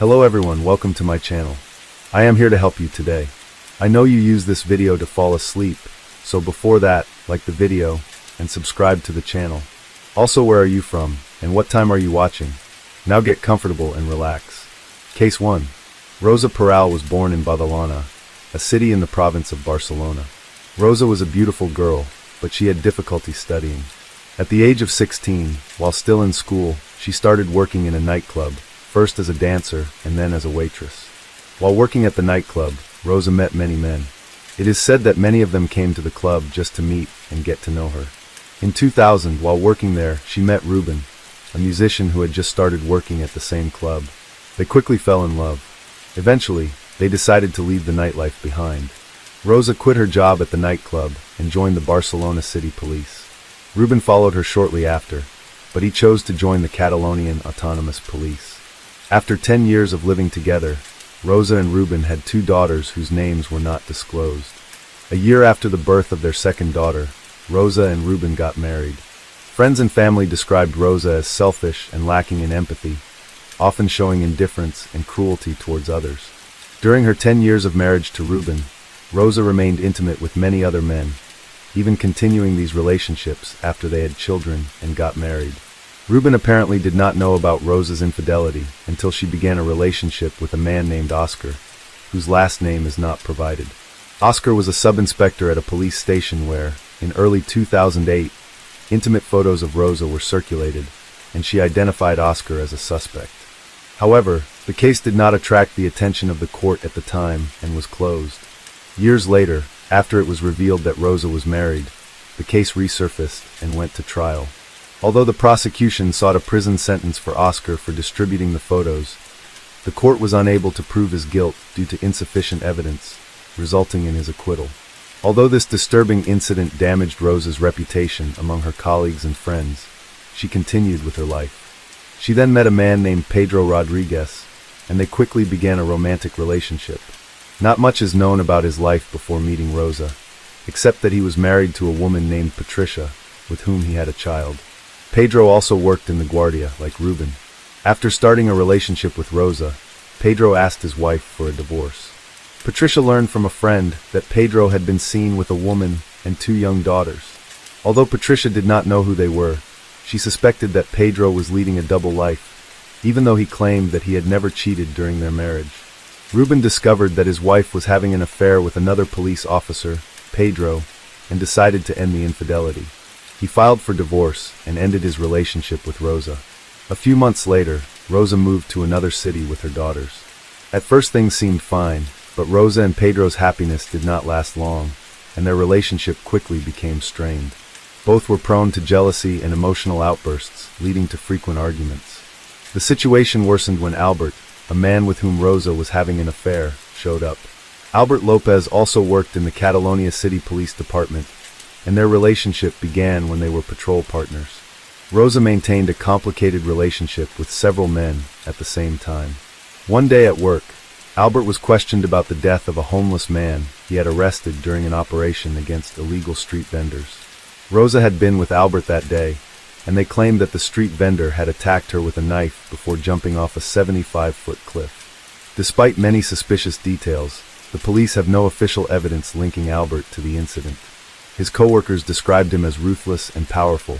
Hello everyone, welcome to my channel. I am here to help you today. I know you use this video to fall asleep, so before that, like the video and subscribe to the channel. Also, where are you from and what time are you watching? Now get comfortable and relax. Case 1. Rosa Peral was born in Badalona, a city in the province of Barcelona. Rosa was a beautiful girl, but she had difficulty studying. At the age of 16, while still in school, she started working in a nightclub, first as a dancer and then as a waitress. While working at the nightclub, Rosa met many men. It is said that many of them came to the club just to meet and get to know her. In 2000, while working there, she met Ruben, a musician who had just started working at the same club. They quickly fell in love. Eventually, they decided to leave the nightlife behind. Rosa quit her job at the nightclub and joined the Barcelona City Police. Ruben followed her shortly after, but he chose to join the Catalonian Autonomous Police. After 10 years of living together, Rosa and Ruben had 2 daughters whose names were not disclosed. A year after the birth of their second daughter, Rosa and Ruben got married. Friends and family described Rosa as selfish and lacking in empathy, often showing indifference and cruelty towards others. During her 10 years of marriage to Ruben, Rosa remained intimate with many other men, even continuing these relationships after they had children and got married. Ruben apparently did not know about Rosa's infidelity until she began a relationship with a man named Oscar, whose last name is not provided. Oscar was a sub-inspector at a police station where, in early 2008, intimate photos of Rosa were circulated, and she identified Oscar as a suspect. However, the case did not attract the attention of the court at the time and was closed. Years later, after it was revealed that Rosa was married, the case resurfaced and went to trial. Although the prosecution sought a prison sentence for Oscar for distributing the photos, the court was unable to prove his guilt due to insufficient evidence, resulting in his acquittal. Although this disturbing incident damaged Rosa's reputation among her colleagues and friends, she continued with her life. She then met a man named Pedro Rodriguez, and they quickly began a romantic relationship. Not much is known about his life before meeting Rosa, except that he was married to a woman named Patricia, with whom he had a child. Pedro also worked in the Guardia, like Ruben. After starting a relationship with Rosa, Pedro asked his wife for a divorce. Patricia learned from a friend that Pedro had been seen with a woman and 2 young daughters. Although Patricia did not know who they were, she suspected that Pedro was leading a double life, even though he claimed that he had never cheated during their marriage. Ruben discovered that his wife was having an affair with another police officer, Pedro, and decided to end the infidelity. He filed for divorce and ended his relationship with Rosa. A few months later, Rosa moved to another city with her daughters. At first things seemed fine, but Rosa and Pedro's happiness did not last long, and their relationship quickly became strained. Both were prone to jealousy and emotional outbursts, leading to frequent arguments. The situation worsened when Albert, a man with whom Rosa was having an affair, showed up. Albert Lopez also worked in the Catalonia City Police Department, and their relationship began when they were patrol partners. Rosa maintained a complicated relationship with several men at the same time. One day at work, Albert was questioned about the death of a homeless man he had arrested during an operation against illegal street vendors. Rosa had been with Albert that day, and they claimed that the street vendor had attacked her with a knife before jumping off a 75-foot cliff. Despite many suspicious details, the police have no official evidence linking Albert to the incident. His co-workers described him as ruthless and powerful,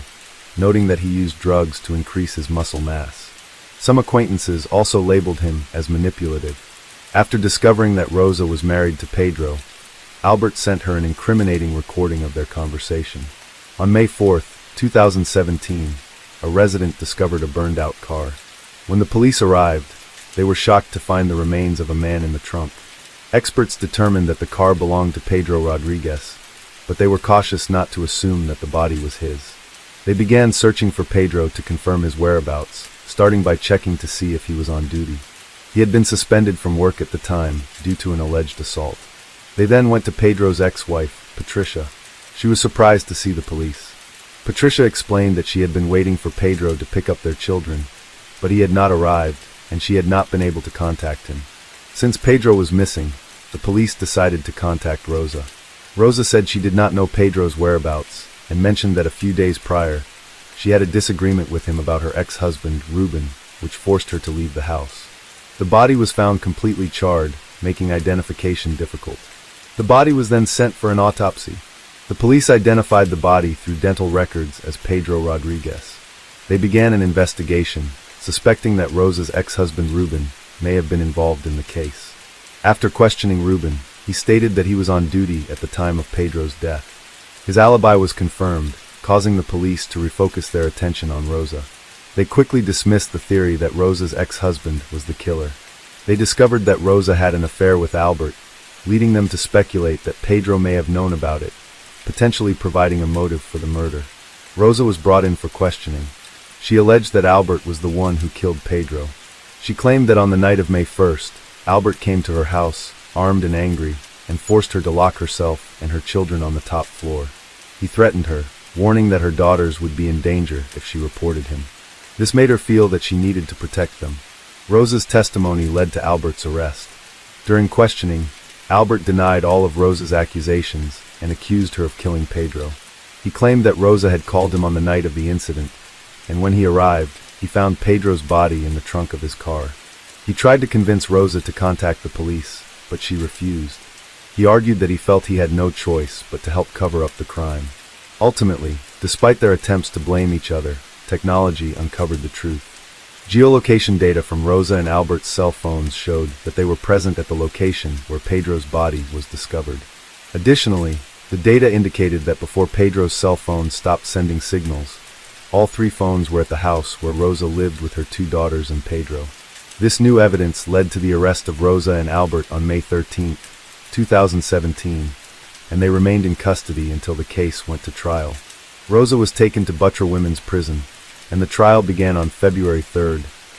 noting that he used drugs to increase his muscle mass. Some acquaintances also labeled him as manipulative. After discovering that Rosa was married to Pedro, Albert sent her an incriminating recording of their conversation. On May 4, 2017, a resident discovered a burned-out car. When the police arrived, they were shocked to find the remains of a man in the trunk. Experts determined that the car belonged to Pedro Rodriguez, but they were cautious not to assume that the body was his. They began searching for Pedro to confirm his whereabouts, starting by checking to see if he was on duty. He had been suspended from work at the time due to an alleged assault. They then went to Pedro's ex-wife, Patricia. She was surprised to see the police. Patricia explained that she had been waiting for Pedro to pick up their children, but he had not arrived, and she had not been able to contact him. Since Pedro was missing, the police decided to contact Rosa. Rosa said she did not know Pedro's whereabouts, and mentioned that a few days prior, she had a disagreement with him about her ex-husband, Ruben, which forced her to leave the house. The body was found completely charred, making identification difficult. The body was then sent for an autopsy. The police identified the body through dental records as Pedro Rodriguez. They began an investigation, suspecting that Rosa's ex-husband Ruben may have been involved in the case. After questioning Ruben, he stated that he was on duty at the time of Pedro's death. His alibi was confirmed, causing the police to refocus their attention on Rosa. They quickly dismissed the theory that Rosa's ex-husband was the killer. They discovered that Rosa had an affair with Albert, leading them to speculate that Pedro may have known about it, potentially providing a motive for the murder. Rosa was brought in for questioning. She alleged that Albert was the one who killed Pedro. She claimed that on the night of May 1st, Albert came to her house, armed and angry, and forced her to lock herself and her children on the top floor. He threatened her, warning that her daughters would be in danger if she reported him. This made her feel that she needed to protect them. Rosa's testimony led to Albert's arrest. During questioning, Albert denied all of Rosa's accusations and accused her of killing Pedro. He claimed that Rosa had called him on the night of the incident, and when he arrived, he found Pedro's body in the trunk of his car. He tried to convince Rosa to contact the police, but she refused. He argued that he felt he had no choice but to help cover up the crime. Ultimately, despite their attempts to blame each other, technology uncovered the truth. Geolocation data from Rosa and Albert's cell phones showed that they were present at the location where Pedro's body was discovered. Additionally, the data indicated that before Pedro's cell phone stopped sending signals, all three phones were at the house where Rosa lived with her two daughters and Pedro. This new evidence led to the arrest of Rosa and Albert on May 13, 2017, and they remained in custody until the case went to trial. Rosa was taken to Butcher Women's Prison, and the trial began on February 3,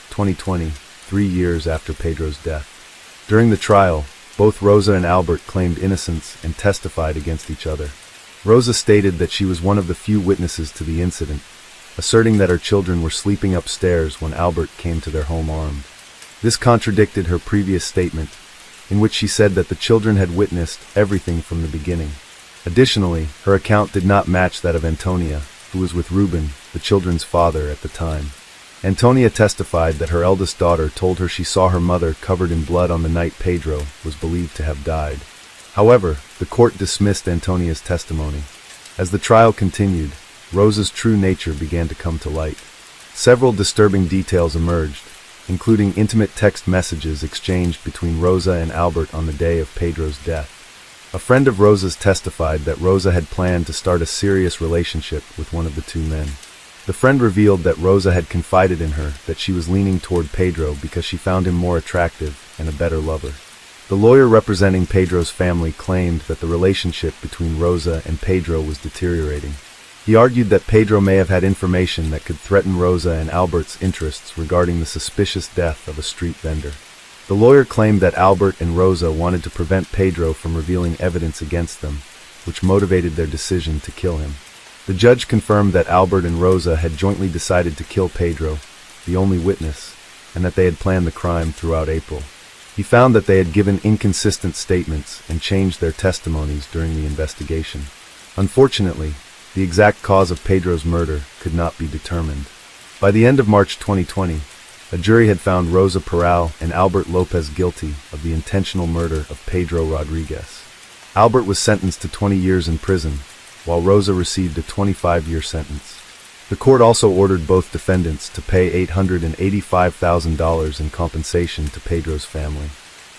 2020, 3 years after Pedro's death. During the trial, both Rosa and Albert claimed innocence and testified against each other. Rosa stated that she was one of the few witnesses to the incident, asserting that her children were sleeping upstairs when Albert came to their home armed. This contradicted her previous statement, in which she said that the children had witnessed everything from the beginning. Additionally, her account did not match that of Antonia, who was with Ruben, the children's father, at the time. Antonia testified that her eldest daughter told her she saw her mother covered in blood on the night Pedro was believed to have died. However, the court dismissed Antonia's testimony. As the trial continued, Rosa's true nature began to come to light. Several disturbing details emerged, including intimate text messages exchanged between Rosa and Albert on the day of Pedro's death. A friend of Rosa's testified that Rosa had planned to start a serious relationship with one of the two men. The friend revealed that Rosa had confided in her that she was leaning toward Pedro because she found him more attractive and a better lover. The lawyer representing Pedro's family claimed that the relationship between Rosa and Pedro was deteriorating. He argued that Pedro may have had information that could threaten Rosa and Albert's interests regarding the suspicious death of a street vendor. The lawyer claimed that Albert and Rosa wanted to prevent Pedro from revealing evidence against them, which motivated their decision to kill him. The judge confirmed that Albert and Rosa had jointly decided to kill Pedro, the only witness, and that they had planned the crime throughout April. He found that they had given inconsistent statements and changed their testimonies during the investigation. Unfortunately, the exact cause of Pedro's murder could not be determined. By the end of March 2020, a jury had found Rosa Peral and Albert Lopez guilty of the intentional murder of Pedro Rodriguez. Albert was sentenced to 20 years in prison, while Rosa received a 25-year sentence. The court also ordered both defendants to pay $885,000 in compensation to Pedro's family.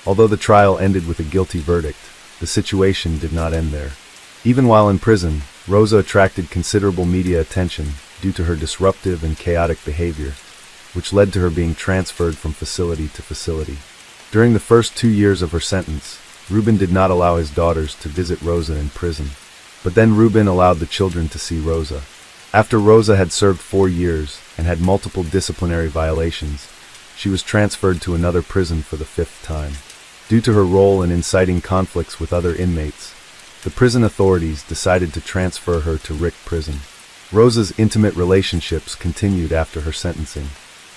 Although the trial ended with a guilty verdict, the situation did not end there. Even while in prison, Rosa attracted considerable media attention due to her disruptive and chaotic behavior, which led to her being transferred from facility to facility. During the first 2 years of her sentence, Ruben did not allow his daughters to visit Rosa in prison. But then Ruben allowed the children to see Rosa. After Rosa had served 4 years and had multiple disciplinary violations, she was transferred to another prison for the 5th time. Due to her role in inciting conflicts with other inmates, the prison authorities decided to transfer her to Rick Prison. Rosa's intimate relationships continued after her sentencing.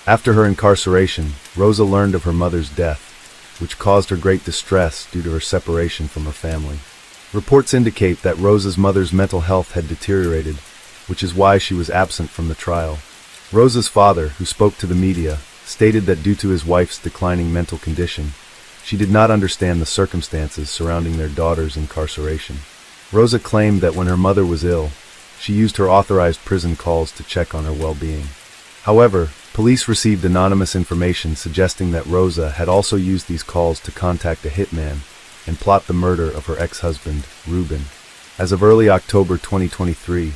After her incarceration, Rosa learned of her mother's death, which caused her great distress due to her separation from her family. Reports indicate that Rosa's mother's mental health had deteriorated, which is why she was absent from the trial. Rosa's father, who spoke to the media, stated that due to his wife's declining mental condition, she did not understand the circumstances surrounding their daughter's incarceration. Rosa claimed that when her mother was ill, she used her authorized prison calls to check on her well-being. However, police received anonymous information suggesting that Rosa had also used these calls to contact a hitman and plot the murder of her ex-husband, Ruben. As of early October 2023,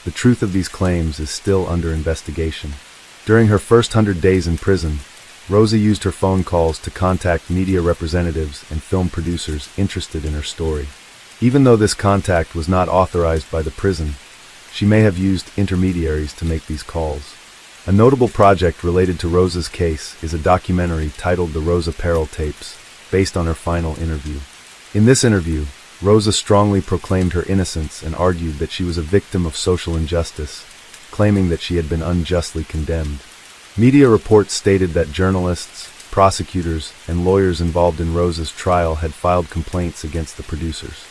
the truth of these claims is still under investigation. During her first 100 days in prison, Rosa used her phone calls to contact media representatives and film producers interested in her story. Even though this contact was not authorized by the prison, she may have used intermediaries to make these calls. A notable project related to Rosa's case is a documentary titled The Rosa Peril Tapes, based on her final interview. In this interview, Rosa strongly proclaimed her innocence and argued that she was a victim of social injustice, claiming that she had been unjustly condemned. Media reports stated that journalists, prosecutors, and lawyers involved in Rosa's trial had filed complaints against the producers.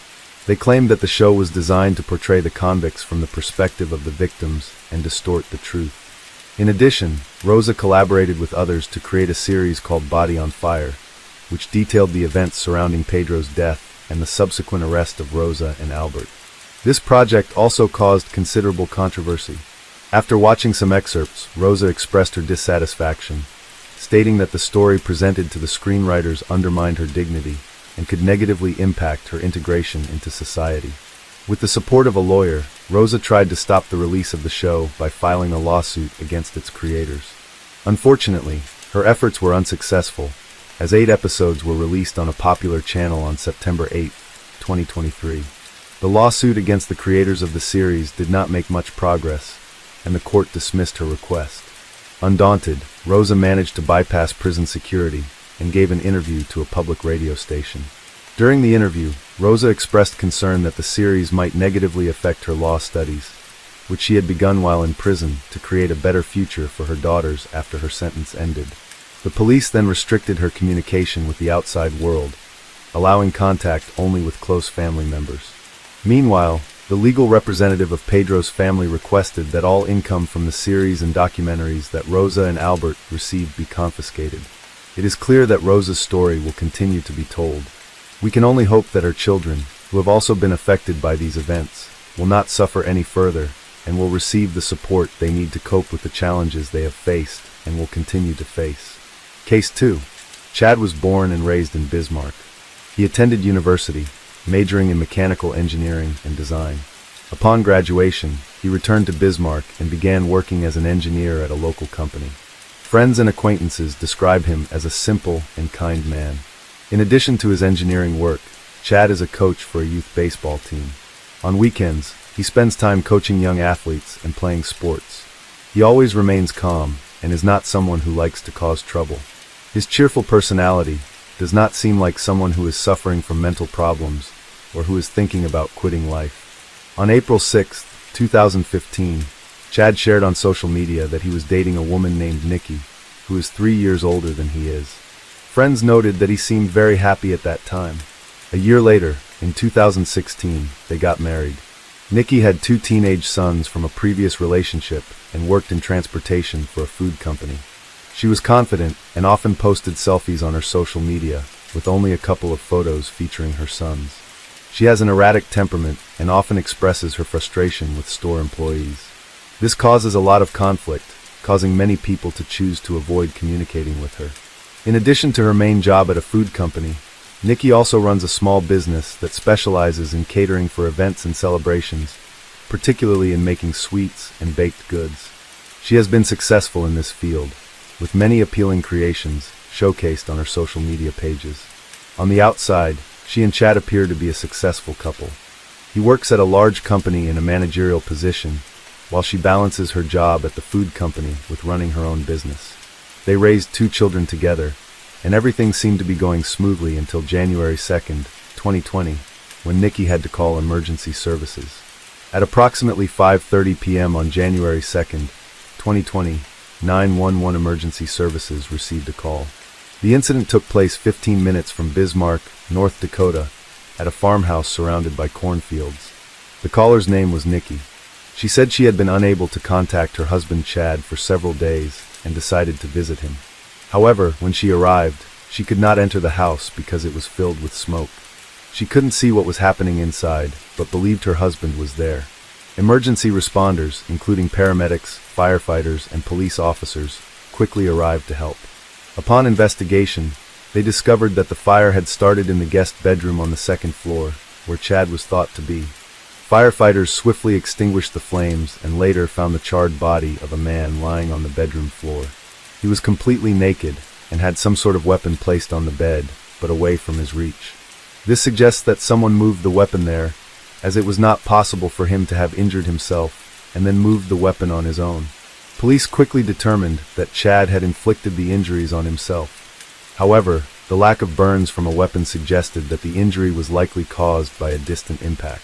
They claimed that the show was designed to portray the convicts from the perspective of the victims and distort the truth. In addition, Rosa collaborated with others to create a series called Body on Fire, which detailed the events surrounding Pedro's death and the subsequent arrest of Rosa and Albert. This project also caused considerable controversy. After watching some excerpts, Rosa expressed her dissatisfaction, stating that the story presented to the screenwriters undermined her dignity and could negatively impact her integration into society. With the support of a lawyer, Rosa tried to stop the release of the show by filing a lawsuit against its creators. Unfortunately, her efforts were unsuccessful, as 8 episodes were released on a popular channel on September 8, 2023. The lawsuit against the creators of the series did not make much progress, and the court dismissed her request. Undaunted, Rosa managed to bypass prison security and gave an interview to a public radio station. During the interview, Rosa expressed concern that the series might negatively affect her law studies, which she had begun while in prison to create a better future for her daughters after her sentence ended. The police then restricted her communication with the outside world, allowing contact only with close family members. Meanwhile, the legal representative of Pedro's family requested that all income from the series and documentaries that Rosa and Albert received be confiscated. It is clear that Rosa's story will continue to be told. We can only hope that her children, who have also been affected by these events, will not suffer any further and will receive the support they need to cope with the challenges they have faced and will continue to face. Case 2. Chad was born and raised in Bismarck. He attended university, majoring in mechanical engineering and design. Upon graduation, he returned to Bismarck and began working as an engineer at a local company. Friends and acquaintances describe him as a simple and kind man. In addition to his engineering work, Chad is a coach for a youth baseball team. On weekends, he spends time coaching young athletes and playing sports. He always remains calm and is not someone who likes to cause trouble. His cheerful personality does not seem like someone who is suffering from mental problems or who is thinking about quitting life. On April 6, 2015, Chad shared on social media that he was dating a woman named Nikki, who is 3 years older than he is. Friends noted that he seemed very happy at that time. A year later, in 2016, they got married. Nikki had 2 teenage sons from a previous relationship and worked in transportation for a food company. She was confident and often posted selfies on her social media, with only a couple of photos featuring her sons. She has an erratic temperament and often expresses her frustration with store employees. This causes a lot of conflict, causing many people to choose to avoid communicating with her. In addition to her main job at a food company, Nikki also runs a small business that specializes in catering for events and celebrations, particularly in making sweets and baked goods. She has been successful in this field, with many appealing creations showcased on her social media pages. On the outside, she and Chad appear to be a successful couple. He works at a large company in a managerial position, while she balances her job at the food company with running her own business. They raised 2 children together, and everything seemed to be going smoothly until January 2nd, 2020, when Nikki had to call emergency services. At approximately 5:30 p.m. on January 2nd, 2020, 911 emergency services received a call. The incident took place 15 minutes from Bismarck, North Dakota, at a farmhouse surrounded by cornfields. The caller's name was Nikki. She said she had been unable to contact her husband Chad for several days and decided to visit him. However, when she arrived, she could not enter the house because it was filled with smoke. She couldn't see what was happening inside, but believed her husband was there. Emergency responders, including paramedics, firefighters, and police officers, quickly arrived to help. Upon investigation, they discovered that the fire had started in the guest bedroom on the second floor, where Chad was thought to be. Firefighters swiftly extinguished the flames and later found the charred body of a man lying on the bedroom floor. He was completely naked and had some sort of weapon placed on the bed, but away from his reach. This suggests that someone moved the weapon there, as it was not possible for him to have injured himself and then moved the weapon on his own. Police quickly determined that Chad had inflicted the injuries on himself. However, the lack of burns from a weapon suggested that the injury was likely caused by a distant impact.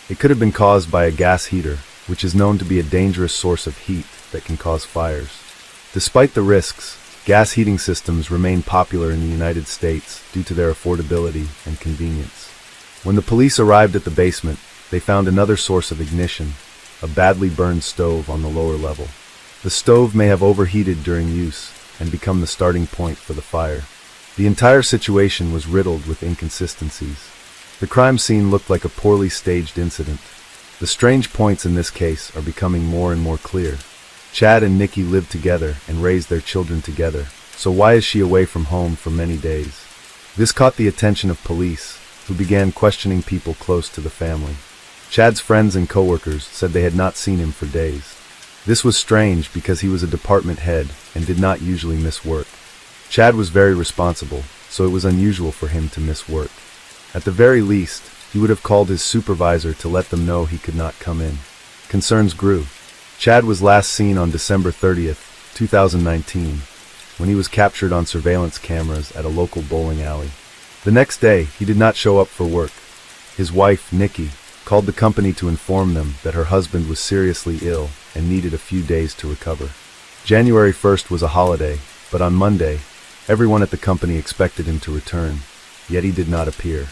It could have been caused by a gas heater, which is known to be a dangerous source of heat that can cause fires. Despite the risks, gas heating systems remain popular in the United States due to their affordability and convenience. When the police arrived at the basement, they found another source of ignition, a badly burned stove on the lower level. The stove may have overheated during use and become the starting point for the fire. The entire situation was riddled with inconsistencies. The crime scene looked like a poorly staged incident. The strange points in this case are becoming more and more clear. Chad and Nikki lived together and raised their children together, so why is she away from home for many days? This caught the attention of police, who began questioning people close to the family. Chad's friends and coworkers said they had not seen him for days. This was strange because he was a department head and did not usually miss work. Chad was very responsible, so it was unusual for him to miss work. At the very least, he would have called his supervisor to let them know he could not come in. Concerns grew. Chad was last seen on December 30th, 2019, when he was captured on surveillance cameras at a local bowling alley. The next day, he did not show up for work. His wife, Nikki, called the company to inform them that her husband was seriously ill and needed a few days to recover. January 1st was a holiday, but on Monday, everyone at the company expected him to return, yet he did not appear.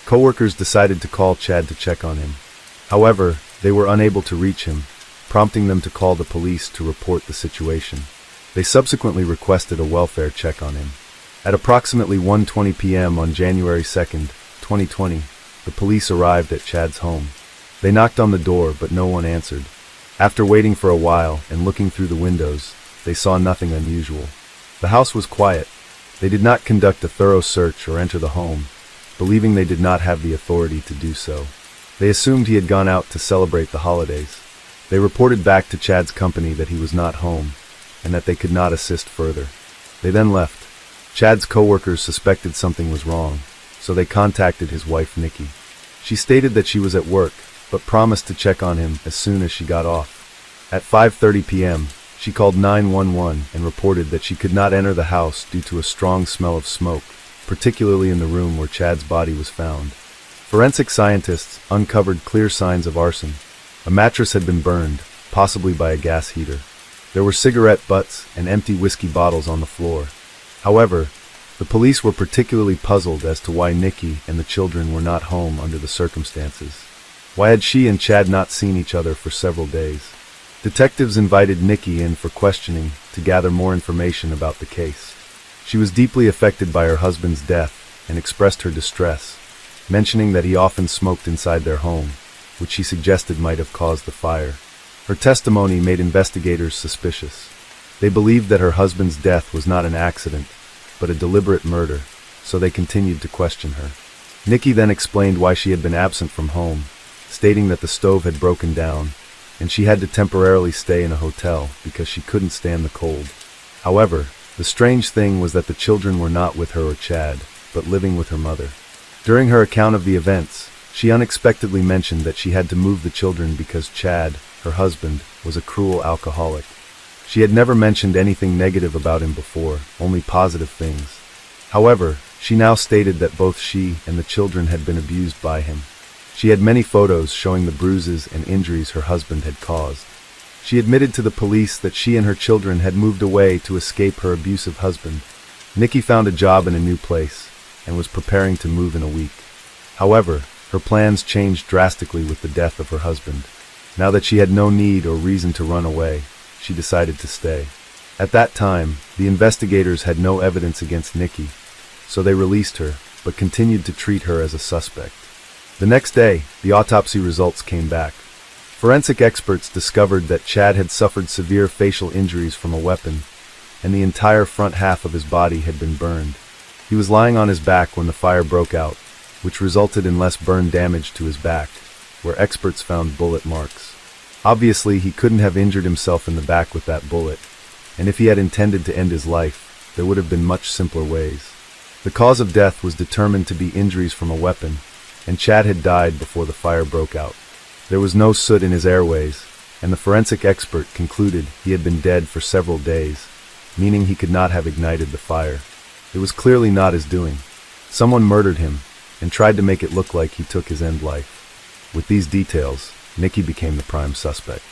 Coworkers decided to call Chad to check on him. However, they were unable to reach him, prompting them to call the police to report the situation. They subsequently requested a welfare check on him. At approximately 1:20 p.m. on January 2nd, 2020, the police arrived at Chad's home. They knocked on the door, but no one answered. After waiting for a while and looking through the windows, they saw nothing unusual. The house was quiet. They did not conduct a thorough search or enter the home, believing they did not have the authority to do so. They assumed he had gone out to celebrate the holidays. They reported back to Chad's company that he was not home, and that they could not assist further. They then left. Chad's coworkers suspected something was wrong, so they contacted his wife Nikki. She stated that she was at work, but promised to check on him as soon as she got off. At 5:30 p.m., she called 911 and reported that she could not enter the house due to a strong smell of smoke, particularly in the room where Chad's body was found. Forensic scientists uncovered clear signs of arson. A mattress had been burned, possibly by a gas heater. There were cigarette butts and empty whiskey bottles on the floor. However, the police were particularly puzzled as to why Nikki and the children were not home under the circumstances. Why had she and Chad not seen each other for several days? Detectives invited Nikki in for questioning to gather more information about the case. She was deeply affected by her husband's death and expressed her distress, mentioning that he often smoked inside their home, which she suggested might have caused the fire. Her testimony made investigators suspicious. They believed that her husband's death was not an accident, but a deliberate murder, so they continued to question her. Nikki then explained why she had been absent from home, stating that the stove had broken down, and she had to temporarily stay in a hotel because she couldn't stand the cold. However, the strange thing was that the children were not with her or Chad, but living with her mother. During her account of the events, she unexpectedly mentioned that she had to move the children because Chad, her husband, was a cruel alcoholic. She had never mentioned anything negative about him before, only positive things. However, she now stated that both she and the children had been abused by him. She had many photos showing the bruises and injuries her husband had caused. She admitted to the police that she and her children had moved away to escape her abusive husband. Nikki found a job in a new place and was preparing to move in a week. However, her plans changed drastically with the death of her husband. Now that she had no need or reason to run away, she decided to stay. At that time, the investigators had no evidence against Nikki, so they released her, but continued to treat her as a suspect. The next day, the autopsy results came back. Forensic experts discovered that Chad had suffered severe facial injuries from a weapon, and the entire front half of his body had been burned. He was lying on his back when the fire broke out, which resulted in less burn damage to his back, where experts found bullet marks. Obviously, he couldn't have injured himself in the back with that bullet, and if he had intended to end his life, there would have been much simpler ways. The cause of death was determined to be injuries from a weapon, and Chad had died before the fire broke out. There was no soot in his airways, and the forensic expert concluded he had been dead for several days, meaning he could not have ignited the fire. It was clearly not his doing. Someone murdered him and tried to make it look like he took his end life. With these details, Nikki became the prime suspect.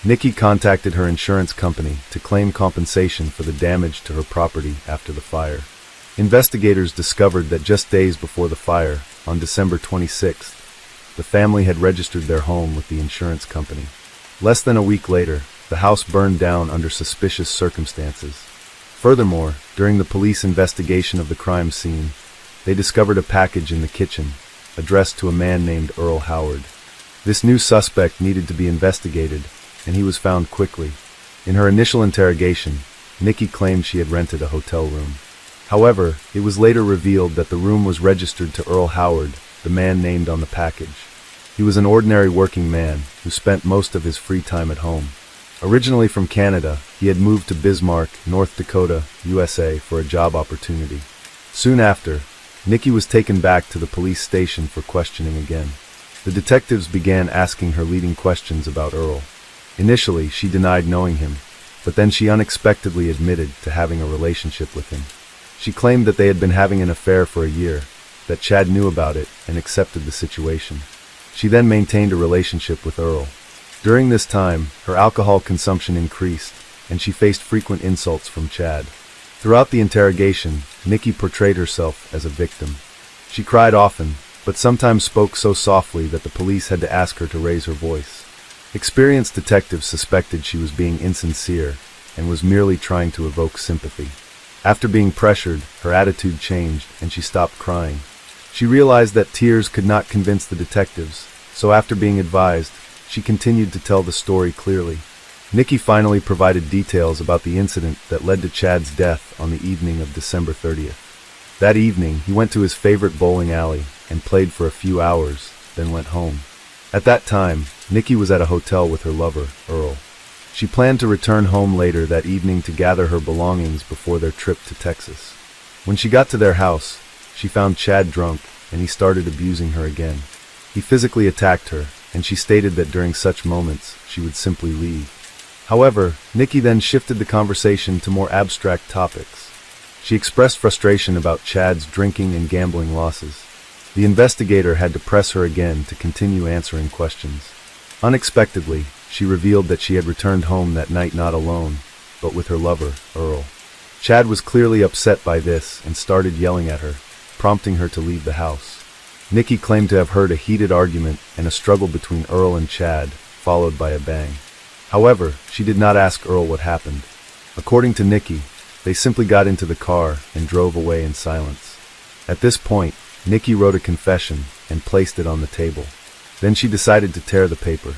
Nikki contacted her insurance company to claim compensation for the damage to her property after the fire. Investigators discovered that just days before the fire, on December 26th, the family had registered their home with the insurance company. Less than a week later, the house burned down under suspicious circumstances. Furthermore, during the police investigation of the crime scene, they discovered a package in the kitchen, addressed to a man named Earl Howard. This new suspect needed to be investigated, and he was found quickly. In her initial interrogation, Nikki claimed she had rented a hotel room. However, it was later revealed that the room was registered to Earl Howard, the man named on the package. He was an ordinary working man who spent most of his free time at home. Originally from Canada, he had moved to Bismarck, North Dakota, USA for a job opportunity. Soon after, Nikki was taken back to the police station for questioning again. The detectives began asking her leading questions about Earl. Initially, she denied knowing him, but then she unexpectedly admitted to having a relationship with him. She claimed that they had been having an affair for a year, that Chad knew about it and accepted the situation. She then maintained a relationship with Earl. During this time, her alcohol consumption increased, and she faced frequent insults from Chad. Throughout the interrogation, Nikki portrayed herself as a victim. She cried often, but sometimes spoke so softly that the police had to ask her to raise her voice. Experienced detectives suspected she was being insincere and was merely trying to evoke sympathy. After being pressured, her attitude changed and she stopped crying. She realized that tears could not convince the detectives, so after being advised, she continued to tell the story clearly. Nikki finally provided details about the incident that led to Chad's death on the evening of December 30th. That evening, he went to his favorite bowling alley and played for a few hours, then went home. At that time, Nikki was at a hotel with her lover, Earl. She planned to return home later that evening to gather her belongings before their trip to Texas. When she got to their house, she found Chad drunk, and he started abusing her again. He physically attacked her, and she stated that during such moments, she would simply leave. However, Nikki then shifted the conversation to more abstract topics. She expressed frustration about Chad's drinking and gambling losses. The investigator had to press her again to continue answering questions. Unexpectedly, she revealed that she had returned home that night not alone, but with her lover, Earl. Chad was clearly upset by this and started yelling at her, prompting her to leave the house. Nikki claimed to have heard a heated argument and a struggle between Earl and Chad, followed by a bang. However, she did not ask Earl what happened. According to Nikki, they simply got into the car and drove away in silence. At this point, Nikki wrote a confession and placed it on the table. Then she decided to tear the paper.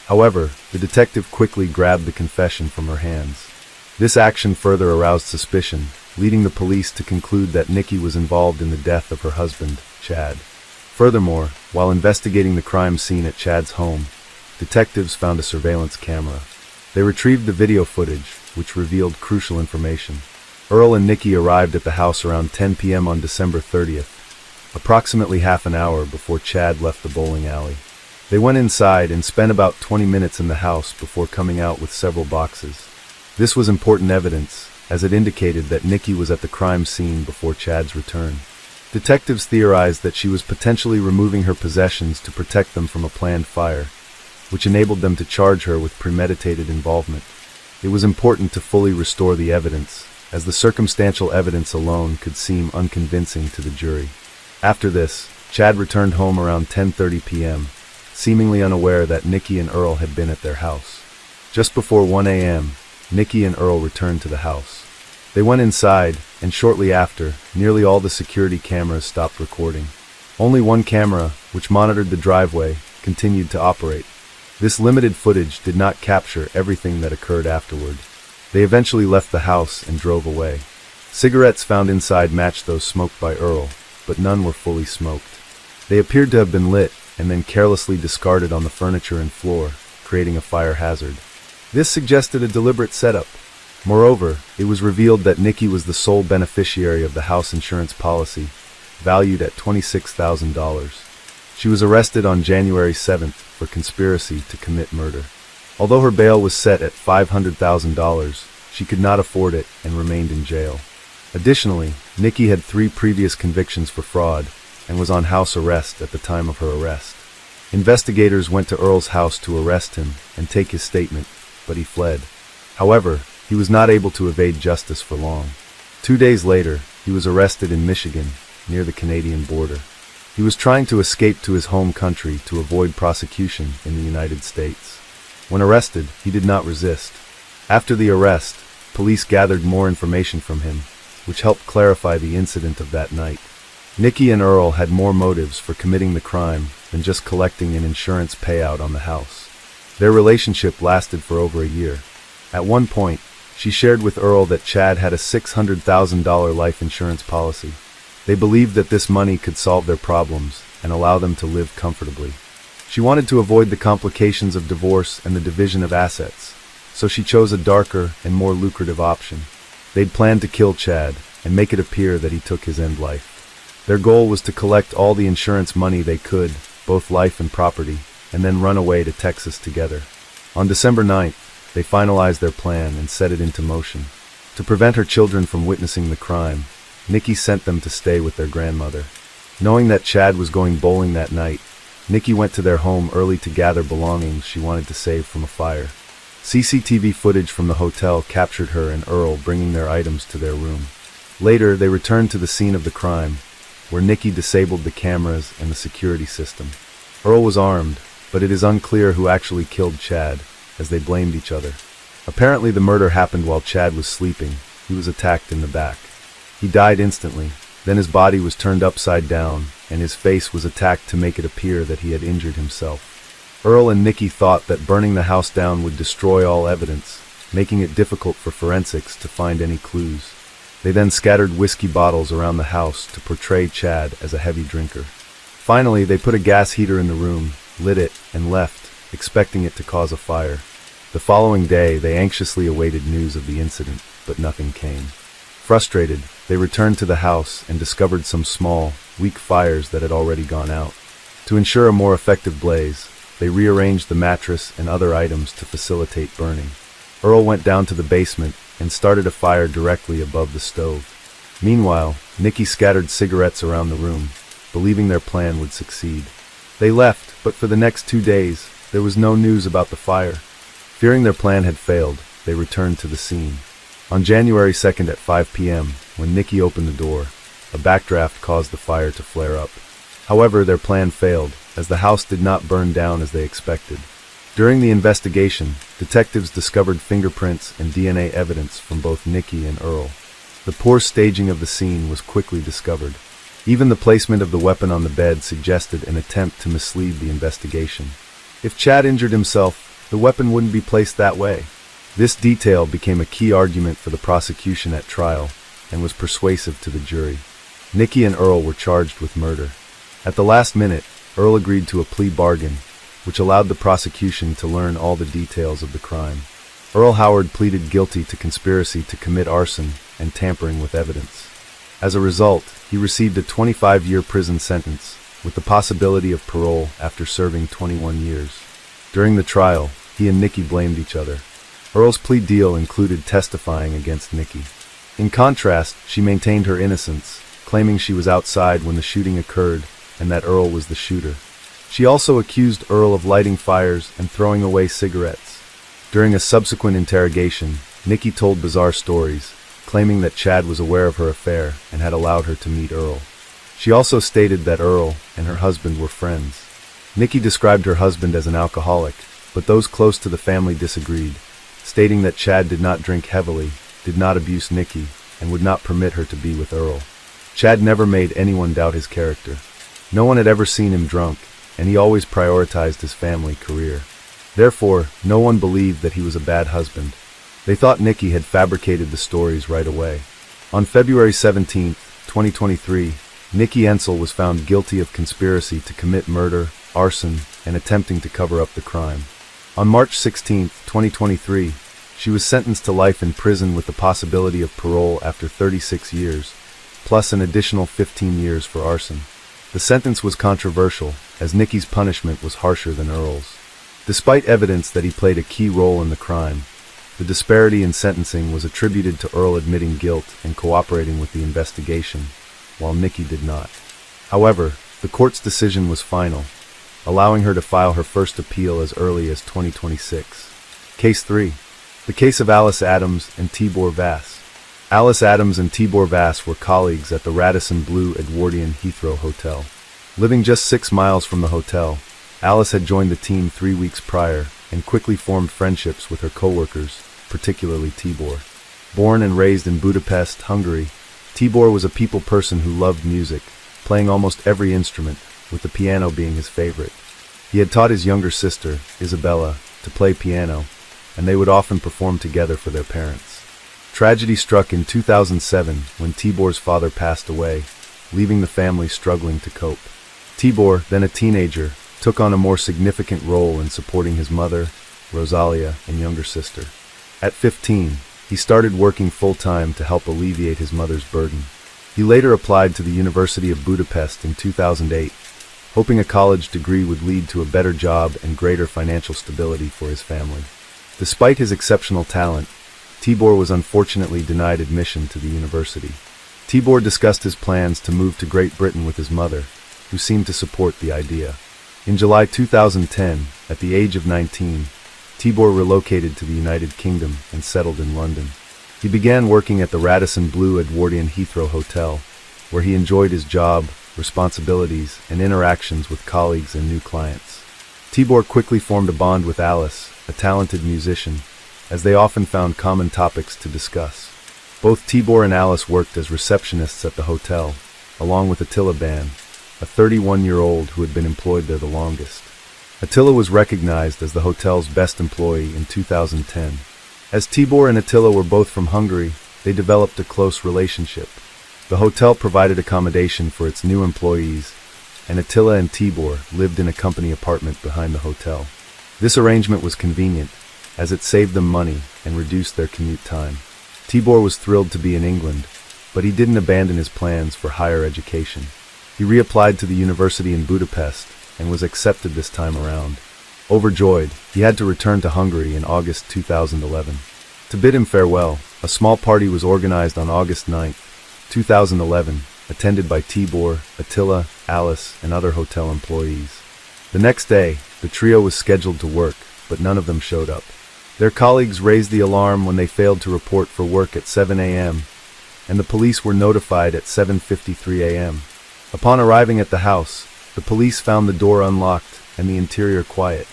However, the detective quickly grabbed the confession from her hands. This action further aroused suspicion, leading the police to conclude that Nikki was involved in the death of her husband, Chad. Furthermore, while investigating the crime scene at Chad's home, detectives found a surveillance camera. They retrieved the video footage, which revealed crucial information. Earl and Nikki arrived at the house around 10 p.m. on December 30th, approximately half an hour before Chad left the bowling alley. They went inside and spent about 20 minutes in the house before coming out with several boxes. This was important evidence, as it indicated that Nikki was at the crime scene before Chad's return. Detectives theorized that she was potentially removing her possessions to protect them from a planned fire, which enabled them to charge her with premeditated involvement. It was important to fully restore the evidence, as the circumstantial evidence alone could seem unconvincing to the jury. After this, Chad returned home around 10:30 p.m., seemingly unaware that Nikki and Earl had been at their house. Just before 1 a.m., Nikki and Earl returned to the house. They went inside, and shortly after, nearly all the security cameras stopped recording. Only one camera, which monitored the driveway, continued to operate. This limited footage did not capture everything that occurred afterward. They eventually left the house and drove away. Cigarettes found inside matched those smoked by Earl, but none were fully smoked. They appeared to have been lit and then carelessly discarded on the furniture and floor, creating a fire hazard. This suggested a deliberate setup. Moreover, it was revealed that Nikki was the sole beneficiary of the house insurance policy, valued at $26,000. She was arrested on January 7th for conspiracy to commit murder. Although her bail was set at $500,000, she could not afford it and remained in jail. Additionally, Nikki had 3 previous convictions for fraud and was on house arrest at the time of her arrest. Investigators went to Earl's house to arrest him and take his statement, but he fled. However, he was not able to evade justice for long. 2 days later, he was arrested in Michigan, near the Canadian border. He was trying to escape to his home country to avoid prosecution in the United States. When arrested, he did not resist. After the arrest, police gathered more information from him, which helped clarify the incident of that night. Nikki and Earl had more motives for committing the crime than just collecting an insurance payout on the house. Their relationship lasted for over a year. At one point, she shared with Earl that Chad had a $600,000 life insurance policy. They believed that this money could solve their problems and allow them to live comfortably. She wanted to avoid the complications of divorce and the division of assets, so she chose a darker and more lucrative option. They'd planned to kill Chad and make it appear that he took his end life. Their goal was to collect all the insurance money they could, both life and property, and then run away to Texas together. On December 9th, they finalized their plan and set it into motion. To prevent her children from witnessing the crime, Nikki sent them to stay with their grandmother. Knowing that Chad was going bowling that night, Nikki went to their home early to gather belongings she wanted to save from a fire. CCTV footage from the hotel captured her and Earl bringing their items to their room. Later, they returned to the scene of the crime, where Nikki disabled the cameras and the security system. Earl was armed, but it is unclear who actually killed Chad, as they blamed each other. Apparently the murder happened while Chad was sleeping. He was attacked in the back. He died instantly, then his body was turned upside down, and his face was attacked to make it appear that he had injured himself. Earl and Nikki thought that burning the house down would destroy all evidence, making it difficult for forensics to find any clues. They then scattered whiskey bottles around the house to portray Chad as a heavy drinker. Finally, they put a gas heater in the room, lit it, and left, expecting it to cause a fire. The following day, they anxiously awaited news of the incident, but nothing came. Frustrated, they returned to the house and discovered some small, weak fires that had already gone out. To ensure a more effective blaze, they rearranged the mattress and other items to facilitate burning. Earl went down to the basement and started a fire directly above the stove. Meanwhile, Nikki scattered cigarettes around the room, believing their plan would succeed. They left, but for the next 2 days, there was no news about the fire. Fearing their plan had failed, they returned to the scene. On January 2nd at 5 p.m., when Nikki opened the door, a backdraft caused the fire to flare up. However, their plan failed, as the house did not burn down as they expected. During the investigation, detectives discovered fingerprints and DNA evidence from both Nikki and Earl. The poor staging of the scene was quickly discovered. Even the placement of the weapon on the bed suggested an attempt to mislead the investigation. If Chad injured himself, the weapon wouldn't be placed that way. This detail became a key argument for the prosecution at trial and was persuasive to the jury. Nikki and Earl were charged with murder. At the last minute, Earl agreed to a plea bargain, which allowed the prosecution to learn all the details of the crime. Earl Howard pleaded guilty to conspiracy to commit arson and tampering with evidence. As a result, he received a 25-year prison sentence, with the possibility of parole after serving 21 years. During the trial, he and Nikki blamed each other. Earl's plea deal included testifying against Nikki. In contrast, she maintained her innocence, claiming she was outside when the shooting occurred and that Earl was the shooter. She also accused Earl of lighting fires and throwing away cigarettes. During a subsequent interrogation, Nikki told bizarre stories, claiming that Chad was aware of her affair and had allowed her to meet Earl. She also stated that Earl and her husband were friends. Nikki described her husband as an alcoholic, but those close to the family disagreed, stating that Chad did not drink heavily, did not abuse Nikki, and would not permit her to be with Earl. Chad never made anyone doubt his character. No one had ever seen him drunk, and he always prioritized his family career. Therefore, no one believed that he was a bad husband. They thought Nikki had fabricated the stories right away. On February 17, 2023, Nikki Ensel was found guilty of conspiracy to commit murder, arson, and attempting to cover up the crime. On March 16, 2023, she was sentenced to life in prison with the possibility of parole after 36 years, plus an additional 15 years for arson. The sentence was controversial, as Nikki's punishment was harsher than Earl's. Despite evidence that he played a key role in the crime, the disparity in sentencing was attributed to Earl admitting guilt and cooperating with the investigation, while Nikki did not. However, the court's decision was final, allowing her to file her first appeal as early as 2026. Case 3. The case of Alice Adams and Tibor Vass. Alice Adams and Tibor Vass were colleagues at the Radisson Blu Edwardian Heathrow Hotel. Living just 6 miles from the hotel, Alice had joined the team 3 weeks prior and quickly formed friendships with her co-workers, particularly Tibor. Born and raised in Budapest, Hungary, Tibor was a people person who loved music, playing almost every instrument, with the piano being his favorite. He had taught his younger sister, Isabella, to play piano, and they would often perform together for their parents. Tragedy struck in 2007 when Tibor's father passed away, leaving the family struggling to cope. Tibor, then a teenager, took on a more significant role in supporting his mother, Rosalia, and younger sister. At 15, he started working full-time to help alleviate his mother's burden. He later applied to the University of Budapest in 2008, hoping a college degree would lead to a better job and greater financial stability for his family. Despite his exceptional talent, Tibor was unfortunately denied admission to the university. Tibor discussed his plans to move to Great Britain with his mother, who seemed to support the idea. In July 2010, at the age of 19, Tibor relocated to the United Kingdom and settled in London. He began working at the Radisson Blu Edwardian Heathrow Hotel, where he enjoyed his job, responsibilities, and interactions with colleagues and new clients. Tibor quickly formed a bond with Alice, a talented musician, as they often found common topics to discuss. Both Tibor and Alice worked as receptionists at the hotel, along with Attila Ban, a 31-year-old who had been employed there the longest. Attila was recognized as the hotel's best employee in 2010. As Tibor and Attila were both from Hungary, they developed a close relationship. The hotel provided accommodation for its new employees, and Attila and Tibor lived in a company apartment behind the hotel. This arrangement was convenient, as it saved them money and reduced their commute time. Tibor was thrilled to be in England, but he didn't abandon his plans for higher education. He reapplied to the university in Budapest and was accepted this time around. Overjoyed, he had to return to Hungary in August 2011. To bid him farewell, a small party was organized on August 9, 2011, attended by Tibor, Attila, Alice, and other hotel employees. The next day, the trio was scheduled to work, but none of them showed up. Their colleagues raised the alarm when they failed to report for work at 7 a.m., and the police were notified at 7:53 a.m. Upon arriving at the house, the police found the door unlocked and the interior quiet.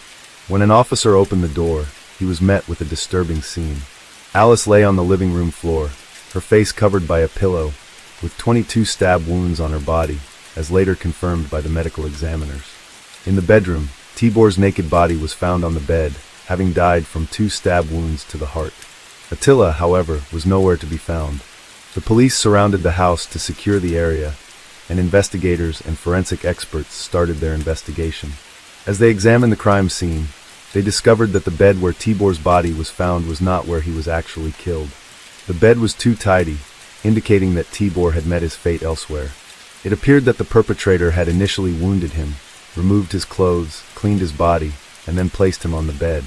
When an officer opened the door, he was met with a disturbing scene. Alice lay on the living room floor, her face covered by a pillow, with 22 stab wounds on her body, as later confirmed by the medical examiners. In the bedroom, Tibor's naked body was found on the bed, having died from 2 stab wounds to the heart. Attila, however, was nowhere to be found. The police surrounded the house to secure the area, and investigators and forensic experts started their investigation. As they examined the crime scene, they discovered that the bed where Tibor's body was found was not where he was actually killed. The bed was too tidy, indicating that Tibor had met his fate elsewhere. It appeared that the perpetrator had initially wounded him, removed his clothes, cleaned his body, and then placed him on the bed.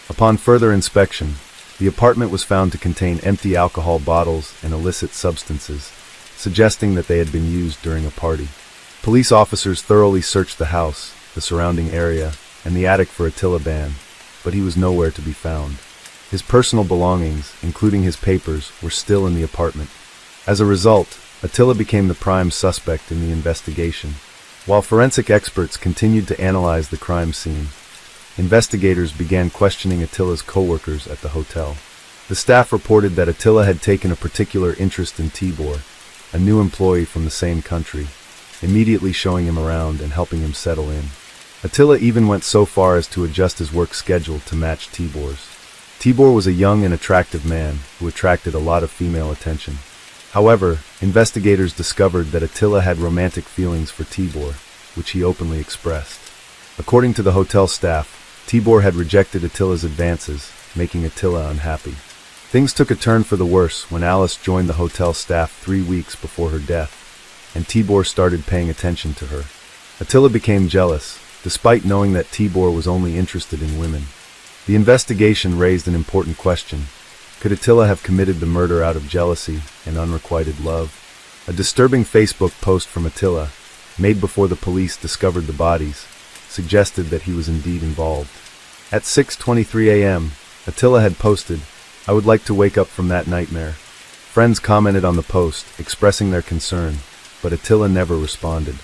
Upon further inspection, the apartment was found to contain empty alcohol bottles and illicit substances, suggesting that they had been used during a party. Police officers thoroughly searched the house, the surrounding area, and the attic for Attila Ban, but he was nowhere to be found. His personal belongings, including his papers, were still in the apartment. As a result, Attila became the prime suspect in the investigation. While forensic experts continued to analyze the crime scene, investigators began questioning Attila's co-workers at the hotel. The staff reported that Attila had taken a particular interest in Tibor, a new employee from the same country, immediately showing him around and helping him settle in. Attila even went so far as to adjust his work schedule to match Tibor's. Tibor was a young and attractive man who attracted a lot of female attention. However, investigators discovered that Attila had romantic feelings for Tibor, which he openly expressed. According to the hotel staff, Tibor had rejected Attila's advances, making Attila unhappy. Things took a turn for the worse when Alice joined the hotel staff 3 weeks before her death, and Tibor started paying attention to her. Attila became jealous, despite knowing that Tibor was only interested in women. The investigation raised an important question. Could Attila have committed the murder out of jealousy and unrequited love? A disturbing Facebook post from Attila, made before the police discovered the bodies, suggested that he was indeed involved. At 6:23 a.m., Attila had posted, "I would like to wake up from that nightmare." Friends commented on the post, expressing their concern, but Attila never responded.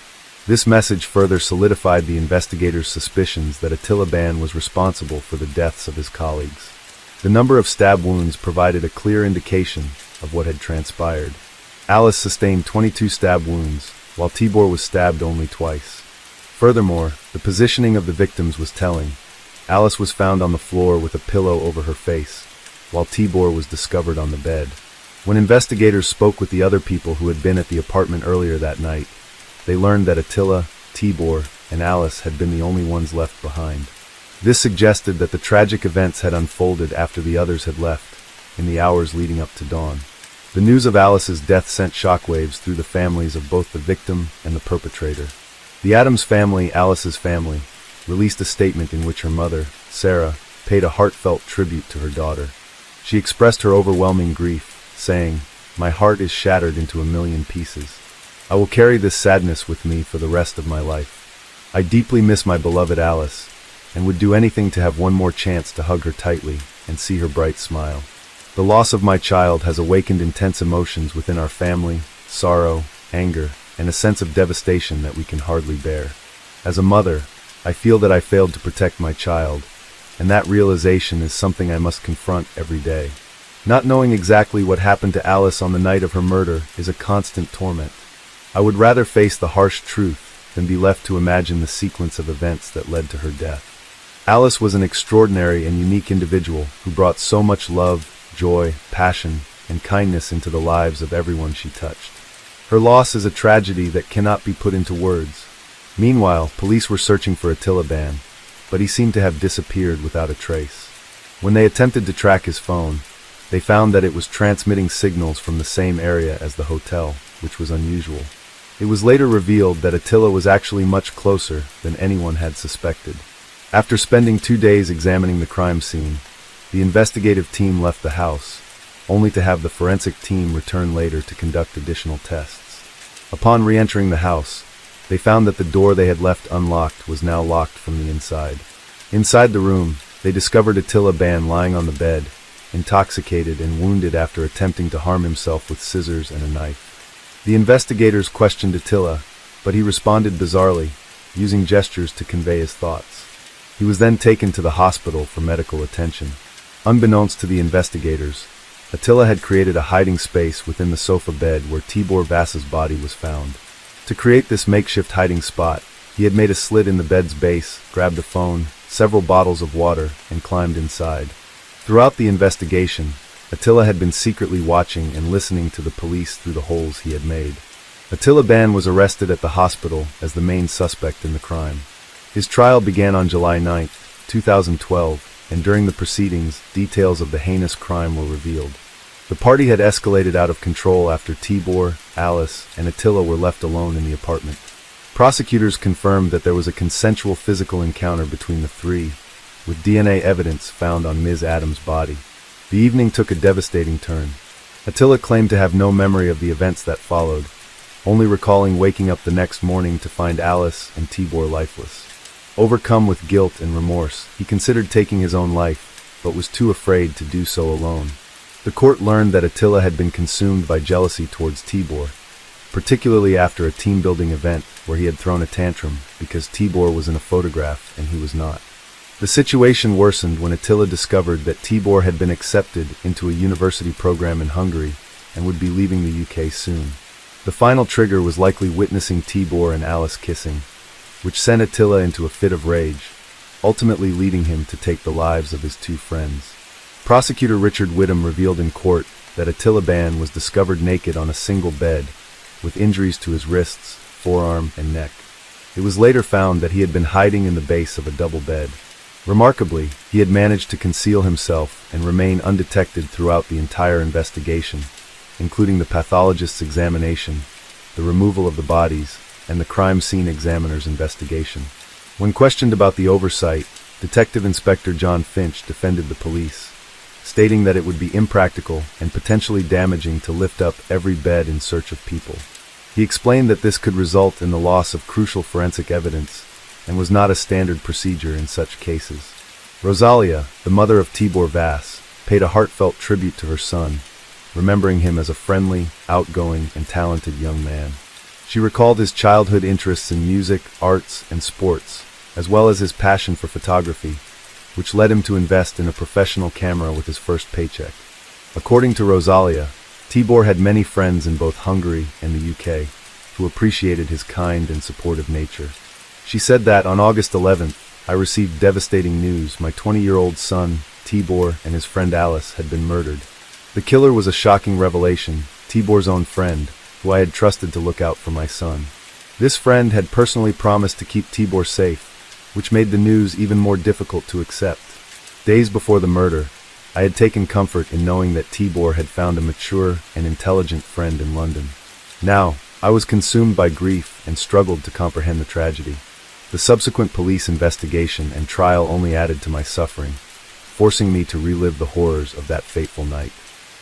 This message further solidified the investigators' suspicions that Attila Ban was responsible for the deaths of his colleagues. The number of stab wounds provided a clear indication of what had transpired. Alice sustained 22 stab wounds, while Tibor was stabbed only twice. Furthermore, the positioning of the victims was telling. Alice was found on the floor with a pillow over her face, while Tibor was discovered on the bed. When investigators spoke with the other people who had been at the apartment earlier that night, they learned that Attila, Tibor, and Alice had been the only ones left behind. This suggested that the tragic events had unfolded after the others had left, in the hours leading up to dawn. The news of Alice's death sent shockwaves through the families of both the victim and the perpetrator. The Adams family, Alice's family, released a statement in which her mother, Sarah, paid a heartfelt tribute to her daughter. She expressed her overwhelming grief, saying, "My heart is shattered into a million pieces. I will carry this sadness with me for the rest of my life. I deeply miss my beloved Alice, and would do anything to have one more chance to hug her tightly and see her bright smile. The loss of my child has awakened intense emotions within our family, sorrow, anger, and a sense of devastation that we can hardly bear. As a mother, I feel that I failed to protect my child, and that realization is something I must confront every day. Not knowing exactly what happened to Alice on the night of her murder is a constant torment. I would rather face the harsh truth than be left to imagine the sequence of events that led to her death. Alice was an extraordinary and unique individual who brought so much love, joy, passion, and kindness into the lives of everyone she touched. Her loss is a tragedy that cannot be put into words. Meanwhile, police were searching for Attila Ban, but he seemed to have disappeared without a trace. When they attempted to track his phone, they found that it was transmitting signals from the same area as the hotel, which was unusual. It was later revealed that Attila was actually much closer than anyone had suspected. After spending 2 days examining the crime scene, the investigative team left the house, only to have the forensic team return later to conduct additional tests. Upon re-entering the house, they found that the door they had left unlocked was now locked from the inside. Inside the room, they discovered Attila Ban lying on the bed, intoxicated and wounded after attempting to harm himself with scissors and a knife. The investigators questioned Attila, but he responded bizarrely, using gestures to convey his thoughts. He was then taken to the hospital for medical attention. Unbeknownst to the investigators, Attila had created a hiding space within the sofa bed where Tibor Vass's body was found. To create this makeshift hiding spot, he had made a slit in the bed's base, grabbed a phone, several bottles of water, and climbed inside. Throughout the investigation, Attila had been secretly watching and listening to the police through the holes he had made. Attila Ban was arrested at the hospital as the main suspect in the crime. His trial began on July 9, 2012, and during the proceedings, details of the heinous crime were revealed. The party had escalated out of control after Tibor, Alice, and Attila were left alone in the apartment. Prosecutors confirmed that there was a consensual physical encounter between the three, with DNA evidence found on Ms. Adams' body. The evening took a devastating turn. Attila claimed to have no memory of the events that followed, only recalling waking up the next morning to find Alice and Tibor lifeless. Overcome with guilt and remorse, he considered taking his own life, but was too afraid to do so alone. The court learned that Attila had been consumed by jealousy towards Tibor, particularly after a team-building event where he had thrown a tantrum because Tibor was in a photograph and he was not. The situation worsened when Attila discovered that Tibor had been accepted into a university program in Hungary and would be leaving the UK soon. The final trigger was likely witnessing Tibor and Alice kissing, which sent Attila into a fit of rage, ultimately leading him to take the lives of his two friends. Prosecutor Richard Whittam revealed in court that Attila Ban was discovered naked on a single bed, with injuries to his wrists, forearm, and neck. It was later found that he had been hiding in the base of a double bed. Remarkably, he had managed to conceal himself and remain undetected throughout the entire investigation, including the pathologist's examination, the removal of the bodies, and the crime scene examiner's investigation. When questioned about the oversight, Detective Inspector John Finch defended the police, stating that it would be impractical and potentially damaging to lift up every bed in search of people. He explained that this could result in the loss of crucial forensic evidence and was not a standard procedure in such cases. Rosalia, the mother of Tibor Vass, paid a heartfelt tribute to her son, remembering him as a friendly, outgoing, and talented young man. She recalled his childhood interests in music, arts, and sports, as well as his passion for photography, which led him to invest in a professional camera with his first paycheck. According to Rosalia, Tibor had many friends in both Hungary and the UK who appreciated his kind and supportive nature. She said that on August 11th, I received devastating news. My 20-year-old son, Tibor, and his friend Alice had been murdered. The killer was a shocking revelation, Tibor's own friend, who I had trusted to look out for my son. This friend had personally promised to keep Tibor safe, which made the news even more difficult to accept. Days before the murder, I had taken comfort in knowing that Tibor had found a mature and intelligent friend in London. Now, I was consumed by grief and struggled to comprehend the tragedy. The subsequent police investigation and trial only added to my suffering, forcing me to relive the horrors of that fateful night.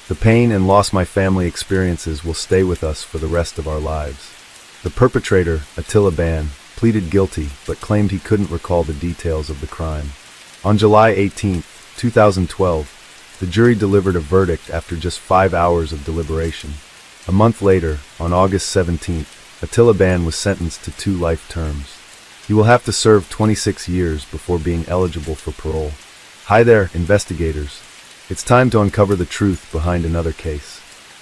The pain and loss my family experiences will stay with us for the rest of our lives. The perpetrator, Attila Ban, pleaded guilty but claimed he couldn't recall the details of the crime. On July 18, 2012, the jury delivered a verdict after just 5 hours of deliberation. A month later, on August 17, Attila Ban was sentenced to 2 life terms. He will have to serve 26 years before being eligible for parole. Hi there, investigators. It's time to uncover the truth behind another case.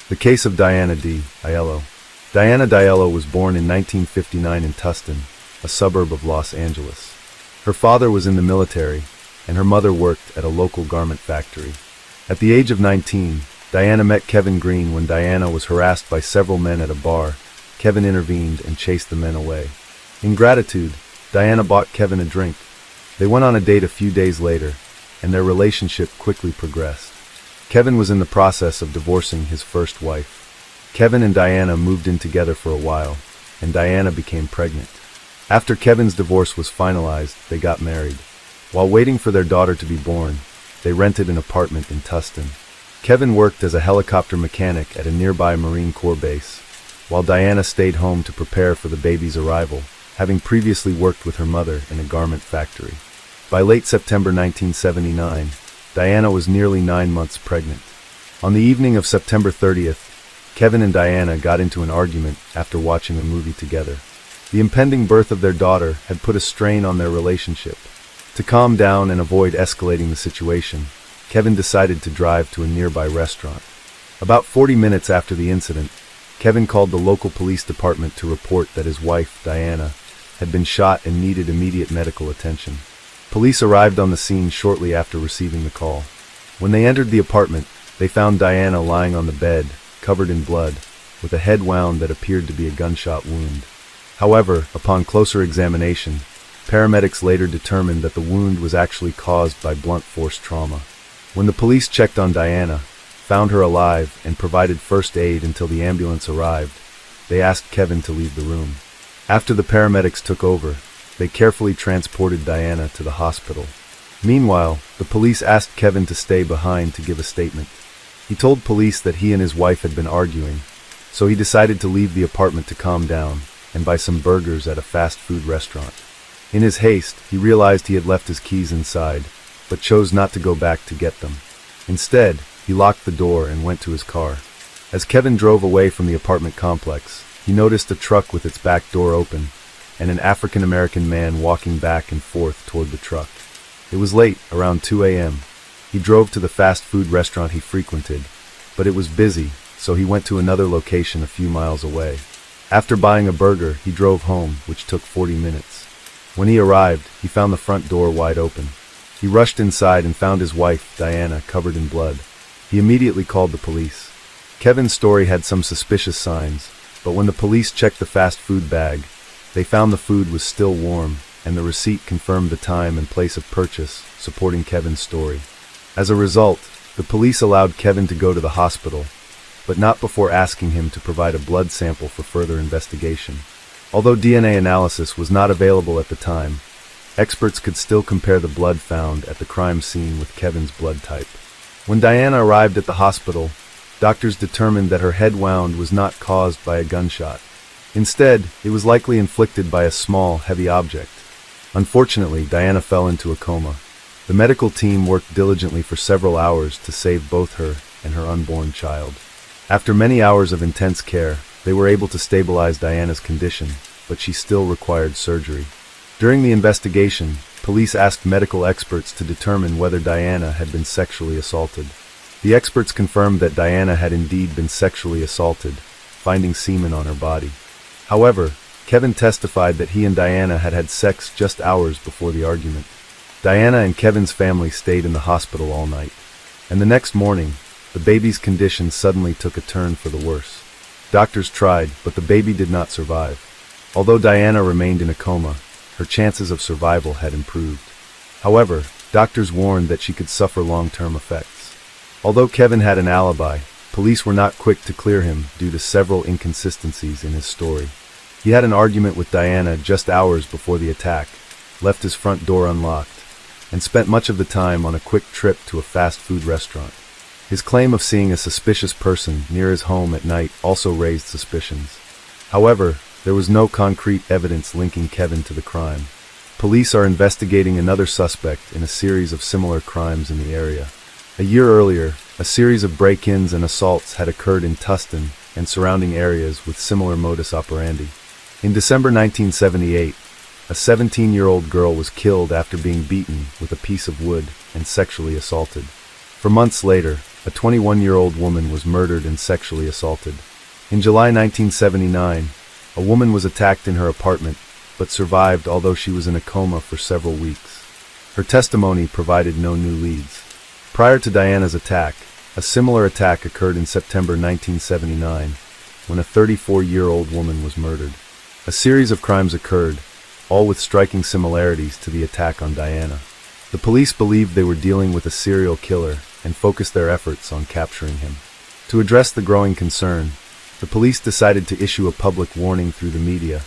The case of Diana D. Aiello. Diana Aiello was born in 1959 in Tustin, a suburb of Los Angeles. Her father was in the military, and her mother worked at a local garment factory. At the age of 19, Diana met Kevin Green when Diana was harassed by several men at a bar. Kevin intervened and chased the men away. In gratitude, Diana bought Kevin a drink. They went on a date a few days later, and their relationship quickly progressed. Kevin was in the process of divorcing his first wife. Kevin and Diana moved in together for a while, and Diana became pregnant. After Kevin's divorce was finalized, they got married. While waiting for their daughter to be born, they rented an apartment in Tustin. Kevin worked as a helicopter mechanic at a nearby Marine Corps base, while Diana stayed home to prepare for the baby's arrival, having previously worked with her mother in a garment factory. By late September 1979, Diana was nearly 9 months pregnant. On the evening of September 30th, Kevin and Diana got into an argument after watching a movie together. The impending birth of their daughter had put a strain on their relationship. To calm down and avoid escalating the situation, Kevin decided to drive to a nearby restaurant. About 40 minutes after the incident, Kevin called the local police department to report that his wife, Diana, had been shot and needed immediate medical attention. Police arrived on the scene shortly after receiving the call. When they entered the apartment, they found Diana lying on the bed, covered in blood, with a head wound that appeared to be a gunshot wound. However, upon closer examination, paramedics later determined that the wound was actually caused by blunt force trauma. When the police checked on Diana, found her alive, and provided first aid until the ambulance arrived, they asked Kevin to leave the room. After the paramedics took over, they carefully transported Diana to the hospital. Meanwhile, the police asked Kevin to stay behind to give a statement. He told police that he and his wife had been arguing, so he decided to leave the apartment to calm down and buy some burgers at a fast food restaurant. In his haste, he realized he had left his keys inside, but chose not to go back to get them. Instead, he locked the door and went to his car. As Kevin drove away from the apartment complex, he noticed a truck with its back door open and an African-American man walking back and forth toward the truck. It was late, around 2 a.m. He drove to the fast food restaurant he frequented, but it was busy, so he went to another location a few miles away. After buying a burger, he drove home, which took 40 minutes. When he arrived, he found the front door wide open. He rushed inside and found his wife, Diana, covered in blood. He immediately called the police. Kevin's story had some suspicious signs, but when the police checked the fast food bag, they found the food was still warm, and the receipt confirmed the time and place of purchase, supporting Kevin's story. As a result, the police allowed Kevin to go to the hospital, but not before asking him to provide a blood sample for further investigation. Although DNA analysis was not available at the time, experts could still compare the blood found at the crime scene with Kevin's blood type. When Diana arrived at the hospital, doctors determined that her head wound was not caused by a gunshot. Instead, it was likely inflicted by a small, heavy object. Unfortunately, Diana fell into a coma. The medical team worked diligently for several hours to save both her and her unborn child. After many hours of intense care, they were able to stabilize Diana's condition, but she still required surgery. During the investigation, police asked medical experts to determine whether Diana had been sexually assaulted. The experts confirmed that Diana had indeed been sexually assaulted, finding semen on her body. However, Kevin testified that he and Diana had had sex just hours before the argument. Diana and Kevin's family stayed in the hospital all night, and the next morning, the baby's condition suddenly took a turn for the worse. Doctors tried, but the baby did not survive. Although Diana remained in a coma, her chances of survival had improved. However, doctors warned that she could suffer long-term effects. Although Kevin had an alibi, police were not quick to clear him due to several inconsistencies in his story. He had an argument with Diana just hours before the attack, left his front door unlocked, and spent much of the time on a quick trip to a fast food restaurant. His claim of seeing a suspicious person near his home at night also raised suspicions. However, there was no concrete evidence linking Kevin to the crime. Police are investigating another suspect in a series of similar crimes in the area. A year earlier, a series of break-ins and assaults had occurred in Tustin and surrounding areas with similar modus operandi. In December 1978, a 17-year-old girl was killed after being beaten with a piece of wood and sexually assaulted. For months later, a 21-year-old woman was murdered and sexually assaulted. In July 1979, a woman was attacked in her apartment, but survived although she was in a coma for several weeks. Her testimony provided no new leads. Prior to Diana's attack, a similar attack occurred in September 1979, when a 34-year-old woman was murdered. A series of crimes occurred, all with striking similarities to the attack on Diana. The police believed they were dealing with a serial killer and focused their efforts on capturing him. To address the growing concern, the police decided to issue a public warning through the media,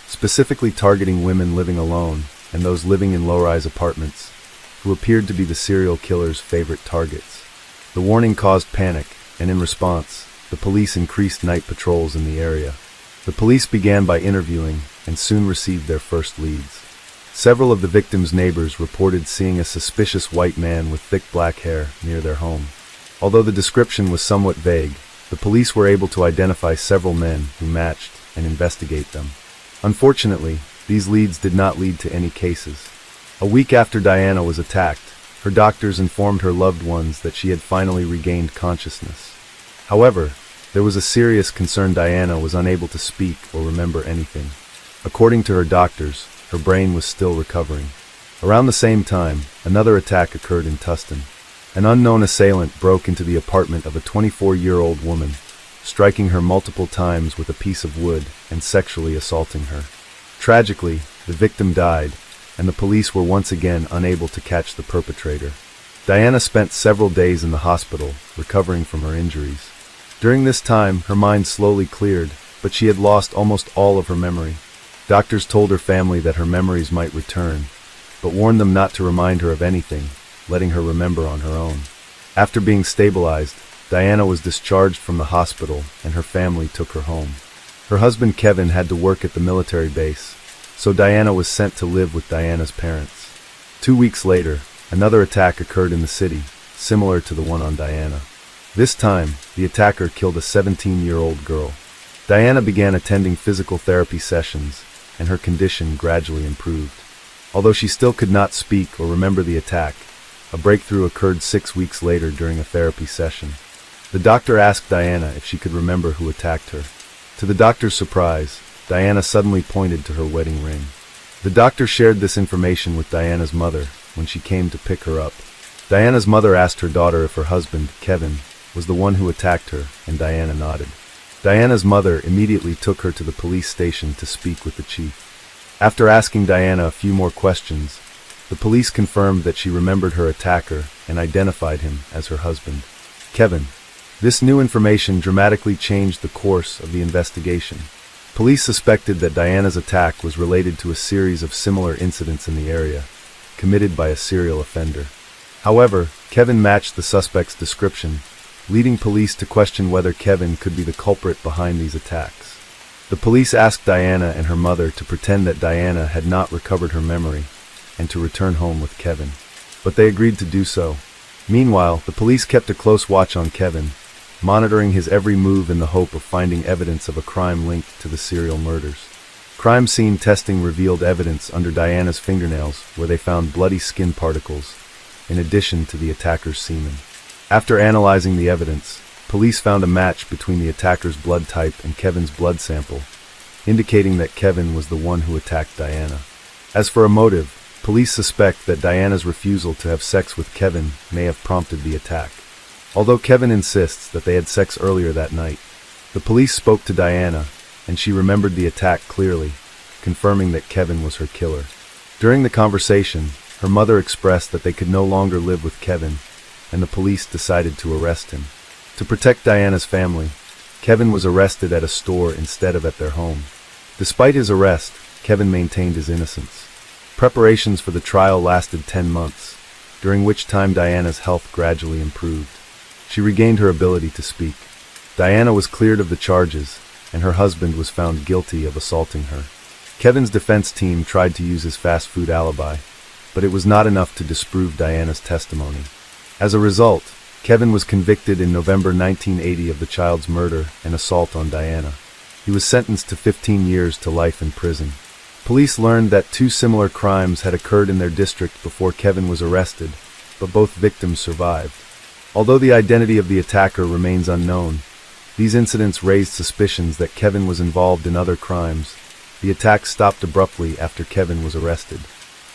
specifically targeting women living alone and those living in low-rise apartments, who appeared to be the serial killer's favorite targets. The warning caused panic, and in response, the police increased night patrols in the area. The police began by interviewing and soon received their first leads. Several of the victims' neighbors reported seeing a suspicious white man with thick black hair near their home. Although the description was somewhat vague, the police were able to identify several men who matched and investigate them. Unfortunately, these leads did not lead to any cases. A week after Diana was attacked, her doctors informed her loved ones that she had finally regained consciousness. However, there was a serious concern Diana was unable to speak or remember anything. According to her doctors, her brain was still recovering. Around the same time, another attack occurred in Tustin. An unknown assailant broke into the apartment of a 24-year-old woman, striking her multiple times with a piece of wood and sexually assaulting her. Tragically, the victim died, and the police were once again unable to catch the perpetrator. Diana spent several days in the hospital, recovering from her injuries. During this time, her mind slowly cleared, but she had lost almost all of her memory. Doctors told her family that her memories might return, but warned them not to remind her of anything, letting her remember on her own. After being stabilized, Diana was discharged from the hospital and her family took her home. Her husband Kevin had to work at the military base, so Diana was sent to live with Diana's parents. 2 weeks later, another attack occurred in the city, similar to the one on Diana. This time, the attacker killed a 17-year-old girl. Diana began attending physical therapy sessions, and her condition gradually improved. Although she still could not speak or remember the attack, a breakthrough occurred 6 weeks later during a therapy session. The doctor asked Diana if she could remember who attacked her. To the doctor's surprise, Diana suddenly pointed to her wedding ring. The doctor shared this information with Diana's mother when she came to pick her up. Diana's mother asked her daughter if her husband, Kevin, was the one who attacked her, and Diana nodded. Diana's mother immediately took her to the police station to speak with the chief. After asking Diana a few more questions, the police confirmed that she remembered her attacker and identified him as her husband, Kevin. This new information dramatically changed the course of the investigation. Police suspected that Diana's attack was related to a series of similar incidents in the area, committed by a serial offender. However, Kevin matched the suspect's description, leading police to question whether Kevin could be the culprit behind these attacks. The police asked Diana and her mother to pretend that Diana had not recovered her memory and to return home with Kevin, but they agreed to do so. Meanwhile, the police kept a close watch on Kevin, monitoring his every move in the hope of finding evidence of a crime linked to the serial murders. Crime scene testing revealed evidence under Diana's fingernails where they found bloody skin particles, in addition to the attacker's semen. After analyzing the evidence, police found a match between the attacker's blood type and Kevin's blood sample, indicating that Kevin was the one who attacked Diana. As for a motive, police suspect that Diana's refusal to have sex with Kevin may have prompted the attack. Although Kevin insists that they had sex earlier that night, the police spoke to Diana, and she remembered the attack clearly, confirming that Kevin was her killer. During the conversation, her mother expressed that they could no longer live with Kevin, and the police decided to arrest him. To protect Diana's family, Kevin was arrested at a store instead of at their home. Despite his arrest, Kevin maintained his innocence. Preparations for the trial lasted 10 months, during which time Diana's health gradually improved. She regained her ability to speak. Diana was cleared of the charges, and her husband was found guilty of assaulting her. Kevin's defense team tried to use his fast food alibi, but it was not enough to disprove Diana's testimony. As a result, Kevin was convicted in November 1980 of the child's murder and assault on Diana. He was sentenced to 15 years to life in prison. Police learned that 2 similar crimes had occurred in their district before Kevin was arrested, but both victims survived. Although the identity of the attacker remains unknown, these incidents raised suspicions that Kevin was involved in other crimes. The attack stopped abruptly after Kevin was arrested.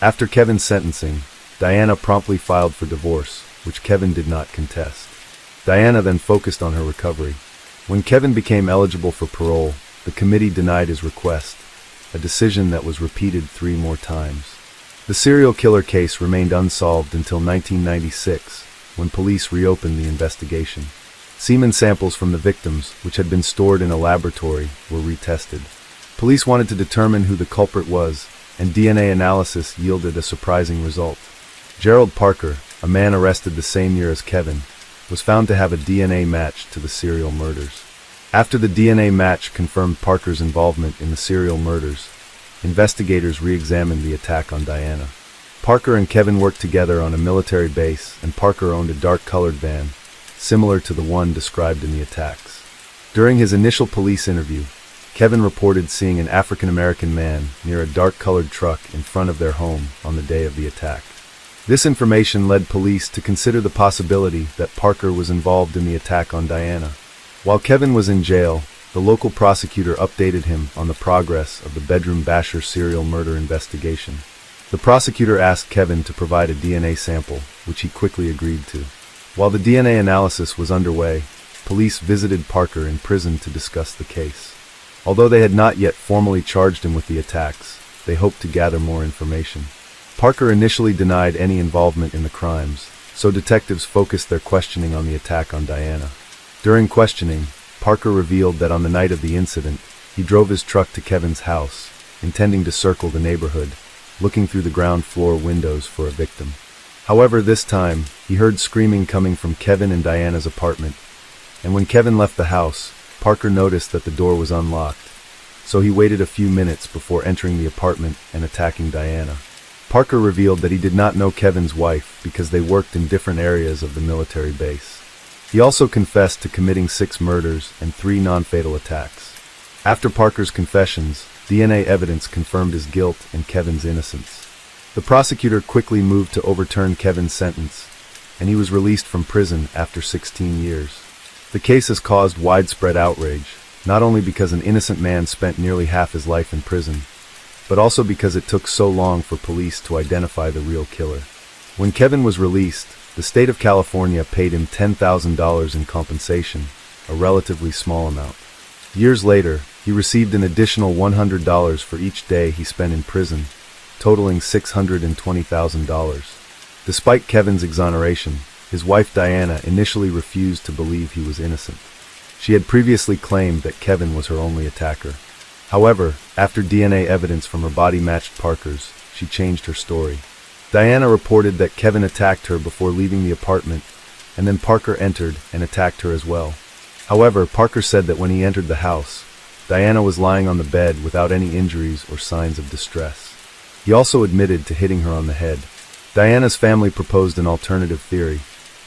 After Kevin's sentencing, Diana promptly filed for divorce, which Kevin did not contest. Diana then focused on her recovery. When Kevin became eligible for parole, the committee denied his request, a decision that was repeated 3 more times. The serial killer case remained unsolved until 1996, when police reopened the investigation. Semen samples from the victims, which had been stored in a laboratory, were retested. Police wanted to determine who the culprit was, and DNA analysis yielded a surprising result. Gerald Parker, a man arrested the same year as Kevin, was found to have a DNA match to the serial murders. After the DNA match confirmed Parker's involvement in the serial murders, investigators re-examined the attack on Diana. Parker and Kevin worked together on a military base, and Parker owned a dark-colored van, similar to the one described in the attacks. During his initial police interview, Kevin reported seeing an African-American man near a dark-colored truck in front of their home on the day of the attack. This information led police to consider the possibility that Parker was involved in the attack on Diana. While Kevin was in jail, the local prosecutor updated him on the progress of the bedroom basher serial murder investigation. The prosecutor asked Kevin to provide a DNA sample, which he quickly agreed to. While the DNA analysis was underway, police visited Parker in prison to discuss the case. Although they had not yet formally charged him with the attacks, they hoped to gather more information. Parker initially denied any involvement in the crimes, so detectives focused their questioning on the attack on Diana. During questioning, Parker revealed that on the night of the incident, he drove his truck to Kevin's house, intending to circle the neighborhood, looking through the ground floor windows for a victim. However, this time, he heard screaming coming from Kevin and Diana's apartment, and when Kevin left the house, Parker noticed that the door was unlocked, so he waited a few minutes before entering the apartment and attacking Diana. Parker revealed that he did not know Kevin's wife because they worked in different areas of the military base. He also confessed to committing 6 murders and 3 non-fatal attacks. After Parker's confessions, DNA evidence confirmed his guilt and Kevin's innocence. The prosecutor quickly moved to overturn Kevin's sentence, and he was released from prison after 16 years. The case has caused widespread outrage, not only because an innocent man spent nearly half his life in prison, but also because it took so long for police to identify the real killer. When Kevin was released, the state of California paid him $10,000 in compensation, a relatively small amount. Years later, he received an additional $100 for each day he spent in prison, totaling $620,000. Despite Kevin's exoneration, his wife Diana initially refused to believe he was innocent. She had previously claimed that Kevin was her only attacker. However, after DNA evidence from her body matched Parker's, she changed her story. Diana reported that Kevin attacked her before leaving the apartment, and then Parker entered and attacked her as well. However, Parker said that when he entered the house, Diana was lying on the bed without any injuries or signs of distress. He also admitted to hitting her on the head. Diana's family proposed an alternative theory,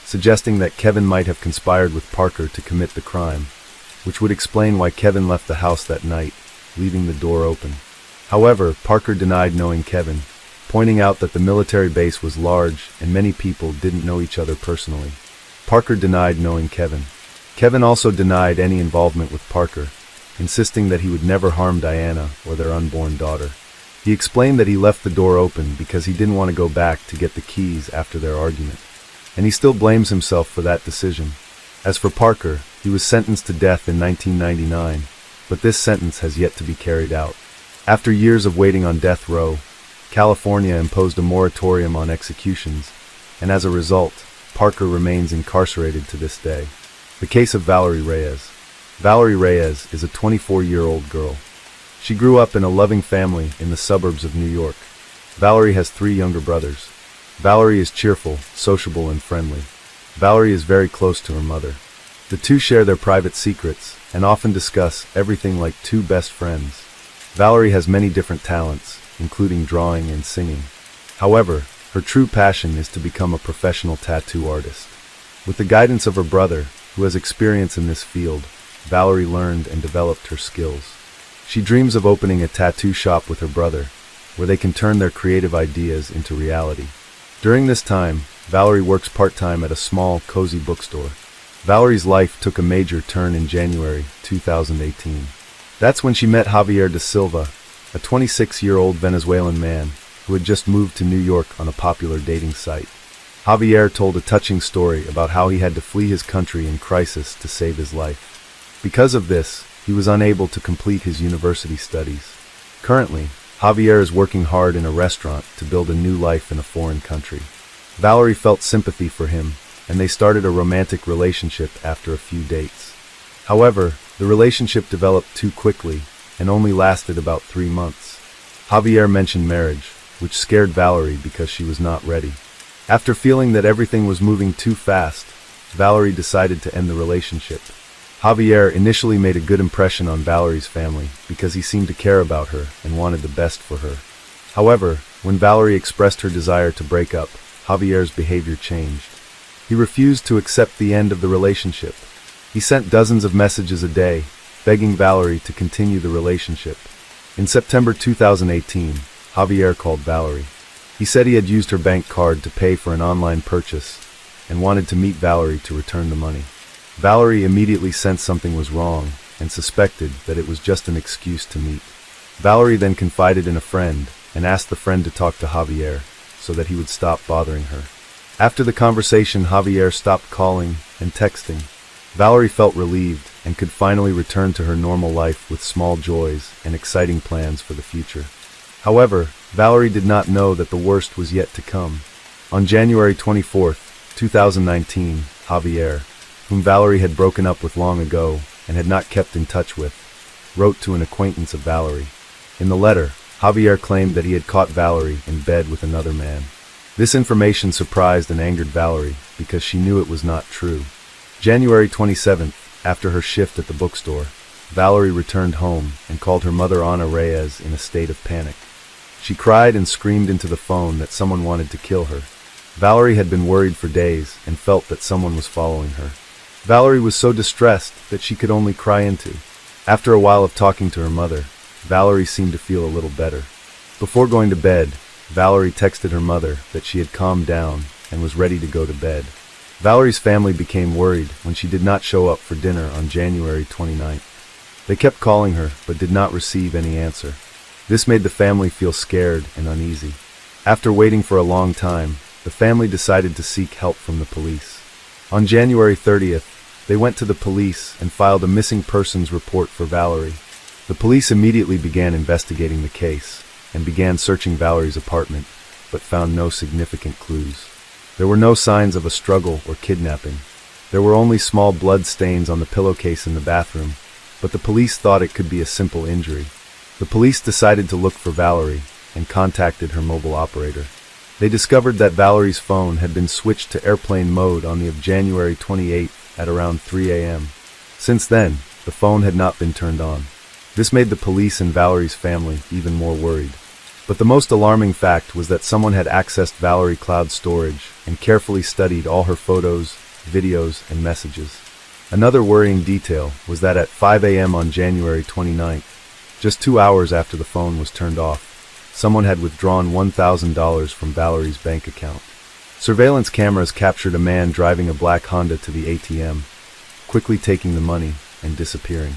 suggesting that Kevin might have conspired with Parker to commit the crime, which would explain why Kevin left the house that night, leaving the door open. However, Parker denied knowing Kevin, pointing out that the military base was large and many people didn't know each other personally. Parker denied knowing Kevin. Kevin also denied any involvement with Parker, insisting that he would never harm Diana or their unborn daughter. He explained that he left the door open because he didn't want to go back to get the keys after their argument, and he still blames himself for that decision. As for Parker, he was sentenced to death in 1999, but this sentence has yet to be carried out. After years of waiting on death row, California imposed a moratorium on executions, and as a result, Parker remains incarcerated to this day. The case of Valerie Reyes. Valerie Reyes is a 24-year-old girl. She grew up in a loving family in the suburbs of New York. Valerie has 3 younger brothers. Valerie is cheerful, sociable, and friendly. Valerie is very close to her mother. The two share their private secrets and often discuss everything like 2 best friends. Valerie has many different talents, including drawing and singing. However, her true passion is to become a professional tattoo artist. With the guidance of her brother, who has experience in this field, Valerie learned and developed her skills. She dreams of opening a tattoo shop with her brother, where they can turn their creative ideas into reality. During this time, Valerie works part-time at a small, cozy bookstore. Valerie's life took a major turn in January 2018. That's when she met Javier da Silva, a 26-year-old Venezuelan man who had just moved to New York on a popular dating site. Javier told a touching story about how he had to flee his country in crisis to save his life. Because of this, he was unable to complete his university studies. Currently, Javier is working hard in a restaurant to build a new life in a foreign country. Valerie felt sympathy for him, and they started a romantic relationship after a few dates. However, the relationship developed too quickly and only lasted about 3 months. Javier mentioned marriage, which scared Valerie because she was not ready. After feeling that everything was moving too fast, Valerie decided to end the relationship. Javier initially made a good impression on Valerie's family because he seemed to care about her and wanted the best for her. However, when Valerie expressed her desire to break up, Javier's behavior changed. He refused to accept the end of the relationship. He sent dozens of messages a day, begging Valerie to continue the relationship. In September 2018, Javier called Valerie. He said he had used her bank card to pay for an online purchase and wanted to meet Valerie to return the money. Valerie immediately sensed something was wrong and suspected that it was just an excuse to meet. Valerie then confided in a friend and asked the friend to talk to Javier so that he would stop bothering her. After the conversation, Javier stopped calling and texting. Valerie felt relieved and could finally return to her normal life with small joys and exciting plans for the future. However, Valerie did not know that the worst was yet to come. On January 24, 2019, Javier, whom Valerie had broken up with long ago and had not kept in touch with, wrote to an acquaintance of Valerie. In the letter, Javier claimed that he had caught Valerie in bed with another man. This information surprised and angered Valerie because she knew it was not true. January 27th, after her shift at the bookstore, Valerie returned home and called her mother Ana Reyes in a state of panic. She cried and screamed into the phone that someone wanted to kill her. Valerie had been worried for days and felt that someone was following her. Valerie was so distressed that she could only cry into. After a while of talking to her mother, Valerie seemed to feel a little better. Before going to bed, Valerie texted her mother that she had calmed down and was ready to go to bed. Valerie's family became worried when she did not show up for dinner on January 29th. They kept calling her but did not receive any answer. This made the family feel scared and uneasy. After waiting for a long time, the family decided to seek help from the police. On January 30th, they went to the police and filed a missing persons report for Valerie. The police immediately began investigating the case and began searching Valerie's apartment, but found no significant clues. There were no signs of a struggle or kidnapping. There were only small blood stains on the pillowcase in the bathroom, but the police thought it could be a simple injury. The police decided to look for Valerie and contacted her mobile operator. They discovered that Valerie's phone had been switched to airplane mode on the of January 28th at around 3 a.m. Since then, the phone had not been turned on. This made the police and Valerie's family even more worried. But the most alarming fact was that someone had accessed Valerie cloud storage and carefully studied all her photos, videos, and messages. Another worrying detail was that at 5 a.m. on January 29th, just 2 hours after the phone was turned off, someone had withdrawn $1,000 from Valerie's bank account. Surveillance cameras captured a man driving a black Honda to the ATM, quickly taking the money and disappearing.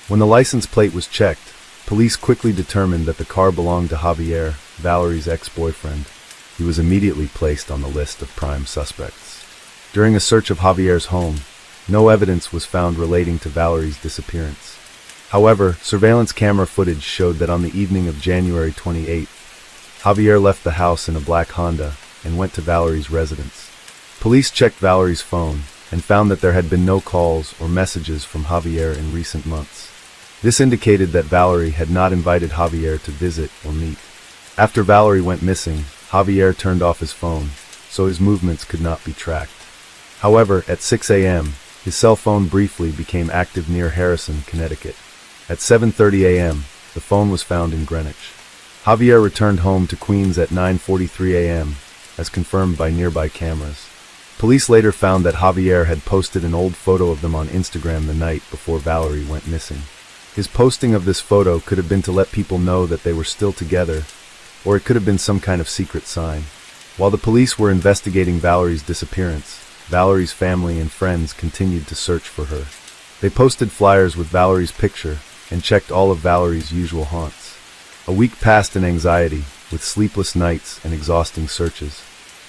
When the license plate was checked, police quickly determined that the car belonged to Javier, Valerie's ex-boyfriend. He was immediately placed on the list of prime suspects. During a search of Javier's home, no evidence was found relating to Valerie's disappearance. However, surveillance camera footage showed that on the evening of January 28th, Javier left the house in a black Honda and went to Valerie's residence. Police checked Valerie's phone and found that there had been no calls or messages from Javier in recent months. This indicated that Valerie had not invited Javier to visit or meet. After Valerie went missing, Javier turned off his phone, so his movements could not be tracked. However, at 6 a.m., his cell phone briefly became active near Harrison, Connecticut. At 7:30 a.m., the phone was found in Greenwich. Javier returned home to Queens at 9:43 a.m., as confirmed by nearby cameras. Police later found that Javier had posted an old photo of them on Instagram the night before Valerie went missing. His posting of this photo could have been to let people know that they were still together, or it could have been some kind of secret sign. While the police were investigating Valerie's disappearance, Valerie's family and friends continued to search for her. They posted flyers with Valerie's picture and checked all of Valerie's usual haunts. A week passed in anxiety, with sleepless nights and exhausting searches.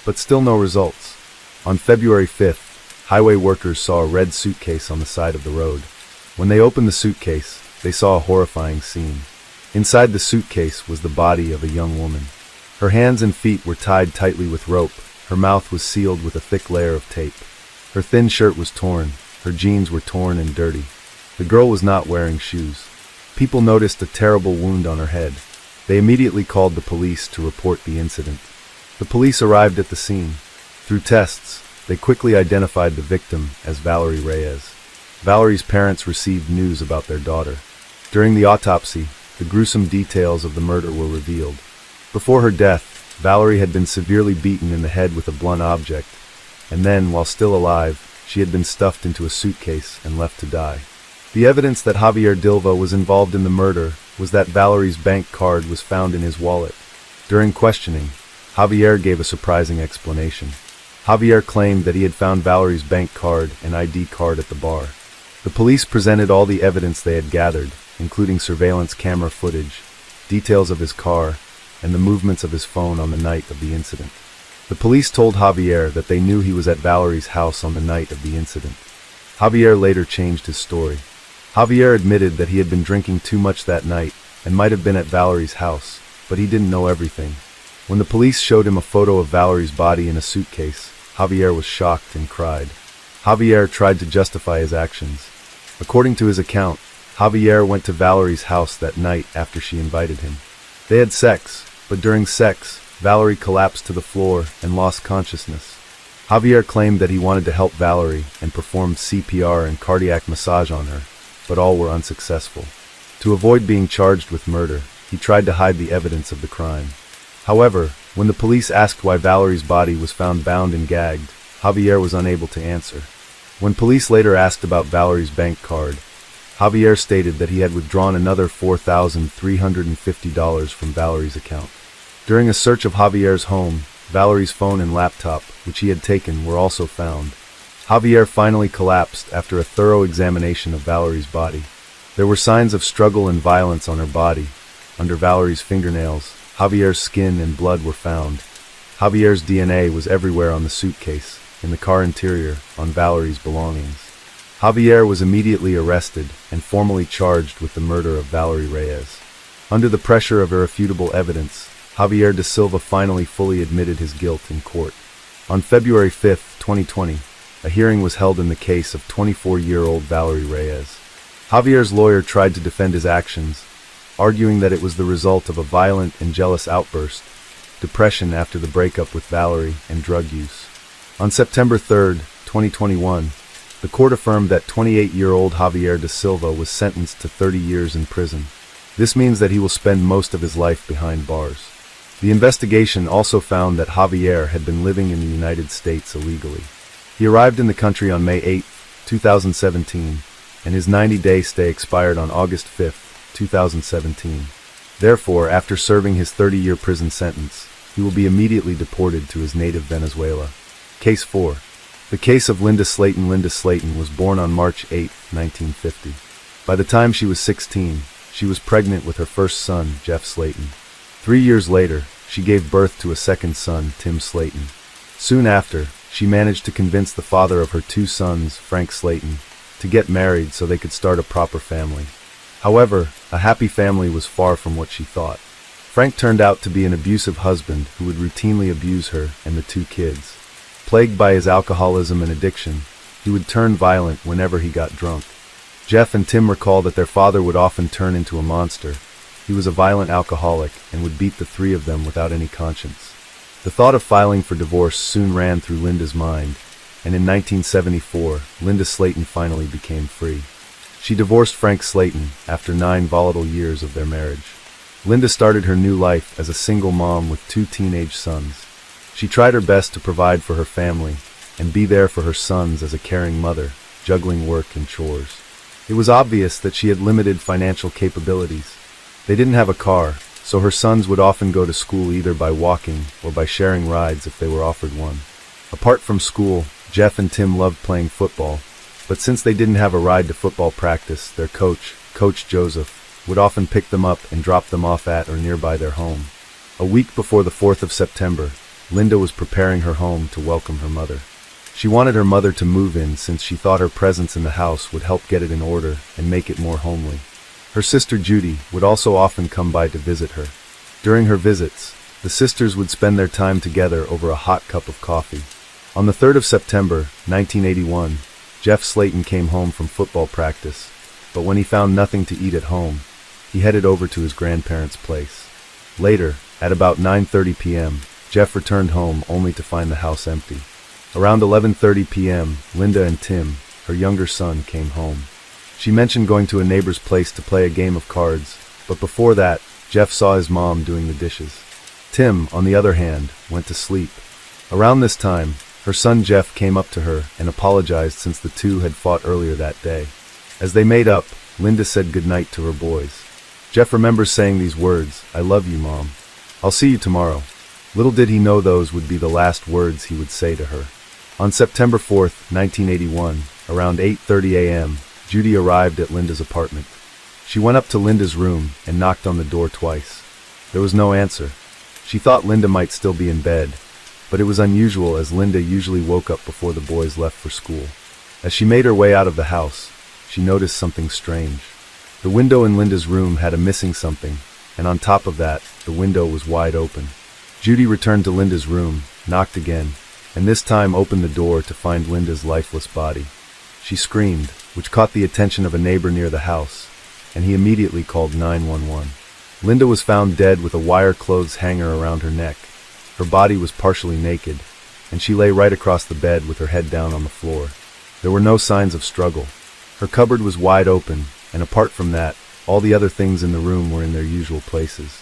But still no results. On February 5th, highway workers saw a red suitcase on the side of the road. When they opened the suitcase, they saw a horrifying scene. Inside the suitcase was the body of a young woman. Her hands and feet were tied tightly with rope. Her mouth was sealed with a thick layer of tape. Her thin shirt was torn. Her jeans were torn and dirty. The girl was not wearing shoes. People noticed a terrible wound on her head. They immediately called the police to report the incident. The police arrived at the scene. Through tests, they quickly identified the victim as Valerie Reyes. Valerie's parents received news about their daughter. During the autopsy, the gruesome details of the murder were revealed. Before her death, Valerie had been severely beaten in the head with a blunt object, and then, while still alive, she had been stuffed into a suitcase and left to die. The evidence that Javier Dilva was involved in the murder was that Valerie's bank card was found in his wallet. During questioning, Javier gave a surprising explanation. Javier claimed that he had found Valerie's bank card and ID card at the bar. The police presented all the evidence they had gathered, including surveillance camera footage, details of his car, and the movements of his phone on the night of the incident. The police told Javier that they knew he was at Valerie's house on the night of the incident. Javier later changed his story. Javier admitted that he had been drinking too much that night and might have been at Valerie's house, but he didn't know everything. When the police showed him a photo of Valerie's body in a suitcase, Javier was shocked and cried. Javier tried to justify his actions. According to his account, Javier went to Valerie's house that night after she invited him. They had sex, but during sex, Valerie collapsed to the floor and lost consciousness. Javier claimed that he wanted to help Valerie and performed CPR and cardiac massage on her, but all were unsuccessful. To avoid being charged with murder, he tried to hide the evidence of the crime. However, when the police asked why Valerie's body was found bound and gagged, Javier was unable to answer. When police later asked about Valerie's bank card, Javier stated that he had withdrawn another $4,350 from Valerie's account. During a search of Javier's home, Valerie's phone and laptop, which he had taken, were also found. Javier finally collapsed after a thorough examination of Valerie's body. There were signs of struggle and violence on her body. Under Valerie's fingernails, Javier's skin and blood were found. Javier's DNA was everywhere on the suitcase, in the car interior, on Valerie's belongings. Javier was immediately arrested and formally charged with the murder of Valerie Reyes. Under the pressure of irrefutable evidence, Javier da Silva finally fully admitted his guilt in court. On February 5, 2020, a hearing was held in the case of 24-year-old Valerie Reyes. Javier's lawyer tried to defend his actions, arguing that it was the result of a violent and jealous outburst, depression after the breakup with Valerie, and drug use. On September 3, 2021, the court affirmed that 28-year-old Javier da Silva was sentenced to 30 years in prison. This means that he will spend most of his life behind bars. The investigation also found that Javier had been living in the United States illegally. He arrived in the country on May 8, 2017, and his 90-day stay expired on August 5, 2017. Therefore, after serving his 30-year prison sentence, he will be immediately deported to his native Venezuela. Case 4. The case of Linda Slayton. Linda Slayton was born on March 8, 1950. By the time she was 16, she was pregnant with her first son, Jeff Slayton. 3 years later, she gave birth to a second son, Tim Slayton. Soon after, she managed to convince the father of her 2 sons, Frank Slayton, to get married so they could start a proper family. However, a happy family was far from what she thought. Frank turned out to be an abusive husband who would routinely abuse her and the 2 kids. Plagued by his alcoholism and addiction, he would turn violent whenever he got drunk. Jeff and Tim recall that their father would often turn into a monster. He was a violent alcoholic and would beat the 3 of them without any conscience. The thought of filing for divorce soon ran through Linda's mind, and in 1974, Linda Slayton finally became free. She divorced Frank Slayton after 9 volatile years of their marriage. Linda started her new life as a single mom with 2 teenage sons. She tried her best to provide for her family and be there for her sons as a caring mother, juggling work and chores. It was obvious that she had limited financial capabilities. They didn't have a car, so her sons would often go to school either by walking or by sharing rides if they were offered one. Apart from school, Jeff and Tim loved playing football, but since they didn't have a ride to football practice, their coach, Coach Joseph, would often pick them up and drop them off at or nearby their home. A week before the 4th of September, Linda was preparing her home to welcome her mother. She wanted her mother to move in since she thought her presence in the house would help get it in order and make it more homely. Her sister Judy would also often come by to visit her. During her visits, the sisters would spend their time together over a hot cup of coffee. On the 3rd of September, 1981, Jeff Slayton came home from football practice, but when he found nothing to eat at home, he headed over to his grandparents' place. Later, at about 9:30 p.m., Jeff returned home only to find the house empty. Around 11:30 p.m., Linda and Tim, her younger son, came home. She mentioned going to a neighbor's place to play a game of cards, but before that, Jeff saw his mom doing the dishes. Tim, on the other hand, went to sleep. Around this time, her son Jeff came up to her and apologized since the 2 had fought earlier that day. As they made up, Linda said goodnight to her boys. Jeff remembers saying these words, "I love you, Mom. I'll see you tomorrow." Little did he know those would be the last words he would say to her. On September 4th, 1981, around 8:30 a.m., Judy arrived at Linda's apartment. She went up to Linda's room and knocked on the door twice. There was no answer. She thought Linda might still be in bed, but it was unusual as Linda usually woke up before the boys left for school. As she made her way out of the house, she noticed something strange. The window in Linda's room had a missing something, and on top of that, the window was wide open. Judy returned to Linda's room, knocked again, and this time opened the door to find Linda's lifeless body. She screamed, which caught the attention of a neighbor near the house, and he immediately called 911. Linda was found dead with a wire clothes hanger around her neck. Her body was partially naked, and she lay right across the bed with her head down on the floor. There were no signs of struggle. Her cupboard was wide open, and apart from that, all the other things in the room were in their usual places.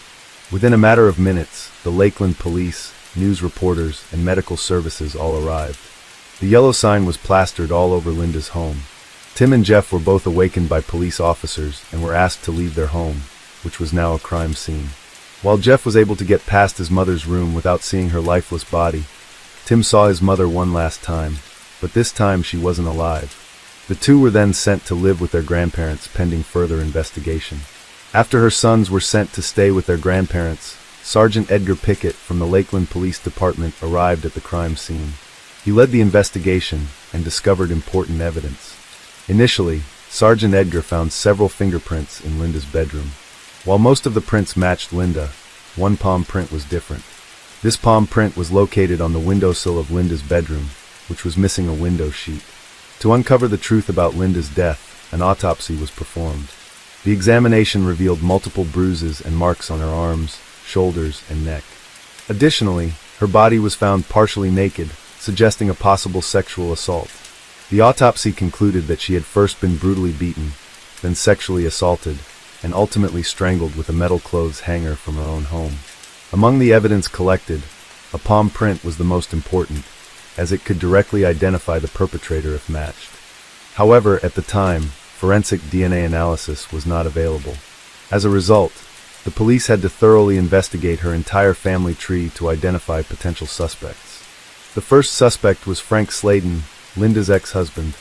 Within a matter of minutes, the Lakeland police, news reporters, and medical services all arrived. The yellow sign was plastered all over Linda's home. Tim and Jeff were both awakened by police officers and were asked to leave their home, which was now a crime scene. While Jeff was able to get past his mother's room without seeing her lifeless body, Tim saw his mother one last time, but this time she wasn't alive. The two were then sent to live with their grandparents pending further investigation. After her sons were sent to stay with their grandparents, Sergeant Edgar Pickett from the Lakeland Police Department arrived at the crime scene. He led the investigation and discovered important evidence. Initially, Sergeant Edgar found several fingerprints in Linda's bedroom. While most of the prints matched Linda, one palm print was different. This palm print was located on the windowsill of Linda's bedroom, which was missing a window sheet. To uncover the truth about Linda's death, an autopsy was performed. The examination revealed multiple bruises and marks on her arms, shoulders, and neck. Additionally, her body was found partially naked, suggesting a possible sexual assault. The autopsy concluded that she had first been brutally beaten, then sexually assaulted, and ultimately strangled with a metal clothes hanger from her own home. Among the evidence collected, a palm print was the most important, as it could directly identify the perpetrator if matched. However, at the time, forensic DNA analysis was not available. As a result, the police had to thoroughly investigate her entire family tree to identify potential suspects. The first suspect was Frank Sladen, Linda's ex-husband.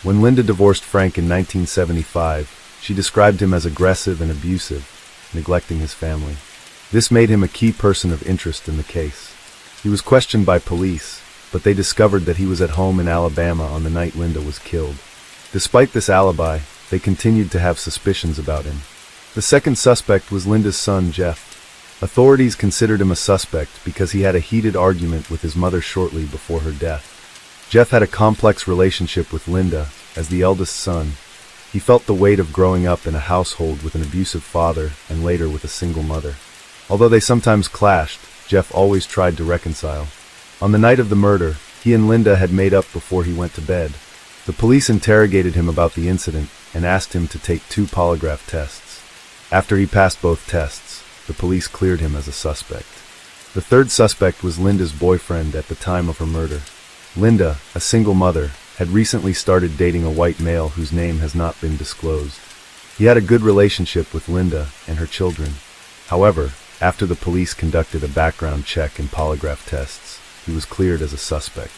When Linda divorced Frank in 1975, she described him as aggressive and abusive, neglecting his family. This made him a key person of interest in the case. He was questioned by police, but they discovered that he was at home in Alabama on the night Linda was killed. Despite this alibi, they continued to have suspicions about him. The second suspect was Linda's son, Jeff. Authorities considered him a suspect because he had a heated argument with his mother shortly before her death. Jeff had a complex relationship with Linda. As the eldest son, he felt the weight of growing up in a household with an abusive father and later with a single mother. Although they sometimes clashed, Jeff always tried to reconcile. On the night of the murder, he and Linda had made up before he went to bed. The police interrogated him about the incident and asked him to take 2 polygraph tests. After he passed both tests, the police cleared him as a suspect. The third suspect was Linda's boyfriend at the time of her murder. Linda, a single mother, had recently started dating a white male whose name has not been disclosed. He had a good relationship with Linda and her children. However, after the police conducted a background check and polygraph tests, he was cleared as a suspect.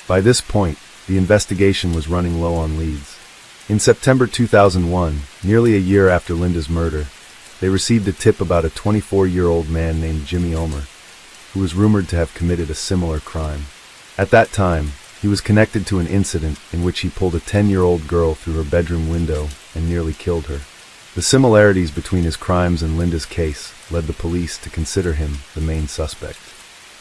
By this point, the investigation was running low on leads. In September 2001, nearly a year after Linda's murder, they received a tip about a 24-year-old man named Jimmy Omer, who was rumored to have committed a similar crime. At that time, he was connected to an incident in which he pulled a 10-year-old girl through her bedroom window and nearly killed her. The similarities between his crimes and Linda's case led the police to consider him the main suspect.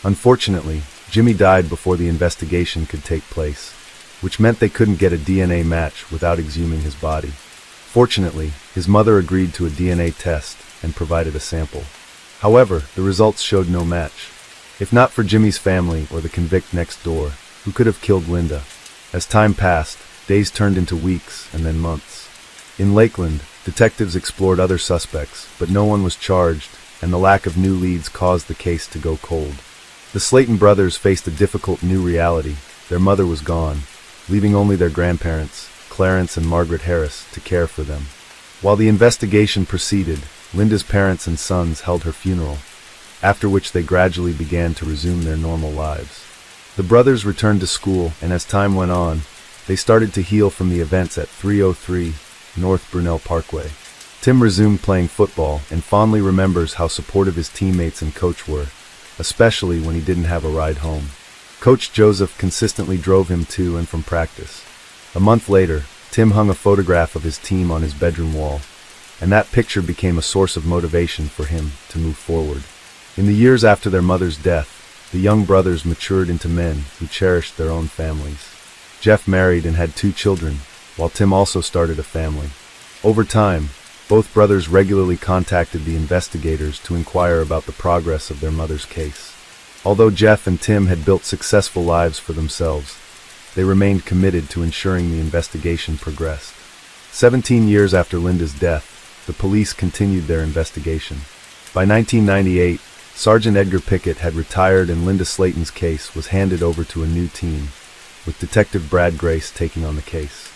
Unfortunately, Jimmy died before the investigation could take place, which meant they couldn't get a DNA match without exhuming his body. Fortunately, his mother agreed to a DNA test and provided a sample. However, the results showed no match. If not for Jimmy's family or the convict next door, who could have killed Linda? As time passed, days turned into weeks and then months. In Lakeland, detectives explored other suspects, but no one was charged, and the lack of new leads caused the case to go cold. The Slayton brothers faced a difficult new reality. Their mother was gone, leaving only their grandparents, Clarence and Margaret Harris, to care for them. While the investigation proceeded, Linda's parents and sons held her funeral, after which they gradually began to resume their normal lives. The brothers returned to school, and as time went on, they started to heal from the events at 303 North Brunel Parkway. Tim resumed playing football and fondly remembers how supportive his teammates and coach were, especially when he didn't have a ride home. Coach Joseph consistently drove him to and from practice. A month later, Tim hung a photograph of his team on his bedroom wall, and that picture became a source of motivation for him to move forward. In the years after their mother's death, the young brothers matured into men who cherished their own families. Jeff married and had 2 children, while Tim also started a family. Over time, both brothers regularly contacted the investigators to inquire about the progress of their mother's case. Although Jeff and Tim had built successful lives for themselves, they remained committed to ensuring the investigation progressed. 17 years after Linda's death, the police continued their investigation. By 1998, Sergeant Edgar Pickett had retired and Linda Slayton's case was handed over to a new team, with Detective Brad Grace taking on the case.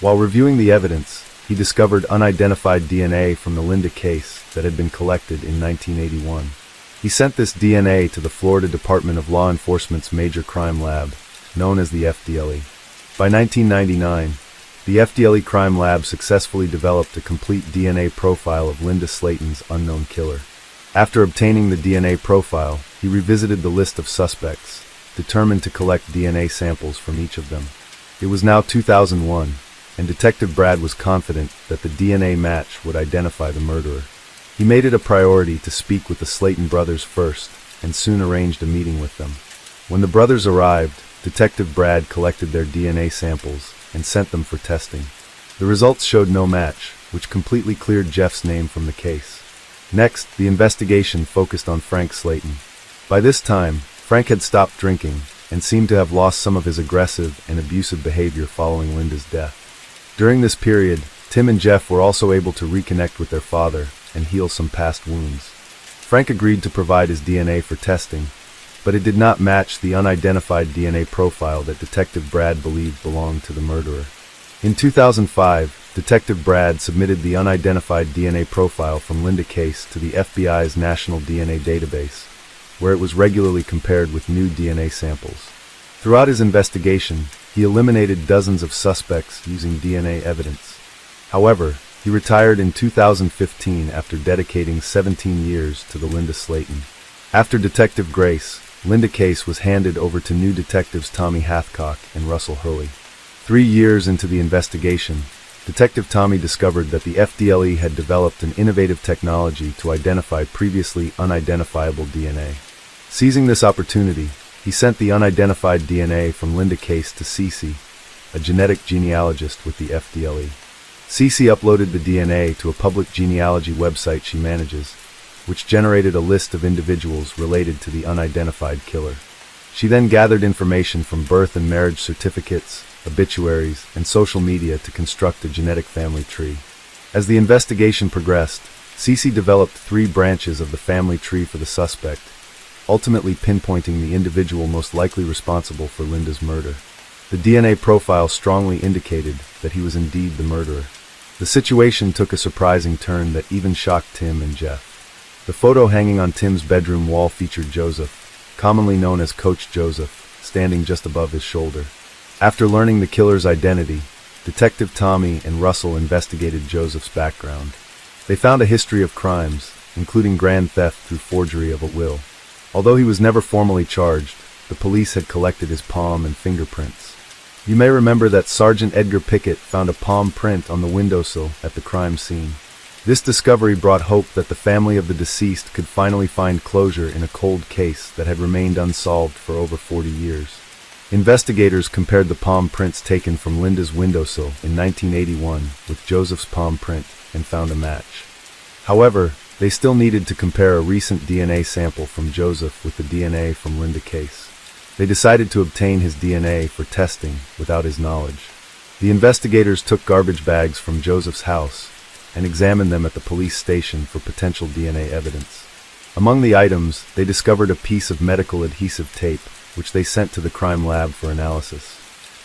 While reviewing the evidence, he discovered unidentified DNA from the Linda case that had been collected in 1981. He sent this DNA to the Florida Department of Law Enforcement's Major Crime Lab, known as the FDLE. By 1999, the FDLE Crime Lab successfully developed a complete DNA profile of Linda Slayton's unknown killer. After obtaining the DNA profile, he revisited the list of suspects, determined to collect DNA samples from each of them. It was now 2001, and Detective Brad was confident that the DNA match would identify the murderer. He made it a priority to speak with the Slayton brothers first, and soon arranged a meeting with them. When the brothers arrived, Detective Brad collected their DNA samples and sent them for testing. The results showed no match, which completely cleared Jeff's name from the case. Next, the investigation focused on Frank Slayton. By this time, Frank had stopped drinking and seemed to have lost some of his aggressive and abusive behavior following Linda's death. During this period, Tim and Jeff were also able to reconnect with their father and heal some past wounds. Frank agreed to provide his DNA for testing, but it did not match the unidentified DNA profile that Detective Brad believed belonged to the murderer. In 2005, Detective Brad submitted the unidentified DNA profile from Linda case to the FBI's National DNA Database, where it was regularly compared with new DNA samples. Throughout his investigation, he eliminated dozens of suspects using DNA evidence. However, he retired in 2015 after dedicating 17 years to the Linda Slayton. After Detective Grace, Linda case was handed over to new detectives Tommy Hathcock and Russell Hurley. 3 years into the investigation, Detective Tommy discovered that the FDLE had developed an innovative technology to identify previously unidentifiable DNA. Seizing this opportunity, he sent the unidentified DNA from Linda case to Cece, a genetic genealogist with the FDLE. Cece uploaded the DNA to a public genealogy website she manages, which generated a list of individuals related to the unidentified killer. She then gathered information from birth and marriage certificates, obituaries, and social media to construct a genetic family tree. As the investigation progressed, Cece developed 3 branches of the family tree for the suspect, ultimately pinpointing the individual most likely responsible for Linda's murder. The DNA profile strongly indicated that he was indeed the murderer. The situation took a surprising turn that even shocked Tim and Jeff. The photo hanging on Tim's bedroom wall featured Joseph, commonly known as Coach Joseph, standing just above his shoulder. After learning the killer's identity, Detective Tommy and Russell investigated Joseph's background. They found a history of crimes, including grand theft through forgery of a will. Although he was never formally charged, the police had collected his palm and fingerprints. You may remember that Sergeant Edgar Pickett found a palm print on the windowsill at the crime scene. This discovery brought hope that the family of the deceased could finally find closure in a cold case that had remained unsolved for over 40 years. Investigators compared the palm prints taken from Linda's windowsill in 1981 with Joseph's palm print and found a match. However, they still needed to compare a recent DNA sample from Joseph with the DNA from Linda case. They decided to obtain his DNA for testing without his knowledge. The investigators took garbage bags from Joseph's house and examined them at the police station for potential DNA evidence. Among the items, they discovered a piece of medical adhesive tape, which they sent to the crime lab for analysis.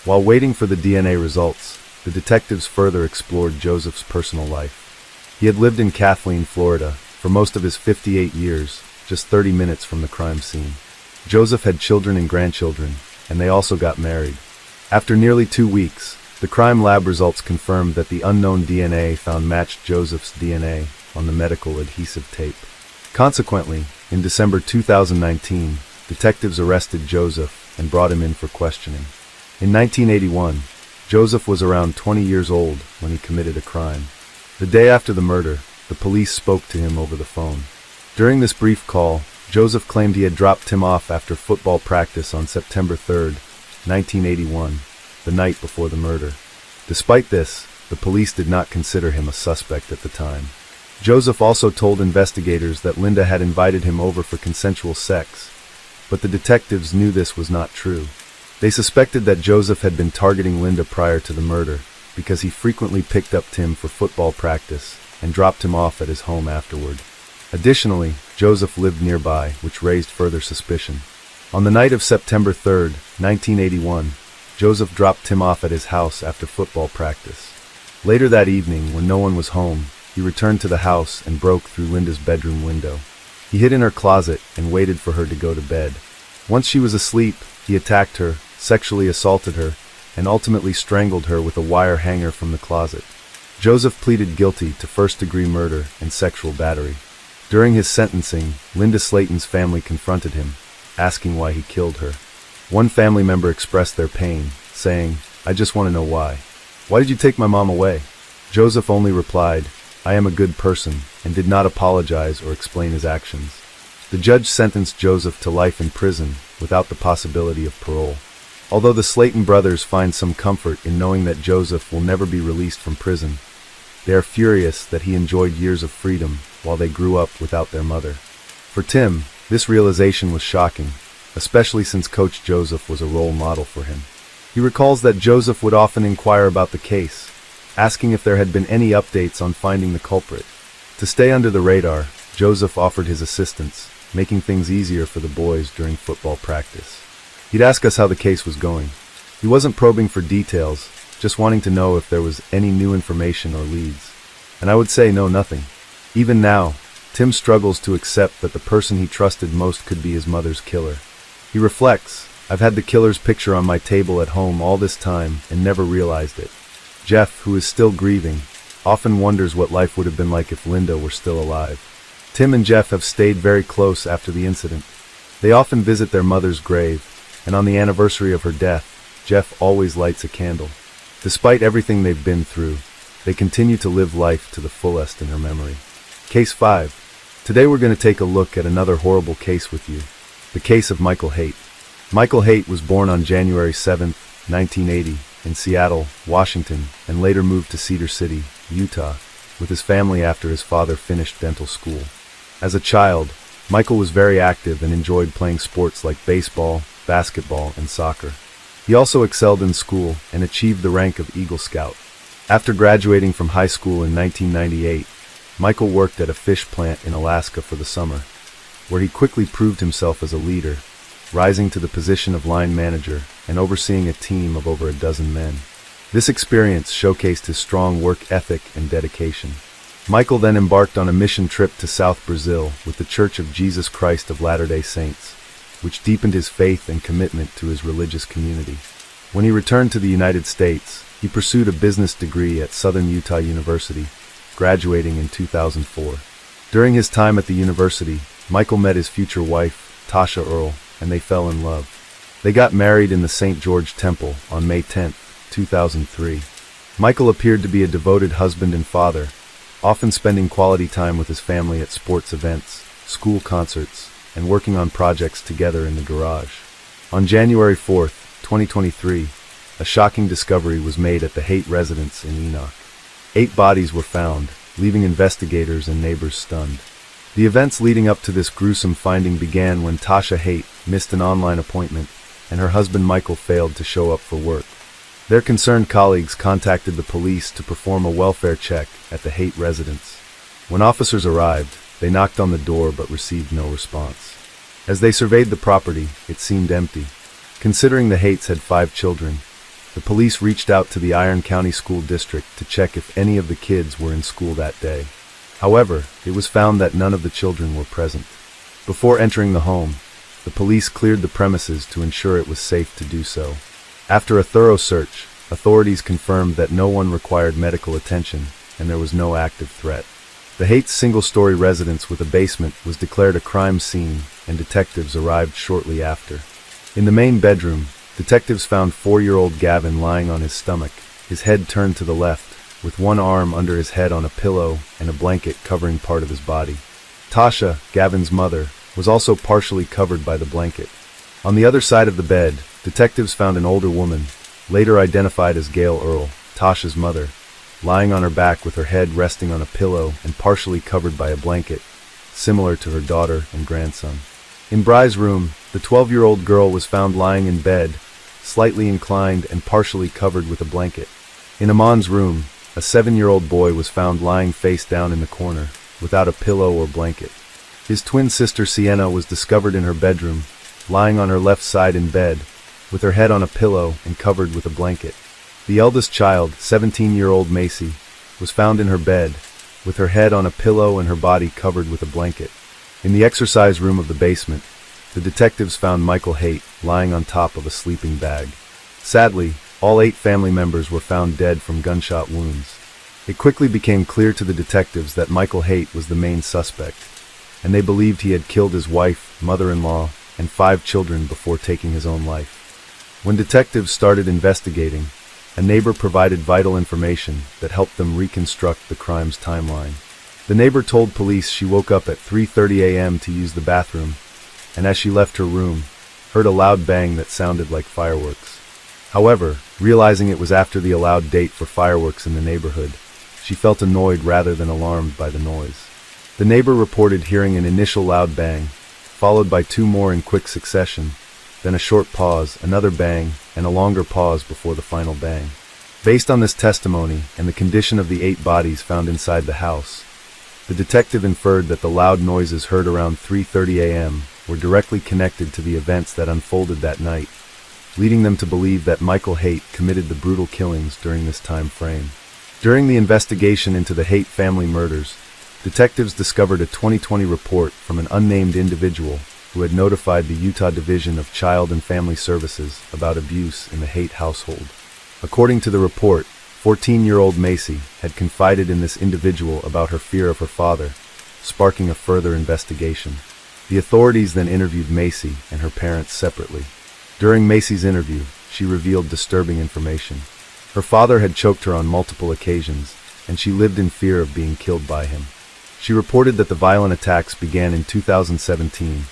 While waiting for the DNA results, the detectives further explored Joseph's personal life. He had lived in Kathleen, Florida, for most of his 58 years, just 30 minutes from the crime scene. Joseph had children and grandchildren, and they also got married. After nearly 2 weeks, the crime lab results confirmed that the unknown DNA found matched Joseph's DNA on the medical adhesive tape. Consequently, in December 2019, detectives arrested Joseph and brought him in for questioning. In 1981, Joseph was around 20 years old when he committed a crime. The day after the murder, the police spoke to him over the phone. During this brief call, Joseph claimed he had dropped Tim off after football practice on September 3, 1981, the night before the murder. Despite this, the police did not consider him a suspect at the time. Joseph also told investigators that Linda had invited him over for consensual sex, but the detectives knew this was not true. They suspected that Joseph had been targeting Linda prior to the murder because he frequently picked up Tim for football practice and dropped him off at his home afterward. Additionally, Joseph lived nearby, which raised further suspicion. On the night of September 3, 1981, Joseph dropped Tim off at his house after football practice. Later that evening, when no one was home, he returned to the house and broke through Linda's bedroom window. He hid in her closet and waited for her to go to bed. Once she was asleep, he attacked her, sexually assaulted her, and ultimately strangled her with a wire hanger from the closet. Joseph pleaded guilty to first-degree murder and sexual battery. During his sentencing, Linda Slayton's family confronted him, asking why he killed her. One family member expressed their pain, saying, "I just want to know why. Why did you take my mom away?" Joseph only replied, "I am a good person," and did not apologize or explain his actions. The judge sentenced Joseph to life in prison without the possibility of parole. Although the Slayton brothers find some comfort in knowing that Joseph will never be released from prison, they are furious that he enjoyed years of freedom while they grew up without their mother. For Tim, this realization was shocking, especially since Coach Joseph was a role model for him. He recalls that Joseph would often inquire about the case, asking if there had been any updates on finding the culprit. To stay under the radar, Joseph offered his assistance, making things easier for the boys during football practice. He'd ask us how the case was going. He wasn't probing for details, just wanting to know if there was any new information or leads. And I would say no, nothing. Even now, Tim struggles to accept that the person he trusted most could be his mother's killer. He reflects, "I've had the killer's picture on my table at home all this time and never realized it." Jeff, who is still grieving, often wonders what life would have been like if Linda were still alive. Tim and Jeff have stayed very close after the incident. They often visit their mother's grave, and on the anniversary of her death, Jeff always lights a candle. Despite everything they've been through, they continue to live life to the fullest in her memory. Case 5. Today we're going to take a look at another horrible case with you, the case of Michael Haight. Michael Haight was born on January 7, 1980, in Seattle, Washington, and later moved to Cedar City, Utah, with his family after his father finished dental school. As a child, Michael was very active and enjoyed playing sports like baseball, basketball, and soccer. He also excelled in school and achieved the rank of Eagle Scout. After graduating from high school in 1998, Michael worked at a fish plant in Alaska for the summer, where he quickly proved himself as a leader, rising to the position of line manager and overseeing a team of over a dozen men. This experience showcased his strong work ethic and dedication. Michael then embarked on a mission trip to South Brazil with the Church of Jesus Christ of Latter-day Saints, which deepened his faith and commitment to his religious community. When he returned to the United States, he pursued a business degree at Southern Utah University, graduating in 2004. During his time at the university, Michael met his future wife, Tasha Earl, and they fell in love. They got married in the St. George Temple on May 10, 2003. Michael appeared to be a devoted husband and father, often spending quality time with his family at sports events, school concerts, and working on projects together in the garage. On January 4, 2023, a shocking discovery was made at the Haight residence in Enoch. 8 bodies were found, leaving investigators and neighbors stunned. The events leading up to this gruesome finding began when Tasha Haight missed an online appointment and her husband Michael failed to show up for work. Their concerned colleagues contacted the police to perform a welfare check at the Haight residence. When officers arrived, they knocked on the door but received no response. As they surveyed the property, it seemed empty. Considering the Haight's had 5 children, the police reached out to the Iron County School District to check if any of the kids were in school that day. However, it was found that none of the children were present. Before entering the home, the police cleared the premises to ensure it was safe to do so. After a thorough search, authorities confirmed that no one required medical attention and there was no active threat. The Haight's single-story residence with a basement was declared a crime scene and detectives arrived shortly after. In the main bedroom, detectives found 4-year-old Gavin lying on his stomach, his head turned to the left, with one arm under his head on a pillow and a blanket covering part of his body. Tasha, Gavin's mother, was also partially covered by the blanket. On the other side of the bed, detectives found an older woman, later identified as Gail Earl, Tasha's mother, lying on her back with her head resting on a pillow and partially covered by a blanket, similar to her daughter and grandson. In Bry's room, the 12-year-old girl was found lying in bed, slightly inclined and partially covered with a blanket. In Amon's room, a 7-year-old boy was found lying face down in the corner, without a pillow or blanket. His twin sister Sienna was discovered in her bedroom, lying on her left side in bed, with her head on a pillow and covered with a blanket. The eldest child, 17-year-old Macy, was found in her bed, with her head on a pillow and her body covered with a blanket. In the exercise room of the basement, the detectives found Michael Haight lying on top of a sleeping bag. Sadly, all 8 family members were found dead from gunshot wounds. It quickly became clear to the detectives that Michael Haight was the main suspect, and they believed he had killed his wife, mother-in-law, and 5 children before taking his own life. When detectives started investigating, a neighbor provided vital information that helped them reconstruct the crime's timeline. The neighbor told police she woke up at 3:30 a.m. to use the bathroom, and as she left her room, heard a loud bang that sounded like fireworks. However, realizing it was after the allowed date for fireworks in the neighborhood, she felt annoyed rather than alarmed by the noise. The neighbor reported hearing an initial loud bang, followed by 2 more in quick succession, then a short pause, another bang, and a longer pause before the final bang. Based on this testimony and the condition of the 8 bodies found inside the house, the detective inferred that the loud noises heard around 3:30 a.m. were directly connected to the events that unfolded that night, leading them to believe that Michael Haight committed the brutal killings during this time frame. During the investigation into the Haight family murders, detectives discovered a 2020 report from an unnamed individual who had notified the Utah Division of Child and Family Services about abuse in the Haight household. According to the report, 14-year-old Macy had confided in this individual about her fear of her father, sparking a further investigation. The authorities then interviewed Macy and her parents separately. During Macy's interview, she revealed disturbing information. Her father had choked her on multiple occasions, and she lived in fear of being killed by him. She reported that the violent attacks began in 2017,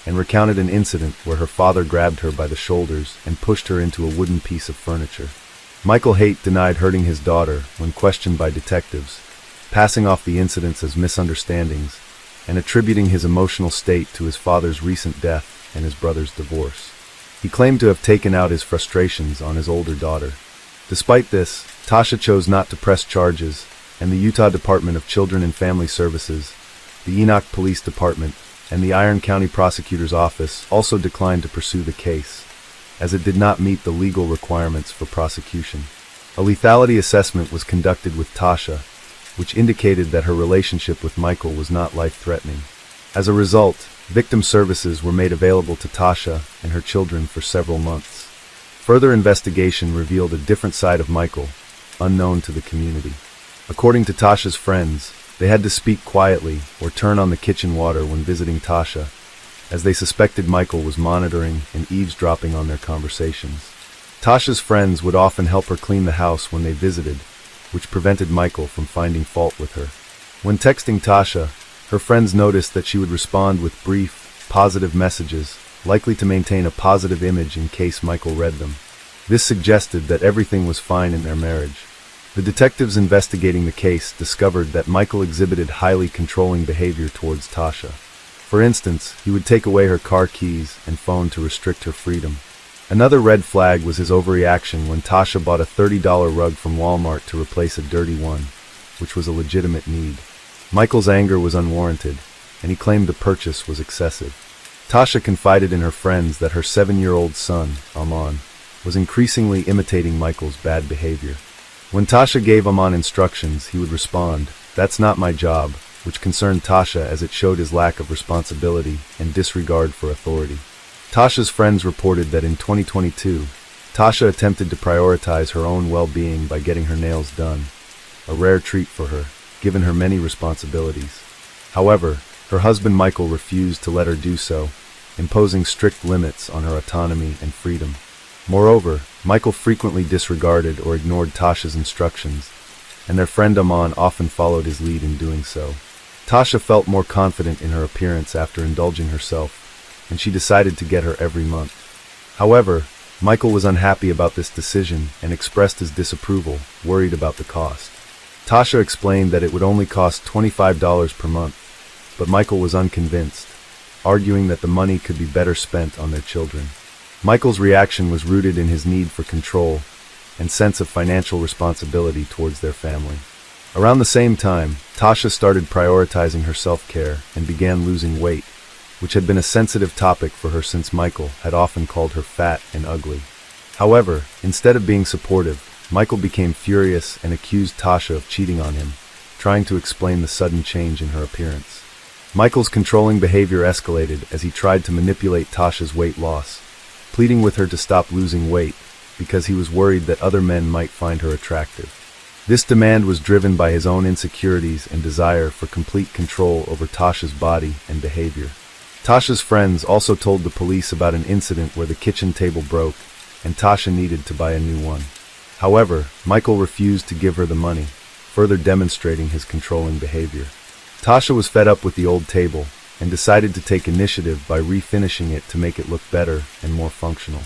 and recounted an incident where her father grabbed her by the shoulders and pushed her into a wooden piece of furniture. Michael Haight denied hurting his daughter when questioned by detectives, passing off the incidents as misunderstandings and attributing his emotional state to his father's recent death and his brother's divorce. He claimed to have taken out his frustrations on his older daughter. Despite this, Tasha chose not to press charges, and the Utah Department of Children and Family Services, the Enoch Police Department, and the Iron County Prosecutor's Office also declined to pursue the case, as it did not meet the legal requirements for prosecution. A lethality assessment was conducted with Tasha, which indicated that her relationship with Michael was not life-threatening. As a result, victim services were made available to Tasha and her children for several months. Further investigation revealed a different side of Michael, unknown to the community. According to Tasha's friends, they had to speak quietly or turn on the kitchen water when visiting Tasha, as they suspected Michael was monitoring and eavesdropping on their conversations. Tasha's friends would often help her clean the house when they visited, which prevented Michael from finding fault with her. When texting Tasha, her friends noticed that she would respond with brief, positive messages, likely to maintain a positive image in case Michael read them. This suggested that everything was fine in their marriage. The detectives investigating the case discovered that Michael exhibited highly controlling behavior towards Tasha. For instance, he would take away her car keys and phone to restrict her freedom. Another red flag was his overreaction when Tasha bought a $30 rug from Walmart to replace a dirty one, which was a legitimate need. Michael's anger was unwarranted, and he claimed the purchase was excessive. Tasha confided in her friends that her 7-year-old son, Aman, was increasingly imitating Michael's bad behavior. When Tasha gave Aman instructions, he would respond, "That's not my job," which concerned Tasha as it showed his lack of responsibility and disregard for authority. Tasha's friends reported that in 2022, Tasha attempted to prioritize her own well-being by getting her nails done, a rare treat for her, given her many responsibilities. However, her husband Michael refused to let her do so, imposing strict limits on her autonomy and freedom. Moreover, Michael frequently disregarded or ignored Tasha's instructions, and their friend Aman often followed his lead in doing so. Tasha felt more confident in her appearance after indulging herself, and she decided to get her every month. However, Michael was unhappy about this decision and expressed his disapproval, worried about the cost. Tasha explained that it would only cost $25 per month, but Michael was unconvinced, arguing that the money could be better spent on their children. Michael's reaction was rooted in his need for control and sense of financial responsibility towards their family. Around the same time, Tasha started prioritizing her self-care and began losing weight, which had been a sensitive topic for her since Michael had often called her fat and ugly. However, instead of being supportive, Michael became furious and accused Tasha of cheating on him, trying to explain the sudden change in her appearance. Michael's controlling behavior escalated as he tried to manipulate Tasha's weight loss, pleading with her to stop losing weight because he was worried that other men might find her attractive. This demand was driven by his own insecurities and desire for complete control over Tasha's body and behavior. Tasha's friends also told the police about an incident where the kitchen table broke and Tasha needed to buy a new one. However, Michael refused to give her the money, further demonstrating his controlling behavior. Tasha was fed up with the old table and decided to take initiative by refinishing it to make it look better and more functional.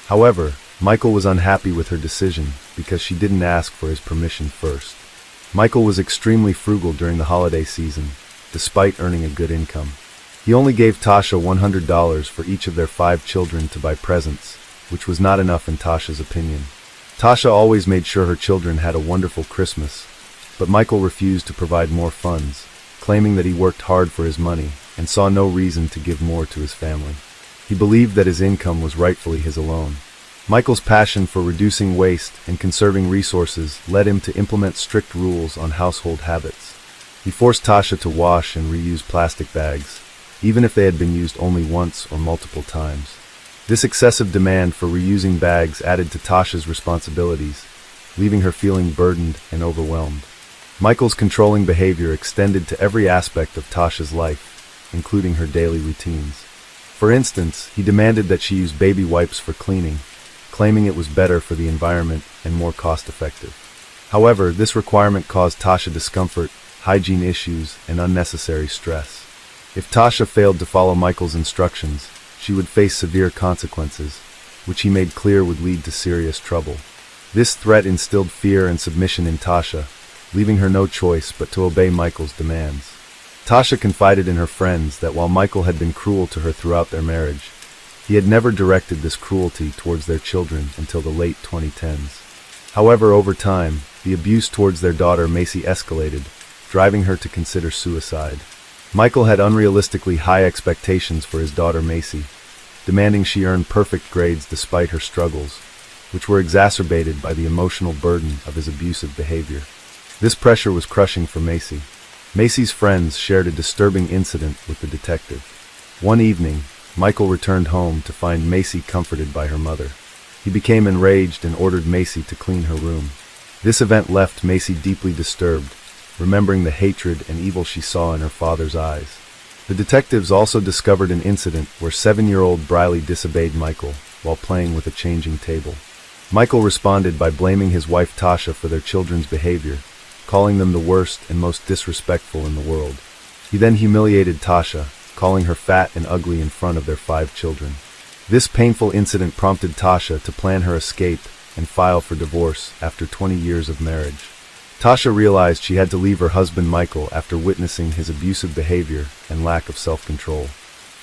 However, Michael was unhappy with her decision because she didn't ask for his permission first. Michael was extremely frugal during the holiday season, despite earning a good income. He only gave Tasha $100 for each of their 5 children to buy presents, which was not enough in Tasha's opinion. Tasha always made sure her children had a wonderful Christmas, but Michael refused to provide more funds, claiming that he worked hard for his money and saw no reason to give more to his family. He believed that his income was rightfully his alone. Michael's passion for reducing waste and conserving resources led him to implement strict rules on household habits. He forced Tasha to wash and reuse plastic bags, even if they had been used only once or multiple times. This excessive demand for reusing bags added to Tasha's responsibilities, leaving her feeling burdened and overwhelmed. Michael's controlling behavior extended to every aspect of Tasha's life, including her daily routines. For instance, he demanded that she use baby wipes for cleaning, claiming it was better for the environment and more cost-effective. However, this requirement caused Tasha discomfort, hygiene issues, and unnecessary stress. If Tasha failed to follow Michael's instructions, she would face severe consequences, which he made clear would lead to serious trouble. This threat instilled fear and submission in Tasha, leaving her no choice but to obey Michael's demands. Tasha confided in her friends that while Michael had been cruel to her throughout their marriage, he had never directed this cruelty towards their children until the late 2010s. However, over time, the abuse towards their daughter Macy escalated, driving her to consider suicide. Michael had unrealistically high expectations for his daughter Macy, demanding she earn perfect grades despite her struggles, which were exacerbated by the emotional burden of his abusive behavior. This pressure was crushing for Macy. Macy's friends shared a disturbing incident with the detective. One evening, Michael returned home to find Macy comforted by her mother. He became enraged and ordered Macy to clean her room. This event left Macy deeply disturbed, remembering the hatred and evil she saw in her father's eyes. The detectives also discovered an incident where 7-year-old Briley disobeyed Michael while playing with a changing table. Michael responded by blaming his wife Tasha for their children's behavior, calling them the worst and most disrespectful in the world. He then humiliated Tasha, calling her fat and ugly in front of their 5 children. This painful incident prompted Tasha to plan her escape and file for divorce after 20 years of marriage. Tasha realized she had to leave her husband Michael after witnessing his abusive behavior and lack of self-control.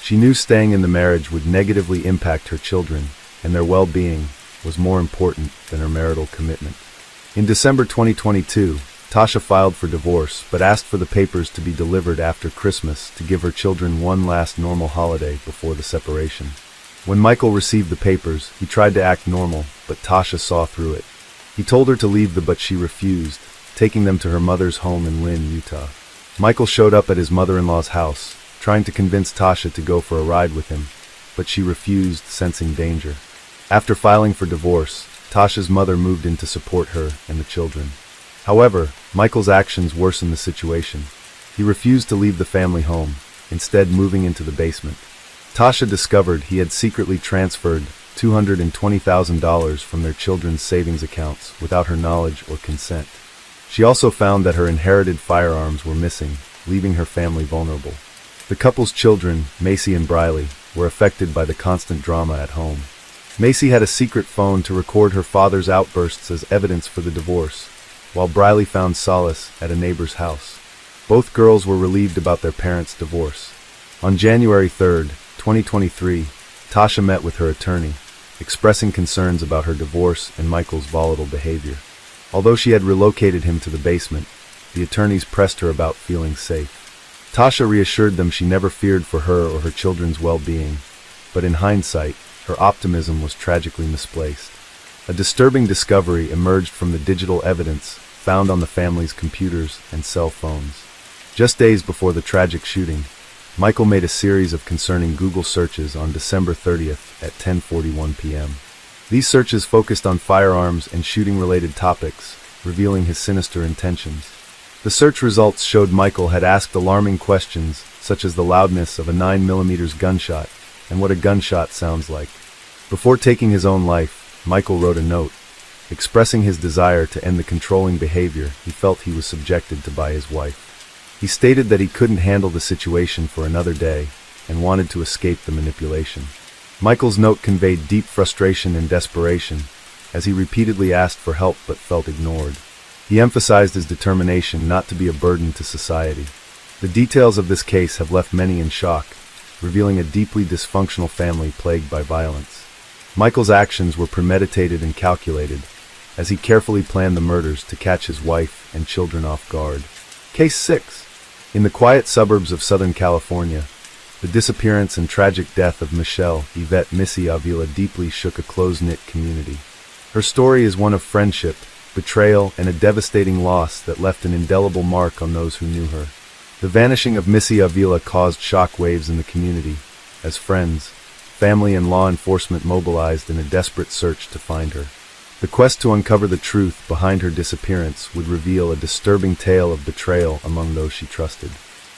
She knew staying in the marriage would negatively impact her children, and their well-being was more important than her marital commitment. In December 2022, Tasha filed for divorce but asked for the papers to be delivered after Christmas to give her children one last normal holiday before the separation. When Michael received the papers, he tried to act normal, but Tasha saw through it. He told her to leave but she refused, taking them to her mother's home in Lynn, Utah. Michael showed up at his mother-in-law's house, trying to convince Tasha to go for a ride with him, but she refused, sensing danger. After filing for divorce, Tasha's mother moved in to support her and the children. However, Michael's actions worsened the situation. He refused to leave the family home, instead moving into the basement. Tasha discovered he had secretly transferred $220,000 from their children's savings accounts without her knowledge or consent. She also found that her inherited firearms were missing, leaving her family vulnerable. The couple's children, Macy and Briley, were affected by the constant drama at home. Macy had a secret phone to record her father's outbursts as evidence for the divorce, while Briley found solace at a neighbor's house. Both girls were relieved about their parents' divorce. On January 3, 2023, Tasha met with her attorney, expressing concerns about her divorce and Michael's volatile behavior. Although she had relocated him to the basement, the attorneys pressed her about feeling safe. Tasha reassured them she never feared for her or her children's well-being, but in hindsight, her optimism was tragically misplaced. A disturbing discovery emerged from the digital evidence found on the family's computers and cell phones. Just days before the tragic shooting, Michael made a series of concerning Google searches on December 30th at 10:41 p.m. These searches focused on firearms and shooting-related topics, revealing his sinister intentions. The search results showed Michael had asked alarming questions such as the loudness of a 9mm gunshot and what a gunshot sounds like. Before taking his own life, Michael wrote a note, expressing his desire to end the controlling behavior he felt he was subjected to by his wife. He stated that he couldn't handle the situation for another day and wanted to escape the manipulation. Michael's note conveyed deep frustration and desperation, as he repeatedly asked for help but felt ignored. He emphasized his determination not to be a burden to society. The details of this case have left many in shock, revealing a deeply dysfunctional family plagued by violence. Michael's actions were premeditated and calculated, as he carefully planned the murders to catch his wife and children off guard. Case 6. In the quiet suburbs of Southern California, the disappearance and tragic death of Michelle Yvette Missy Avila deeply shook a close-knit community. Her story is one of friendship, betrayal, and a devastating loss that left an indelible mark on those who knew her. The vanishing of Missy Avila caused shock waves in the community, as friends, family, and law enforcement mobilized in a desperate search to find her. The quest to uncover the truth behind her disappearance would reveal a disturbing tale of betrayal among those she trusted.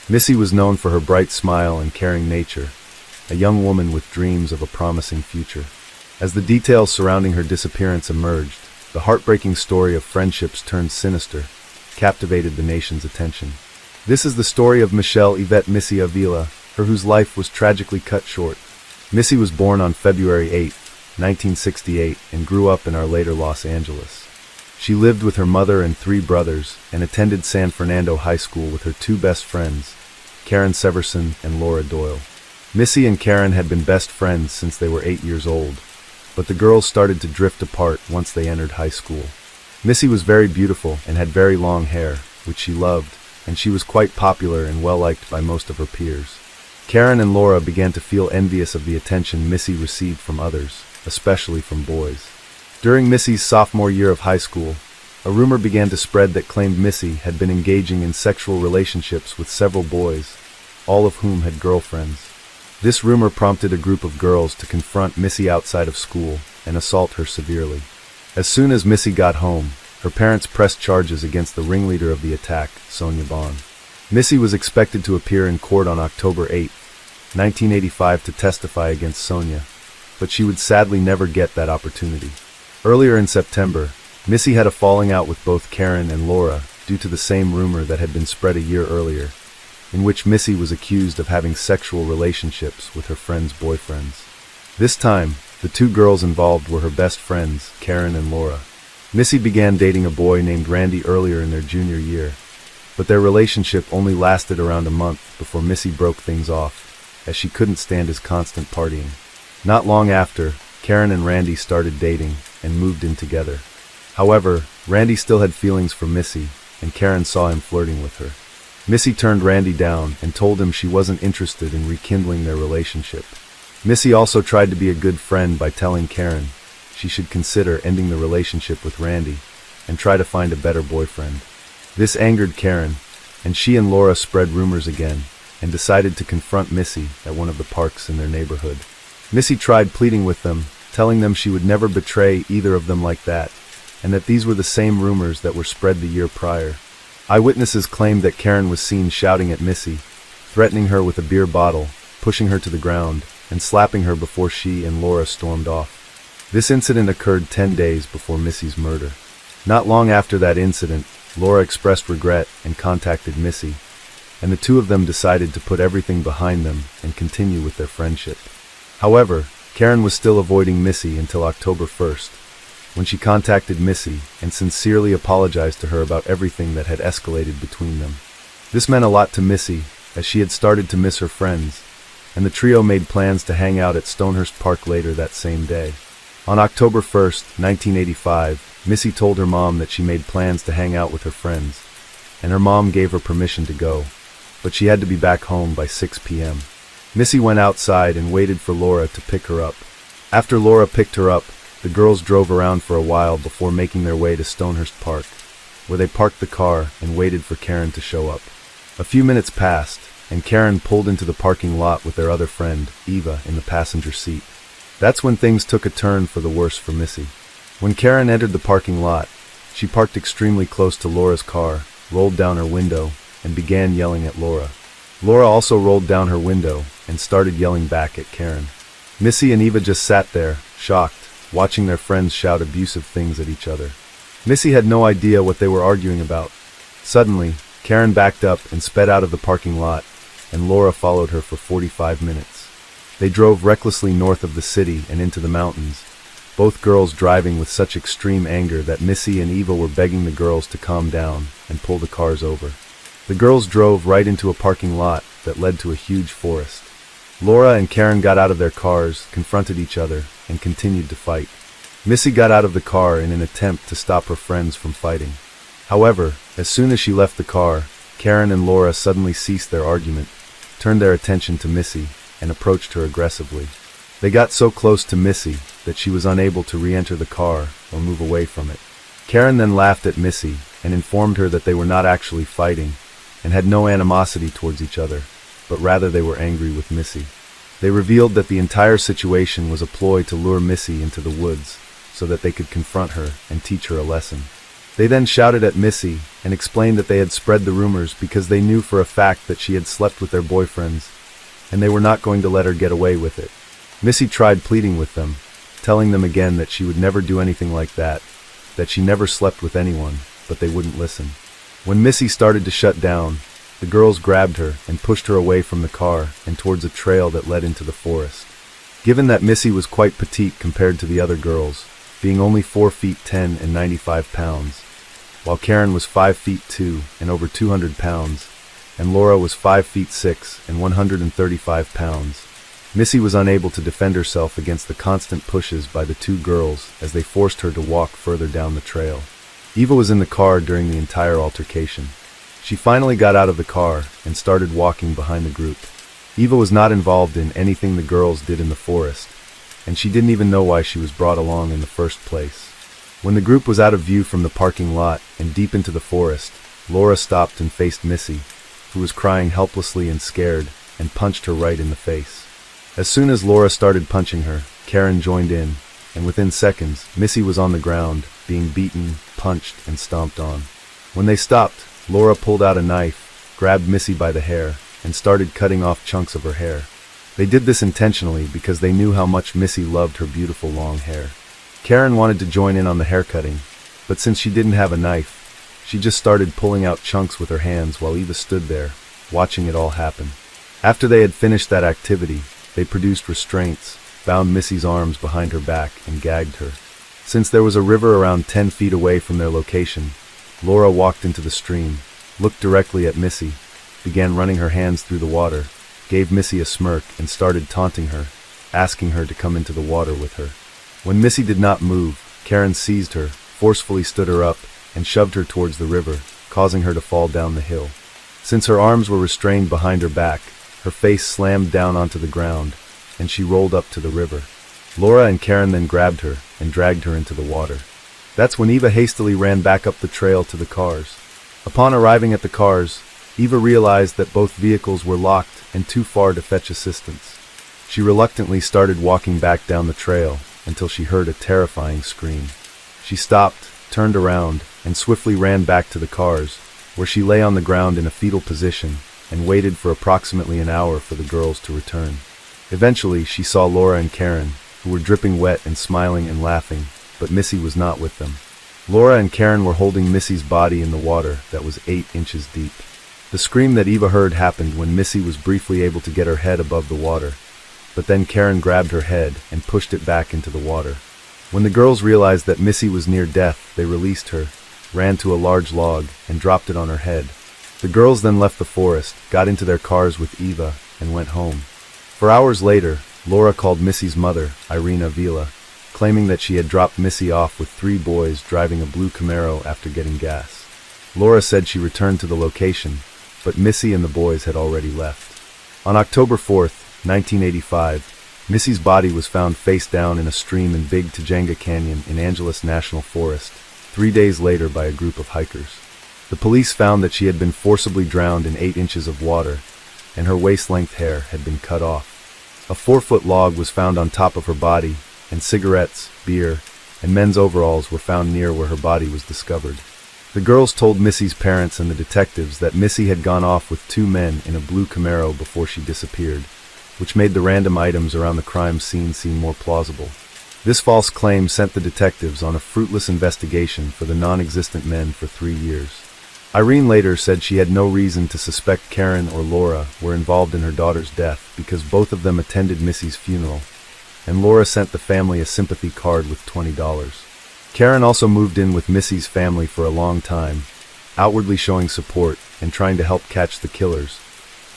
Missy was known for her bright smile and caring nature, a young woman with dreams of a promising future. As the details surrounding her disappearance emerged, the heartbreaking story of friendships turned sinister captivated the nation's attention. This is the story of Michelle Yvette Missy Avila, her whose life was tragically cut short. Missy was born on February 8, 1968, and grew up in our later Los Angeles. She lived with her mother and 3 brothers and attended San Fernando High School with her 2 best friends, Karen Severson and Laura Doyle. Missy and Karen had been best friends since they were 8 years old, but the girls started to drift apart once they entered high school. Missy was very beautiful and had very long hair, which she loved, and she was quite popular and well-liked by most of her peers. Karen and Laura began to feel envious of the attention Missy received from others, especially from boys. During Missy's sophomore year of high school, a rumor began to spread that claimed Missy had been engaging in sexual relationships with several boys, all of whom had girlfriends. This rumor prompted a group of girls to confront Missy outside of school and assault her severely. As soon as Missy got home, her parents pressed charges against the ringleader of the attack, Sonia Bond. Missy was expected to appear in court on October 8, 1985 to testify against Sonia, but she would sadly never get that opportunity. Earlier in September, Missy had a falling out with both Karen and Laura due to the same rumor that had been spread a year earlier, in which Missy was accused of having sexual relationships with her friends' boyfriends. This time, the 2 girls involved were her best friends, Karen and Laura. Missy began dating a boy named Randy earlier in their junior year, but their relationship only lasted around a month before Missy broke things off, as she couldn't stand his constant partying. Not long after, Karen and Randy started dating and moved in together. However, Randy still had feelings for Missy, and Karen saw him flirting with her. Missy turned Randy down and told him she wasn't interested in rekindling their relationship. Missy also tried to be a good friend by telling Karen she should consider ending the relationship with Randy and try to find a better boyfriend. This angered Karen, and she and Laura spread rumors again and decided to confront Missy at one of the parks in their neighborhood. Missy tried pleading with them, telling them she would never betray either of them like that, and that these were the same rumors that were spread the year prior. Eyewitnesses claimed that Karen was seen shouting at Missy, threatening her with a beer bottle, pushing her to the ground, and slapping her before she and Laura stormed off. This incident occurred 10 days before Missy's murder. Not long after that incident, Laura expressed regret and contacted Missy, and the 2 of them decided to put everything behind them and continue with their friendship. However, Karen was still avoiding Missy until October 1st, when she contacted Missy and sincerely apologized to her about everything that had escalated between them. This meant a lot to Missy, as she had started to miss her friends, and the trio made plans to hang out at Stonehurst Park later that same day. On October 1st, 1985, Missy told her mom that she made plans to hang out with her friends, and her mom gave her permission to go, but she had to be back home by 6 p.m. Missy went outside and waited for Laura to pick her up. After Laura picked her up, The girls drove around for a while before making their way to Stonehurst Park, where they parked the car and waited for Karen to show up. A few minutes passed, and Karen pulled into the parking lot with their other friend, Eva, in the passenger seat. That's when things took a turn for the worse for Missy. When Karen entered the parking lot, she parked extremely close to Laura's car, rolled down her window, and began yelling at Laura. Laura also rolled down her window and started yelling back at Karen. Missy and Eva just sat there, shocked, watching their friends shout abusive things at each other. Missy had no idea what they were arguing about. Suddenly, Karen backed up and sped out of the parking lot, and Laura followed her for 45 minutes. They drove recklessly north of the city and into the mountains, both girls driving with such extreme anger that Missy and Eva were begging the girls to calm down and pull the cars over. The girls drove right into a parking lot that led to a huge forest. Laura and Karen got out of their cars, confronted each other, and continued to fight. Missy got out of the car in an attempt to stop her friends from fighting. However, as soon as she left the car, Karen and Laura suddenly ceased their argument, turned their attention to Missy, and approached her aggressively. They got so close to Missy that she was unable to re-enter the car or move away from it. Karen then laughed at Missy and informed her that they were not actually fighting and had no animosity towards each other, but rather they were angry with Missy. They revealed that the entire situation was a ploy to lure Missy into the woods so that they could confront her and teach her a lesson. They then shouted at Missy and explained that they had spread the rumors because they knew for a fact that she had slept with their boyfriends, and they were not going to let her get away with it. Missy tried pleading with them, telling them again that she would never do anything like that she never slept with anyone, but they wouldn't listen. When Missy started to shut down, the girls grabbed her and pushed her away from the car and towards a trail that led into the forest. Given that Missy was quite petite compared to the other girls, being only 4 feet 10 and 95 pounds, while Karen was 5 feet 2 and over 200 pounds, and Laura was 5 feet 6 and 135 pounds, Missy was unable to defend herself against the constant pushes by the two girls as they forced her to walk further down the trail. Eva was in the car during the entire altercation. She finally got out of the car and started walking behind the group. Eva was not involved in anything the girls did in the forest, and she didn't even know why she was brought along in the first place. When the group was out of view from the parking lot and deep into the forest, Laura stopped and faced Missy, who was crying helplessly and scared, and punched her right in the face. As soon as Laura started punching her, Karen joined in, and within seconds, Missy was on the ground, being beaten, punched, and stomped on. When they stopped, Laura pulled out a knife, grabbed Missy by the hair, and started cutting off chunks of her hair. They did this intentionally because they knew how much Missy loved her beautiful long hair. Karen wanted to join in on the haircutting, but since she didn't have a knife, she just started pulling out chunks with her hands while Eva stood there, watching it all happen. After they had finished that activity, they produced restraints, bound Missy's arms behind her back, and gagged her. Since there was a river around 10 feet away from their location, Laura walked into the stream, looked directly at Missy, began running her hands through the water, gave Missy a smirk, and started taunting her, asking her to come into the water with her. When Missy did not move, Karen seized her, forcefully stood her up, and shoved her towards the river, causing her to fall down the hill. Since her arms were restrained behind her back, her face slammed down onto the ground, and she rolled up to the river. Laura and Karen then grabbed her and dragged her into the water. That's when Eva hastily ran back up the trail to the cars. Upon arriving at the cars, Eva realized that both vehicles were locked and too far to fetch assistance. She reluctantly started walking back down the trail until she heard a terrifying scream. She stopped, turned around, and swiftly ran back to the cars, where she lay on the ground in a fetal position and waited for approximately an hour for the girls to return. Eventually, she saw Laura and Karen, who were dripping wet and smiling and laughing, but Missy was not with them. Laura and Karen were holding Missy's body in the water that was 8 inches deep. The scream that Eva heard happened when Missy was briefly able to get her head above the water, but then Karen grabbed her head and pushed it back into the water. When the girls realized that Missy was near death, they released her, ran to a large log, and dropped it on her head. The girls then left the forest, got into their cars with Eva, and went home. For hours later, Laura called Missy's mother, Irina Vila, claiming that she had dropped Missy off with 3 boys driving a blue Camaro after getting gas. Laura said she returned to the location, but Missy and the boys had already left. On October 4th, 1985, Missy's body was found face down in a stream in Big Tujunga Canyon in Angeles National Forest, 3 days later by a group of hikers. The police found that she had been forcibly drowned in 8 inches of water, and her waist-length hair had been cut off. A 4-foot log was found on top of her body, and cigarettes, beer, and men's overalls were found near where her body was discovered. The girls told Missy's parents and the detectives that Missy had gone off with 2 men in a blue Camaro before she disappeared, which made the random items around the crime scene seem more plausible. This false claim sent the detectives on a fruitless investigation for the non-existent men for 3 years. Irene later said she had no reason to suspect Karen or Laura were involved in her daughter's death because both of them attended Missy's funeral, and Laura sent the family a sympathy card with $20. Karen also moved in with Missy's family for a long time, outwardly showing support and trying to help catch the killers,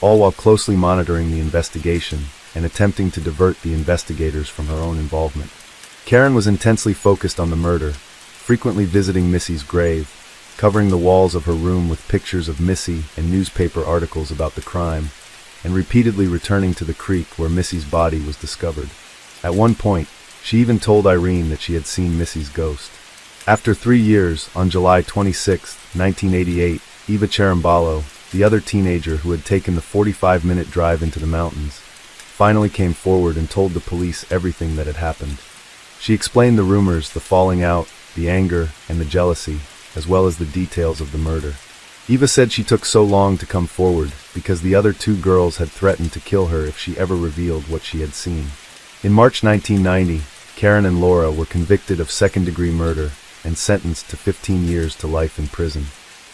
all while closely monitoring the investigation and attempting to divert the investigators from her own involvement. Karen was intensely focused on the murder, frequently visiting Missy's grave, covering the walls of her room with pictures of Missy and newspaper articles about the crime, and repeatedly returning to the creek where Missy's body was discovered. At one point, she even told Irene that she had seen Missy's ghost. After 3 years, on July 26, 1988, Eva Cherambalo, the other teenager who had taken the 45-minute drive into the mountains, finally came forward and told the police everything that had happened. She explained the rumors, the falling out, the anger, and the jealousy, as well as the details of the murder. Eva said she took so long to come forward because the other 2 girls had threatened to kill her if she ever revealed what she had seen. In March 1990, Karen and Laura were convicted of second-degree murder and sentenced to 15 years to life in prison.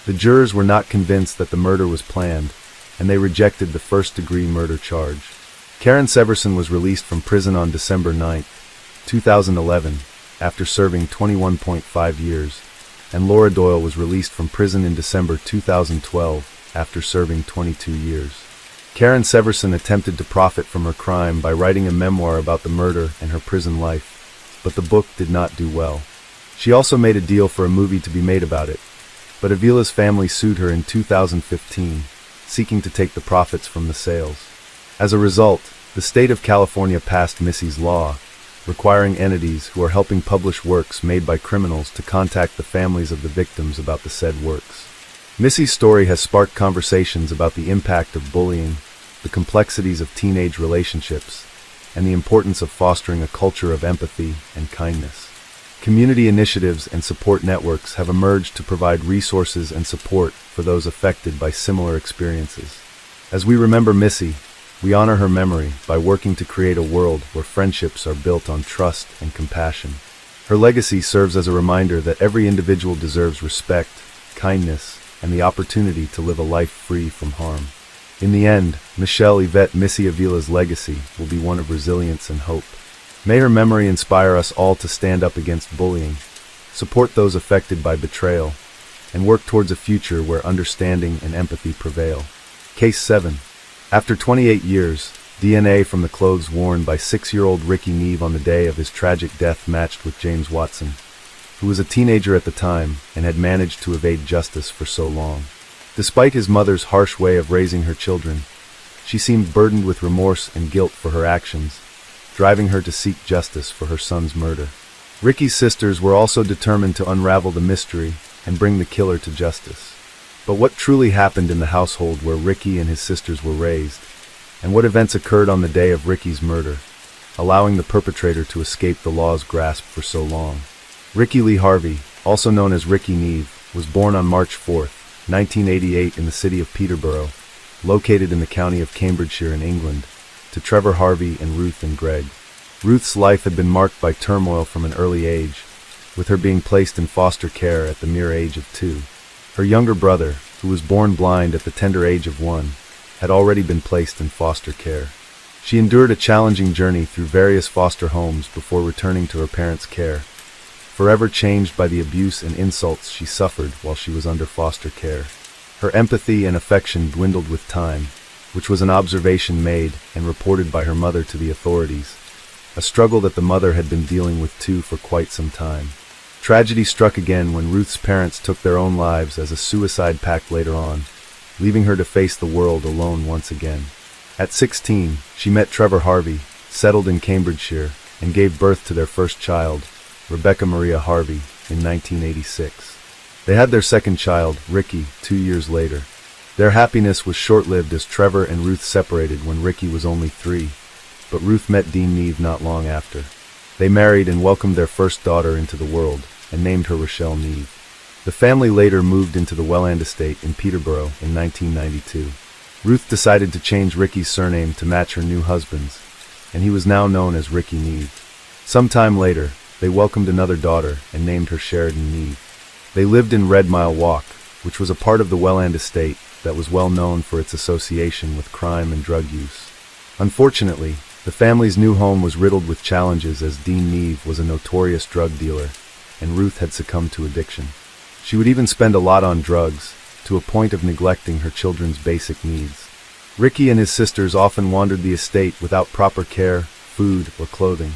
The jurors were not convinced that the murder was planned, and they rejected the first-degree murder charge. Karen Severson was released from prison on December 9, 2011, after serving 21.5 years, and Laura Doyle was released from prison in December 2012 after serving 22 years. Karen Severson attempted to profit from her crime by writing a memoir about the murder and her prison life, but the book did not do well. She also made a deal for a movie to be made about it, but Avila's family sued her in 2015, seeking to take the profits from the sales. As a result, the state of California passed Missy's Law, requiring entities who are helping publish works made by criminals to contact the families of the victims about the said works. Missy's story has sparked conversations about the impact of bullying, the complexities of teenage relationships, and the importance of fostering a culture of empathy and kindness. Community initiatives and support networks have emerged to provide resources and support for those affected by similar experiences. As we remember Missy, we honor her memory by working to create a world where friendships are built on trust and compassion. Her legacy serves as a reminder that every individual deserves respect, kindness, and the opportunity to live a life free from harm. In the end, Michelle Yvette Missy Avila's legacy will be one of resilience and hope. May her memory inspire us all to stand up against bullying, support those affected by betrayal, and work towards a future where understanding and empathy prevail. Case 7. After 28 years, DNA from the clothes worn by 6-year-old Ricky Neve on the day of his tragic death matched with James Watson, who was a teenager at the time and had managed to evade justice for so long. Despite his mother's harsh way of raising her children, she seemed burdened with remorse and guilt for her actions, driving her to seek justice for her son's murder. Ricky's sisters were also determined to unravel the mystery and bring the killer to justice. But what truly happened in the household where Ricky and his sisters were raised, and what events occurred on the day of Ricky's murder, allowing the perpetrator to escape the law's grasp for so long? Ricky Lee Harvey, also known as Ricky Neve, was born on March 4, 1988 in the city of Peterborough, located in the county of Cambridgeshire in England, to Trevor Harvey and Ruth and Greg. Ruth's life had been marked by turmoil from an early age, with her being placed in foster care at the mere age of 2. Her younger brother, who was born blind at the tender age of 1, had already been placed in foster care. She endured a challenging journey through various foster homes before returning to her parents' care, forever changed by the abuse and insults she suffered while she was under foster care. Her empathy and affection dwindled with time, which was an observation made and reported by her mother to the authorities, a struggle that the mother had been dealing with too for quite some time. Tragedy struck again when Ruth's parents took their own lives as a suicide pact later on, leaving her to face the world alone once again. At 16, she met Trevor Harvey, settled in Cambridgeshire, and gave birth to their first child, Rebecca Maria Harvey, in 1986. They had their second child, Ricky, 2 years later. Their happiness was short-lived as Trevor and Ruth separated when Ricky was only 3, but Ruth met Dean Neve not long after. They married and welcomed their first daughter into the world, and named her Rochelle Neve. The family later moved into the Welland estate in Peterborough in 1992. Ruth decided to change Ricky's surname to match her new husband's, and he was now known as Ricky Neve. Sometime later, they welcomed another daughter and named her Sheridan Neve. They lived in Red Mile Walk, which was a part of the Welland estate that was well known for its association with crime and drug use. Unfortunately, the family's new home was riddled with challenges as Dean Neve was a notorious drug dealer, and Ruth had succumbed to addiction. She would even spend a lot on drugs, to a point of neglecting her children's basic needs. Ricky and his sisters often wandered the estate without proper care, food, or clothing,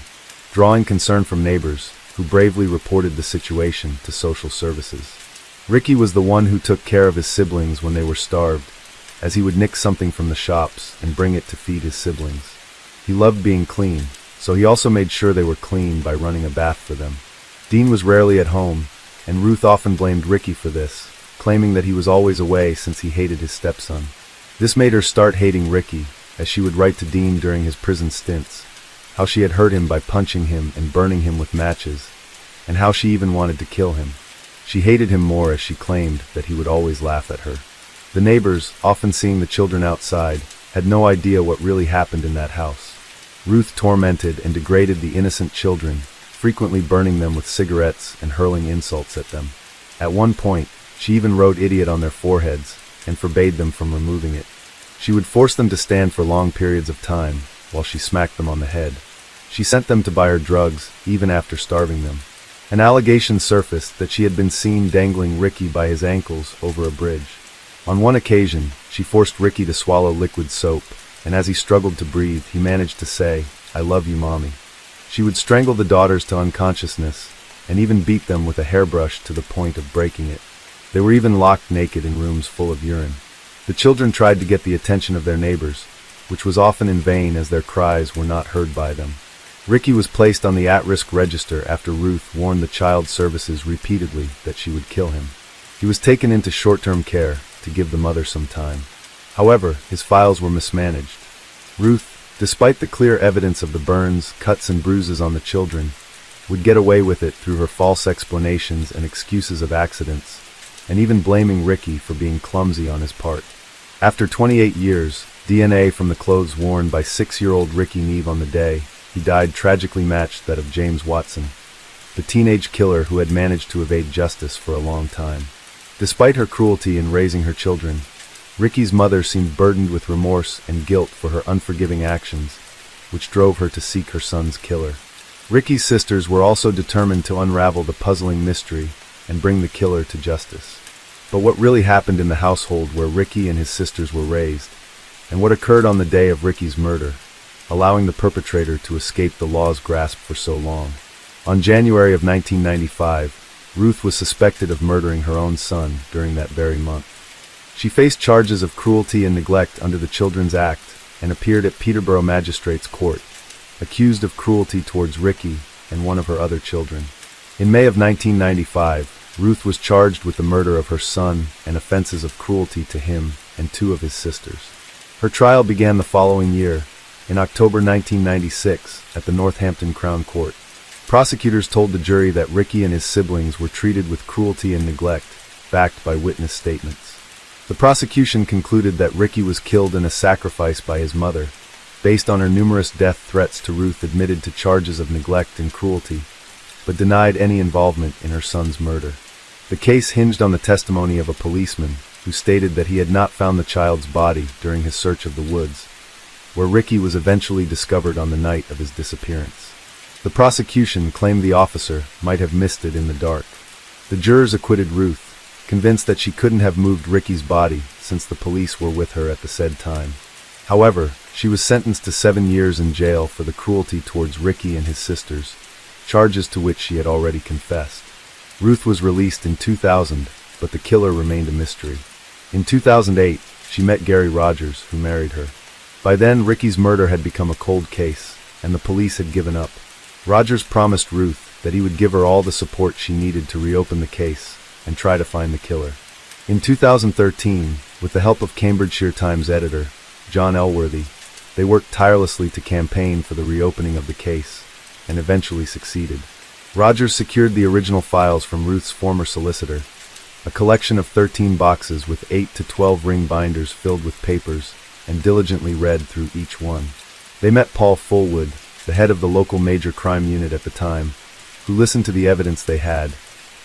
drawing concern from neighbors, who bravely reported the situation to social services. Ricky was the one who took care of his siblings when they were starved, as he would nick something from the shops and bring it to feed his siblings. He loved being clean, so he also made sure they were clean by running a bath for them. Dean was rarely at home, and Ruth often blamed Ricky for this, claiming that he was always away since he hated his stepson. This made her start hating Ricky, as she would write to Dean during his prison stints, how she had hurt him by punching him and burning him with matches, and how she even wanted to kill him. She hated him more as she claimed that he would always laugh at her. The neighbors, often seeing the children outside, had no idea what really happened in that house. Ruth tormented and degraded the innocent children, frequently burning them with cigarettes and hurling insults at them. At one point, she even wrote idiot on their foreheads and forbade them from removing it. She would force them to stand for long periods of time while she smacked them on the head. She sent them to buy her drugs, even after starving them. An allegation surfaced that she had been seen dangling Ricky by his ankles over a bridge. On one occasion, she forced Ricky to swallow liquid soap, and as he struggled to breathe, he managed to say, "I love you, Mommy." She would strangle the daughters to unconsciousness, and even beat them with a hairbrush to the point of breaking it. They were even locked naked in rooms full of urine. The children tried to get the attention of their neighbors, which was often in vain as their cries were not heard by them. Ricky was placed on the at-risk register after Ruth warned the child services repeatedly that she would kill him. He was taken into short-term care to give the mother some time. However, his files were mismanaged. Ruth, despite the clear evidence of the burns, cuts, and bruises on the children, would get away with it through her false explanations and excuses of accidents, and even blaming Ricky for being clumsy on his part. After 28 years, DNA from the clothes worn by 6-year-old Ricky Neve on the day he died tragically matched that of James Watson, the teenage killer who had managed to evade justice for a long time. Despite her cruelty in raising her children, Ricky's mother seemed burdened with remorse and guilt for her unforgiving actions, which drove her to seek her son's killer. Ricky's sisters were also determined to unravel the puzzling mystery and bring the killer to justice. But what really happened in the household where Ricky and his sisters were raised, and what occurred on the day of Ricky's murder, allowing the perpetrator to escape the law's grasp for so long. On January of 1995, Ruth was suspected of murdering her own son during that very month. She faced charges of cruelty and neglect under the Children's Act and appeared at Peterborough Magistrates' Court, accused of cruelty towards Ricky and one of her other children. In May of 1995, Ruth was charged with the murder of her son and offenses of cruelty to him and 2 of his sisters. Her trial began the following year, in October 1996, at the Northampton Crown Court. Prosecutors told the jury that Ricky and his siblings were treated with cruelty and neglect, backed by witness statements. The prosecution concluded that Ricky was killed in a sacrifice by his mother, based on her numerous death threats to Ruth admitted to charges of neglect and cruelty, but denied any involvement in her son's murder. The case hinged on the testimony of a policeman who stated that he had not found the child's body during his search of the woods, where Ricky was eventually discovered on the night of his disappearance. The prosecution claimed the officer might have missed it in the dark. The jurors acquitted Ruth, convinced that she couldn't have moved Ricky's body since the police were with her at the said time. However, she was sentenced to 7 years in jail for the cruelty towards Ricky and his sisters, charges to which she had already confessed. Ruth was released in 2000, but the killer remained a mystery. In 2008, she met Gary Rogers, who married her. By then, Ricky's murder had become a cold case, and the police had given up. Rogers promised Ruth that he would give her all the support she needed to reopen the case and try to find the killer. In 2013, with the help of Cambridgeshire Times editor John Elworthy, they worked tirelessly to campaign for the reopening of the case, and eventually succeeded. Rogers secured the original files from Ruth's former solicitor, a collection of 13 boxes with 8 to 12 ring binders filled with papers, and diligently read through each one. They met Paul Fullwood, the head of the local major crime unit at the time, who listened to the evidence they had,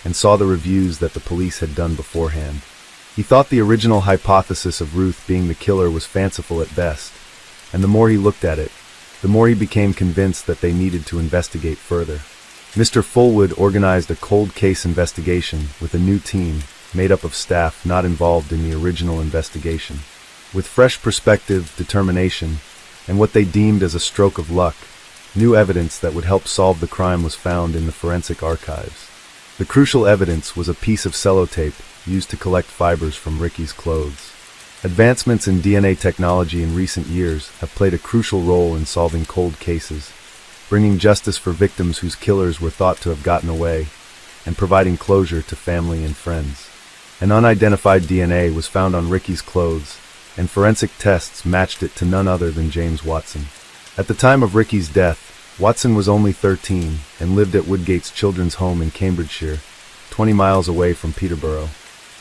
and saw the reviews that the police had done beforehand. He thought the original hypothesis of Ruth being the killer was fanciful at best, and the more he looked at it, the more he became convinced that they needed to investigate further. Mr. Fullwood organized a cold case investigation with a new team made up of staff not involved in the original investigation. With fresh perspective, determination, and what they deemed as a stroke of luck, new evidence that would help solve the crime was found in the forensic archives. The crucial evidence was a piece of sellotape used to collect fibers from Ricky's clothes. Advancements in DNA technology in recent years have played a crucial role in solving cold cases, bringing justice for victims whose killers were thought to have gotten away, and providing closure to family and friends. An unidentified DNA was found on Ricky's clothes, and forensic tests matched it to none other than James Watson. At the time of Ricky's death, Watson was only 13 and lived at Woodgate's Children's Home in Cambridgeshire, 20 miles away from Peterborough.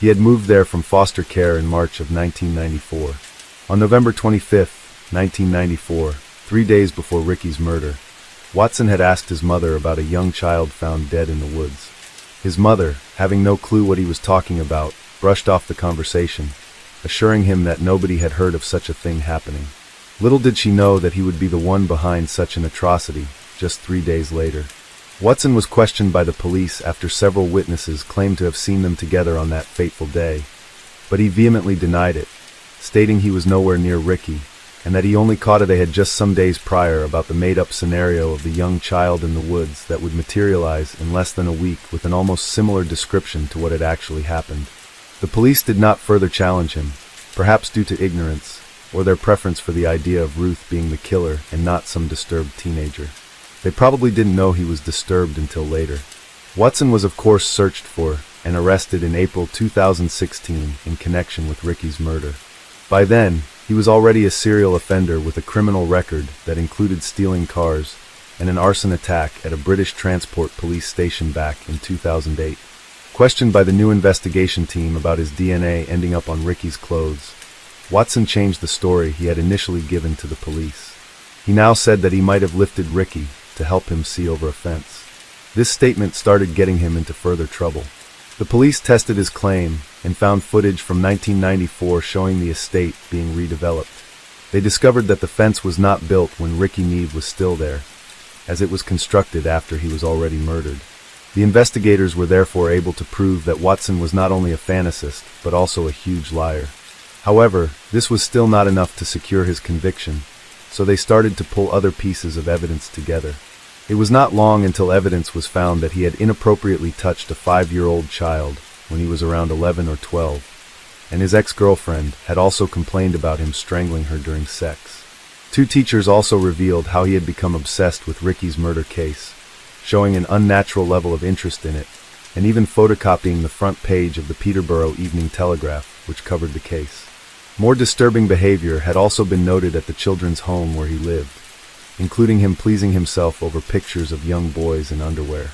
He had moved there from foster care in March of 1994. On November 25, 1994, 3 days before Ricky's murder, Watson had asked his mother about a young child found dead in the woods. His mother, having no clue what he was talking about, brushed off the conversation, assuring him that nobody had heard of such a thing happening. Little did she know that he would be the one behind such an atrocity just 3 days later. Watson was questioned by the police after several witnesses claimed to have seen them together on that fateful day, but he vehemently denied it, stating he was nowhere near Ricky, and that he only caught they had just some days prior about the made-up scenario of the young child in the woods that would materialize in less than a week with an almost similar description to what had actually happened. The police did not further challenge him, perhaps due to ignorance, or their preference for the idea of Ruth being the killer and not some disturbed teenager. They probably didn't know he was disturbed until later. Watson was of course searched for and arrested in April 2016 in connection with Ricky's murder. By then, he was already a serial offender with a criminal record that included stealing cars and an arson attack at a British transport police station back in 2008. Questioned by the new investigation team about his DNA ending up on Ricky's clothes, Watson changed the story he had initially given to the police. He now said that he might have lifted Ricky to help him see over a fence. This statement started getting him into further trouble. The police tested his claim and found footage from 1994 showing the estate being redeveloped. They discovered that the fence was not built when Ricky Neve was still there, as it was constructed after he was already murdered. The investigators were therefore able to prove that Watson was not only a fantasist, but also a huge liar. However, this was still not enough to secure his conviction, so they started to pull other pieces of evidence together. It was not long until evidence was found that he had inappropriately touched a 5-year-old child when he was around 11 or 12, and his ex-girlfriend had also complained about him strangling her during sex. 2 teachers also revealed how he had become obsessed with Ricky's murder case, showing an unnatural level of interest in it, and even photocopying the front page of the Peterborough Evening Telegraph, which covered the case. More disturbing behavior had also been noted at the children's home where he lived, including him pleasing himself over pictures of young boys in underwear.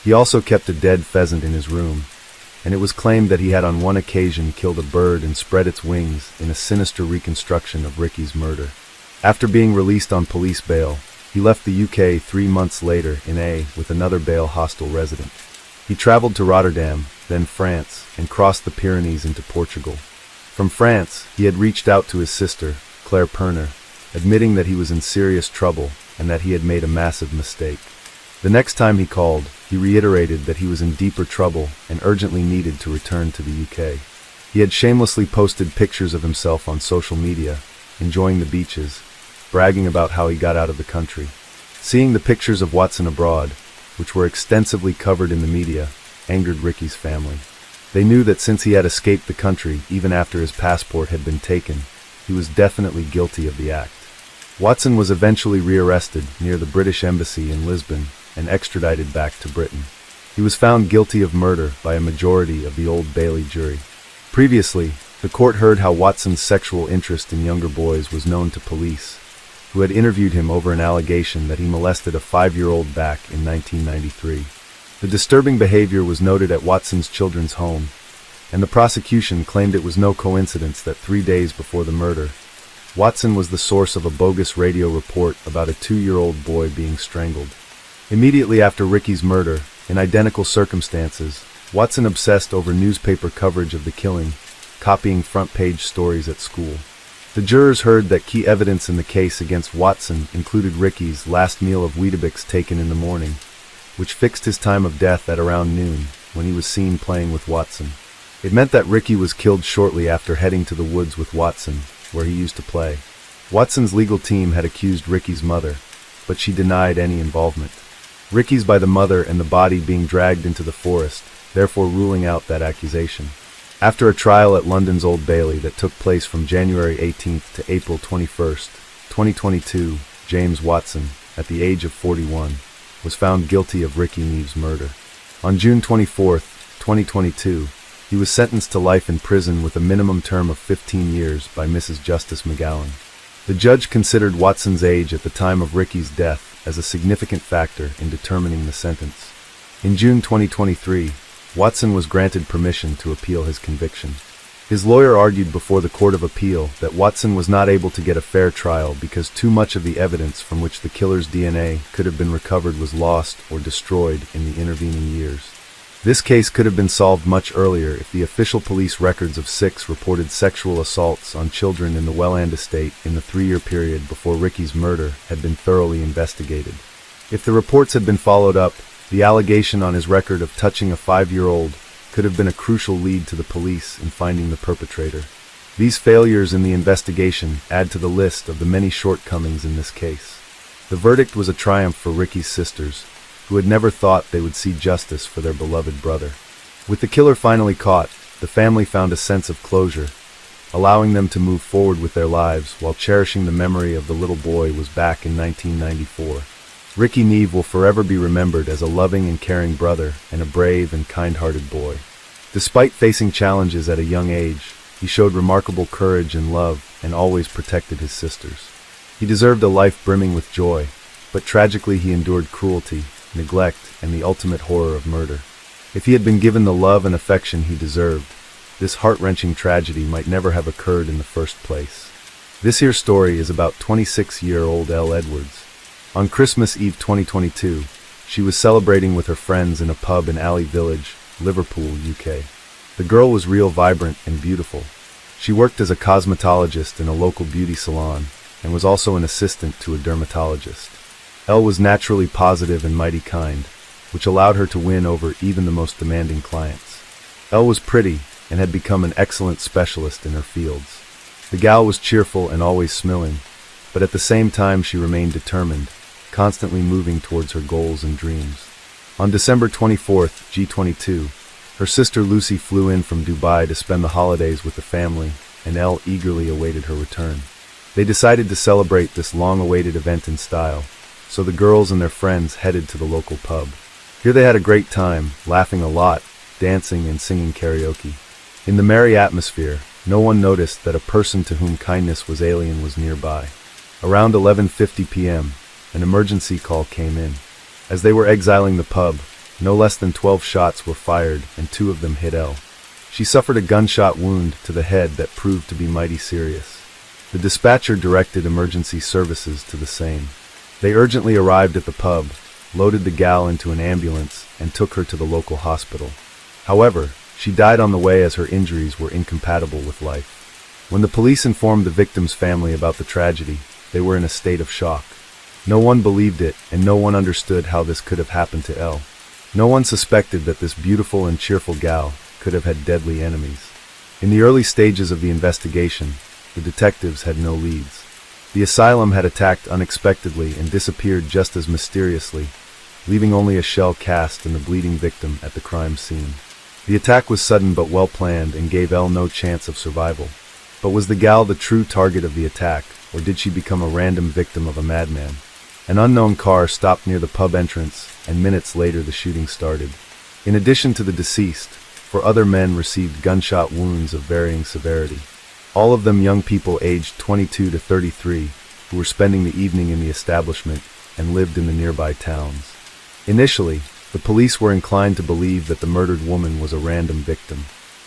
He also kept a dead pheasant in his room, and it was claimed that he had on one occasion killed a bird and spread its wings in a sinister reconstruction of Ricky's murder. After being released on police bail, he left the UK 3 months later with another bail hostel resident. He traveled to Rotterdam, then France, and crossed the Pyrenees into Portugal. From France, he had reached out to his sister, Claire Perner, admitting that he was in serious trouble and that he had made a massive mistake. The next time he called, he reiterated that he was in deeper trouble and urgently needed to return to the UK. He had shamelessly posted pictures of himself on social media, enjoying the beaches, bragging about how he got out of the country. Seeing the pictures of Watson abroad, which were extensively covered in the media, angered Ricky's family. They knew that since he had escaped the country even after his passport had been taken, he was definitely guilty of the act. Watson was eventually rearrested near the British Embassy in Lisbon and extradited back to Britain. He was found guilty of murder by a majority of the Old Bailey jury. Previously, the court heard how Watson's sexual interest in younger boys was known to police, who had interviewed him over an allegation that he molested a 5-year-old back in 1993. The disturbing behavior was noted at Watson's children's home, and the prosecution claimed it was no coincidence that 3 days before the murder, Watson was the source of a bogus radio report about a 2-year-old boy being strangled. Immediately after Ricky's murder, in identical circumstances, Watson obsessed over newspaper coverage of the killing, copying front-page stories at school. The jurors heard that key evidence in the case against Watson included Ricky's last meal of Weetabix taken in the morning, which fixed his time of death at around noon, when he was seen playing with Watson. It meant that Ricky was killed shortly after heading to the woods with Watson, where he used to play. Watson's legal team had accused Ricky's mother, but she denied any involvement. Ricky's by the mother and the body being dragged into the forest, therefore ruling out that accusation. After a trial at London's Old Bailey that took place from January 18th to April 21st, 2022, James Watson, at the age of 41, was found guilty of Ricky Neve's murder. On June 24th, 2022, he was sentenced to life in prison with a minimum term of 15 years by Mrs. Justice McGowan. The judge considered Watson's age at the time of Ricky's death as a significant factor in determining the sentence. In June 2023, Watson was granted permission to appeal his conviction. His lawyer argued before the Court of Appeal that Watson was not able to get a fair trial because too much of the evidence from which the killer's DNA could have been recovered was lost or destroyed in the intervening years. This case could have been solved much earlier if the official police records of 6 reported sexual assaults on children in the Welland estate in the 3-year period before Ricky's murder had been thoroughly investigated. If the reports had been followed up, the allegation on his record of touching a 5-year-old could have been a crucial lead to the police in finding the perpetrator. These failures in the investigation add to the list of the many shortcomings in this case. The verdict was a triumph for Ricky's sisters, who had never thought they would see justice for their beloved brother. With the killer finally caught, the family found a sense of closure, allowing them to move forward with their lives while cherishing the memory of the little boy was back in 1994. Ricky Neve will forever be remembered as a loving and caring brother and a brave and kind-hearted boy. Despite facing challenges at a young age, he showed remarkable courage and love and always protected his sisters. He deserved a life brimming with joy, but tragically he endured cruelty, neglect, and the ultimate horror of murder. If he had been given the love and affection he deserved, this heart-wrenching tragedy might never have occurred in the first place. This here story is about 26-year-old Elle Edwards. On Christmas Eve 2022, she was celebrating with her friends in a pub in Alley Village, Liverpool, UK. The girl was real vibrant and beautiful. She worked as a cosmetologist in a local beauty salon and was also an assistant to a dermatologist. Elle was naturally positive and mighty kind, which allowed her to win over even the most demanding clients. Elle was pretty and had become an excellent specialist in her fields. The gal was cheerful and always smiling, but at the same time she remained determined, constantly moving towards her goals and dreams. On December 24th, G22, her sister Lucy flew in from Dubai to spend the holidays with the family, and Elle eagerly awaited her return. They decided to celebrate this long-awaited event in style, so the girls and their friends headed to the local pub. Here they had a great time, laughing a lot, dancing and singing karaoke. In the merry atmosphere, no one noticed that a person to whom kindness was alien was nearby. Around 11:50 p.m., an emergency call came in. As they were exiling the pub, no less than 12 shots were fired and 2 of them hit Elle. She suffered a gunshot wound to the head that proved to be mighty serious. The dispatcher directed emergency services to the same. They urgently arrived at the pub, loaded the gal into an ambulance, and took her to the local hospital. However, she died on the way as her injuries were incompatible with life. When the police informed the victim's family about the tragedy, they were in a state of shock. No one believed it, and no one understood how this could have happened to Elle. No one suspected that this beautiful and cheerful gal could have had deadly enemies. In the early stages of the investigation, the detectives had no leads. The asylum had attacked unexpectedly and disappeared just as mysteriously, leaving only a shell cast and the bleeding victim at the crime scene. The attack was sudden but well planned and gave Elle no chance of survival. But was the gal the true target of the attack, or did she become a random victim of a madman? An unknown car stopped near the pub entrance, and minutes later the shooting started. In addition to the deceased, 4 other men received gunshot wounds of varying severity. All of them young people aged 22 to 33, who were spending the evening in the establishment and lived in the nearby towns. Initially, the police were inclined to believe that the murdered woman was a random victim.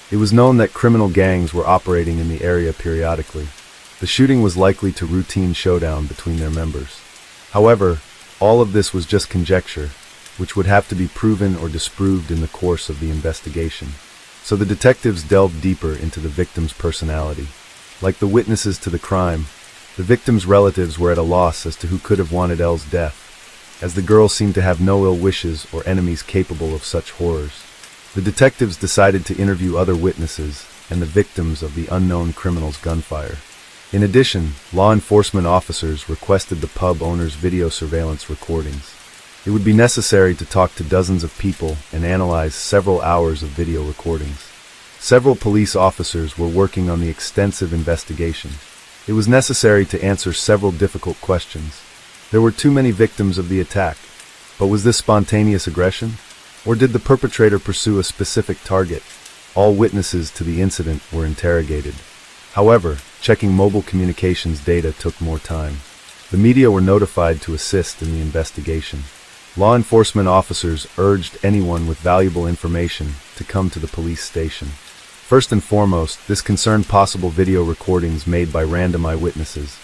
It was known that criminal gangs were operating in the area periodically. The shooting was likely to routine showdown between their members. However, all of this was just conjecture, which would have to be proven or disproved in the course of the investigation. So the detectives delved deeper into the victim's personality. Like the witnesses to the crime, the victim's relatives were at a loss as to who could have wanted Elle's death, as the girl seemed to have no ill wishes or enemies capable of such horrors. The detectives decided to interview other witnesses and the victims of the unknown criminal's gunfire. In addition, law enforcement officers requested the pub owner's video surveillance recordings. It would be necessary to talk to dozens of people and analyze several hours of video recordings. Several police officers were working on the extensive investigation. It was necessary to answer several difficult questions. There were too many victims of the attack, but was this spontaneous aggression? Or did the perpetrator pursue a specific target? All witnesses to the incident were interrogated. However, checking mobile communications data took more time. The media were notified to assist in the investigation. Law enforcement officers urged anyone with valuable information to come to the police station. First and foremost, this concerned possible video recordings made by random eyewitnesses,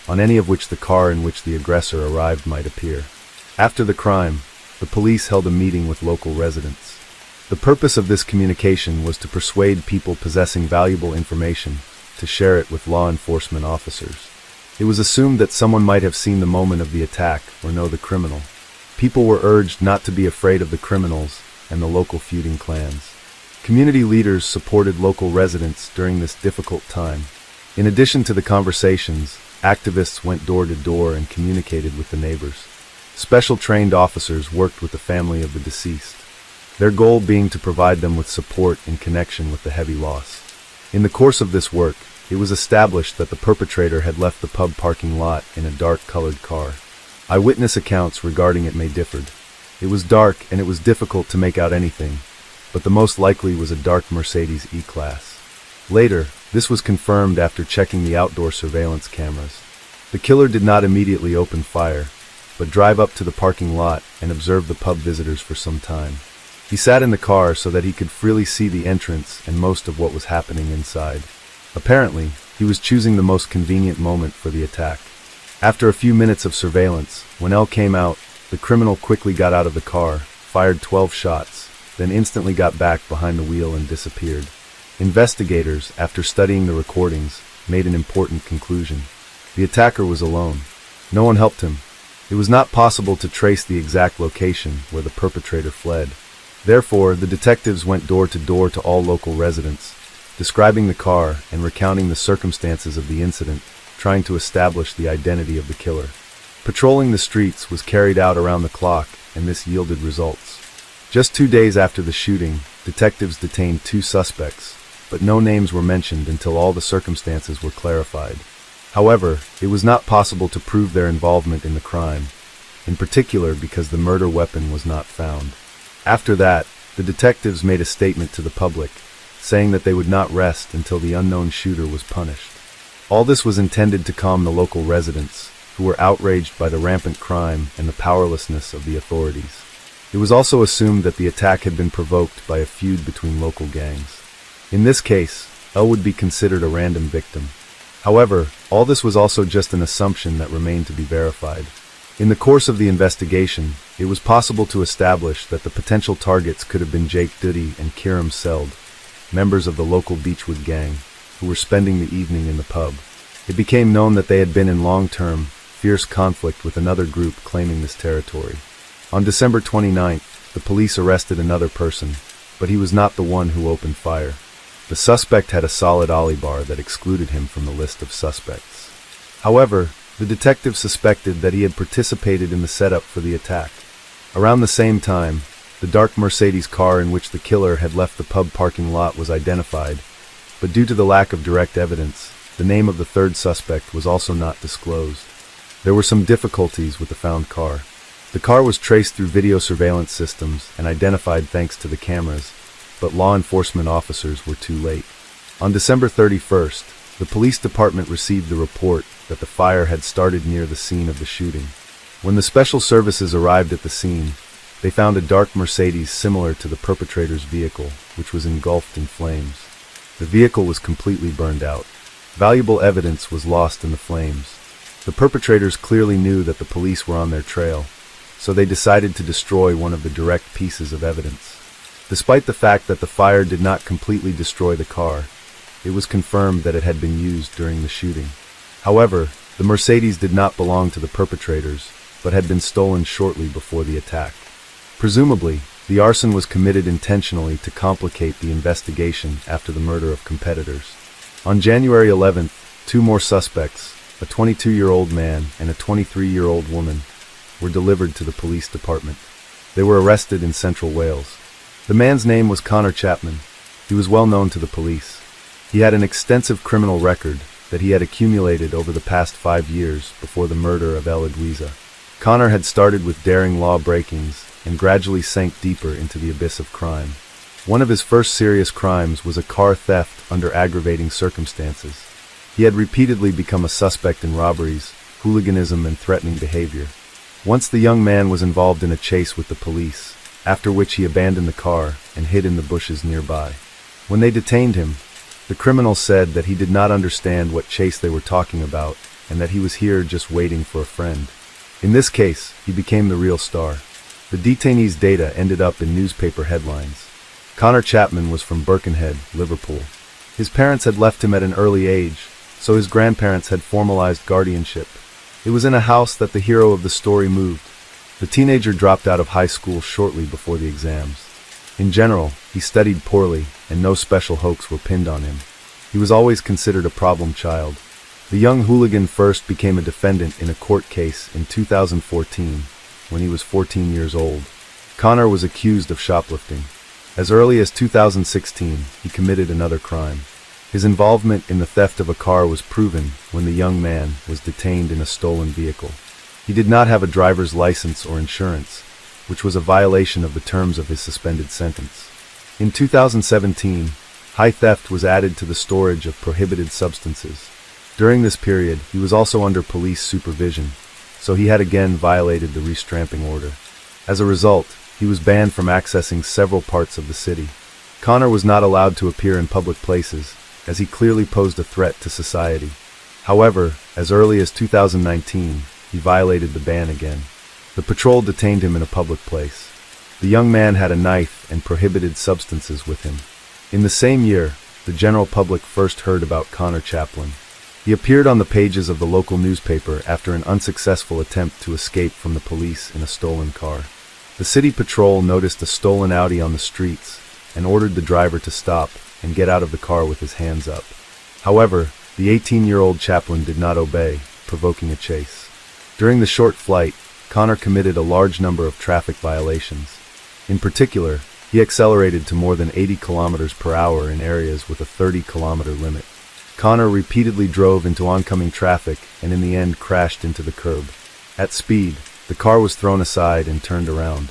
on any of which the car in which the aggressor arrived might appear. After the crime, the police held a meeting with local residents. The purpose of this communication was to persuade people possessing valuable information to share it with law enforcement officers. It was assumed that someone might have seen the moment of the attack or know the criminal. People were urged not to be afraid of the criminals and the local feuding clans. Community leaders supported local residents during this difficult time. In addition to the conversations, activists went door to door and communicated with the neighbors. Special trained officers worked with the family of the deceased, their goal being to provide them with support in connection with the heavy loss. In the course of this work, it was established that the perpetrator had left the pub parking lot in a dark-colored car. Eyewitness accounts regarding it may differed. It was dark and it was difficult to make out anything, but the most likely was a dark Mercedes E-Class. Later, this was confirmed after checking the outdoor surveillance cameras. The killer did not immediately open fire, but drive up to the parking lot and observe the pub visitors for some time. He sat in the car so that he could freely see the entrance and most of what was happening inside. Apparently, he was choosing the most convenient moment for the attack. After a few minutes of surveillance, when Elle came out, the criminal quickly got out of the car, fired 12 shots, then instantly got back behind the wheel and disappeared. Investigators, after studying the recordings, made an important conclusion. The attacker was alone. No one helped him. It was not possible to trace the exact location where the perpetrator fled. Therefore, the detectives went door to all local residents, describing the car and recounting the circumstances of the incident, trying to establish the identity of the killer. Patrolling the streets was carried out around the clock, and this yielded results. Just 2 days after the shooting, detectives detained 2 suspects, but no names were mentioned until all the circumstances were clarified. However, it was not possible to prove their involvement in the crime, in particular because the murder weapon was not found. After that, the detectives made a statement to the public, saying that they would not rest until the unknown shooter was punished. All this was intended to calm the local residents, who were outraged by the rampant crime and the powerlessness of the authorities. It was also assumed that the attack had been provoked by a feud between local gangs. In this case, Elle would be considered a random victim. However, all this was also just an assumption that remained to be verified. In the course of the investigation, it was possible to establish that the potential targets could have been Jake Doody and Kiram Seld, members of the local Beechwood gang, who were spending the evening in the pub. It became known that they had been in long-term, fierce conflict with another group claiming this territory. On December 29th, the police arrested another person, but he was not the one who opened fire. The suspect had a solid alibi that excluded him from the list of suspects. However, the detective suspected that he had participated in the setup for the attack. Around the same time, the dark Mercedes car in which the killer had left the pub parking lot was identified, but due to the lack of direct evidence, the name of the third suspect was also not disclosed. There were some difficulties with the found car. The car was traced through video surveillance systems and identified thanks to the cameras, but law enforcement officers were too late. On December 31st, the police department received the report that the fire had started near the scene of the shooting. When the special services arrived at the scene, they found a dark Mercedes similar to the perpetrator's vehicle, which was engulfed in flames. The vehicle was completely burned out. Valuable evidence was lost in the flames. The perpetrators clearly knew that the police were on their trail, so they decided to destroy one of the direct pieces of evidence. Despite the fact that the fire did not completely destroy the car, it was confirmed that it had been used during the shooting. However, the Mercedes did not belong to the perpetrators, but had been stolen shortly before the attack. Presumably, the arson was committed intentionally to complicate the investigation after the murder of competitors. On January 11th, two more suspects, a 22-year-old man and a 23-year-old woman, were delivered to the police department. They were arrested in Central Wales. The man's name was Connor Chapman. He was well known to the police. He had an extensive criminal record that he had accumulated over the past 5 years before the murder of Louisa. Connor had started with daring law breakings and gradually sank deeper into the abyss of crime. One of his first serious crimes was a car theft under aggravating circumstances. He had repeatedly become a suspect in robberies, hooliganism, and threatening behavior. Once the young man was involved in a chase with the police, after which he abandoned the car and hid in the bushes nearby. When they detained him, the criminal said that he did not understand what chase they were talking about and that he was here just waiting for a friend. In this case, he became the real star. The detainee's data ended up in newspaper headlines. Connor Chapman was from Birkenhead, Liverpool. His parents had left him at an early age, so his grandparents had formalized guardianship. It was in a house that the hero of the story moved. The teenager dropped out of high school shortly before the exams. In general, he studied poorly, and no special hopes were pinned on him. He was always considered a problem child. The young hooligan first became a defendant in a court case in 2014, when he was 14 years old. Connor was accused of shoplifting. As early as 2016, he committed another crime. His involvement in the theft of a car was proven when the young man was detained in a stolen vehicle. He did not have a driver's license or insurance, which was a violation of the terms of his suspended sentence. In 2017, high theft was added to the storage of prohibited substances. During this period, he was also under police supervision, so he had again violated the restramping order. As a result, he was banned from accessing several parts of the city. Connor was not allowed to appear in public places, as he clearly posed a threat to society. However, as early as 2019, he violated the ban again. The patrol detained him in a public place. The young man had a knife and prohibited substances with him. In the same year, the general public first heard about Connor Chapman. He appeared on the pages of the local newspaper after an unsuccessful attempt to escape from the police in a stolen car. The city patrol noticed a stolen Audi on the streets and ordered the driver to stop and get out of the car with his hands up. However, the 18-year-old Chapman did not obey, provoking a chase. During the short flight, Connor committed a large number of traffic violations. In particular, he accelerated to more than 80 kilometers per hour in areas with a 30-kilometer limit. Connor repeatedly drove into oncoming traffic and in the end crashed into the curb. At speed, the car was thrown aside and turned around.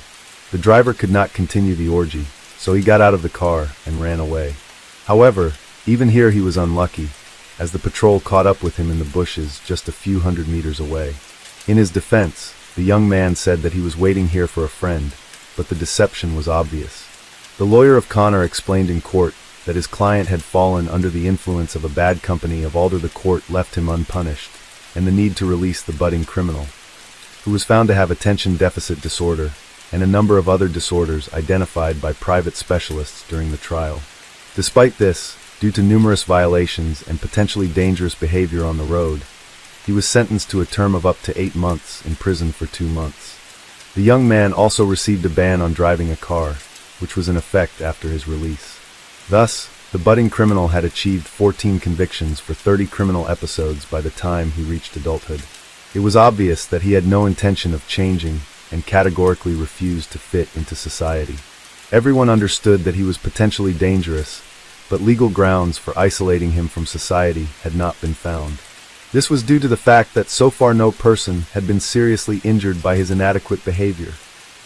The driver could not continue the orgy, so he got out of the car and ran away. However, even here he was unlucky, as the patrol caught up with him in the bushes just a few hundred meters away. In his defense, the young man said that he was waiting here for a friend, but the deception was obvious. The lawyer of Connor explained in court that his client had fallen under the influence of a bad company of although the court left him unpunished, and the need to release the budding criminal, who was found to have attention deficit disorder and a number of other disorders identified by private specialists during the trial. Despite this, due to numerous violations and potentially dangerous behavior on the road, he was sentenced to a term of up to 8 months in prison for 2 months. The young man also received a ban on driving a car, which was in effect after his release. Thus, the budding criminal had achieved 14 convictions for 30 criminal episodes by the time he reached adulthood. It was obvious that he had no intention of changing and categorically refused to fit into society. Everyone understood that he was potentially dangerous, but legal grounds for isolating him from society had not been found. This was due to the fact that so far no person had been seriously injured by his inadequate behavior.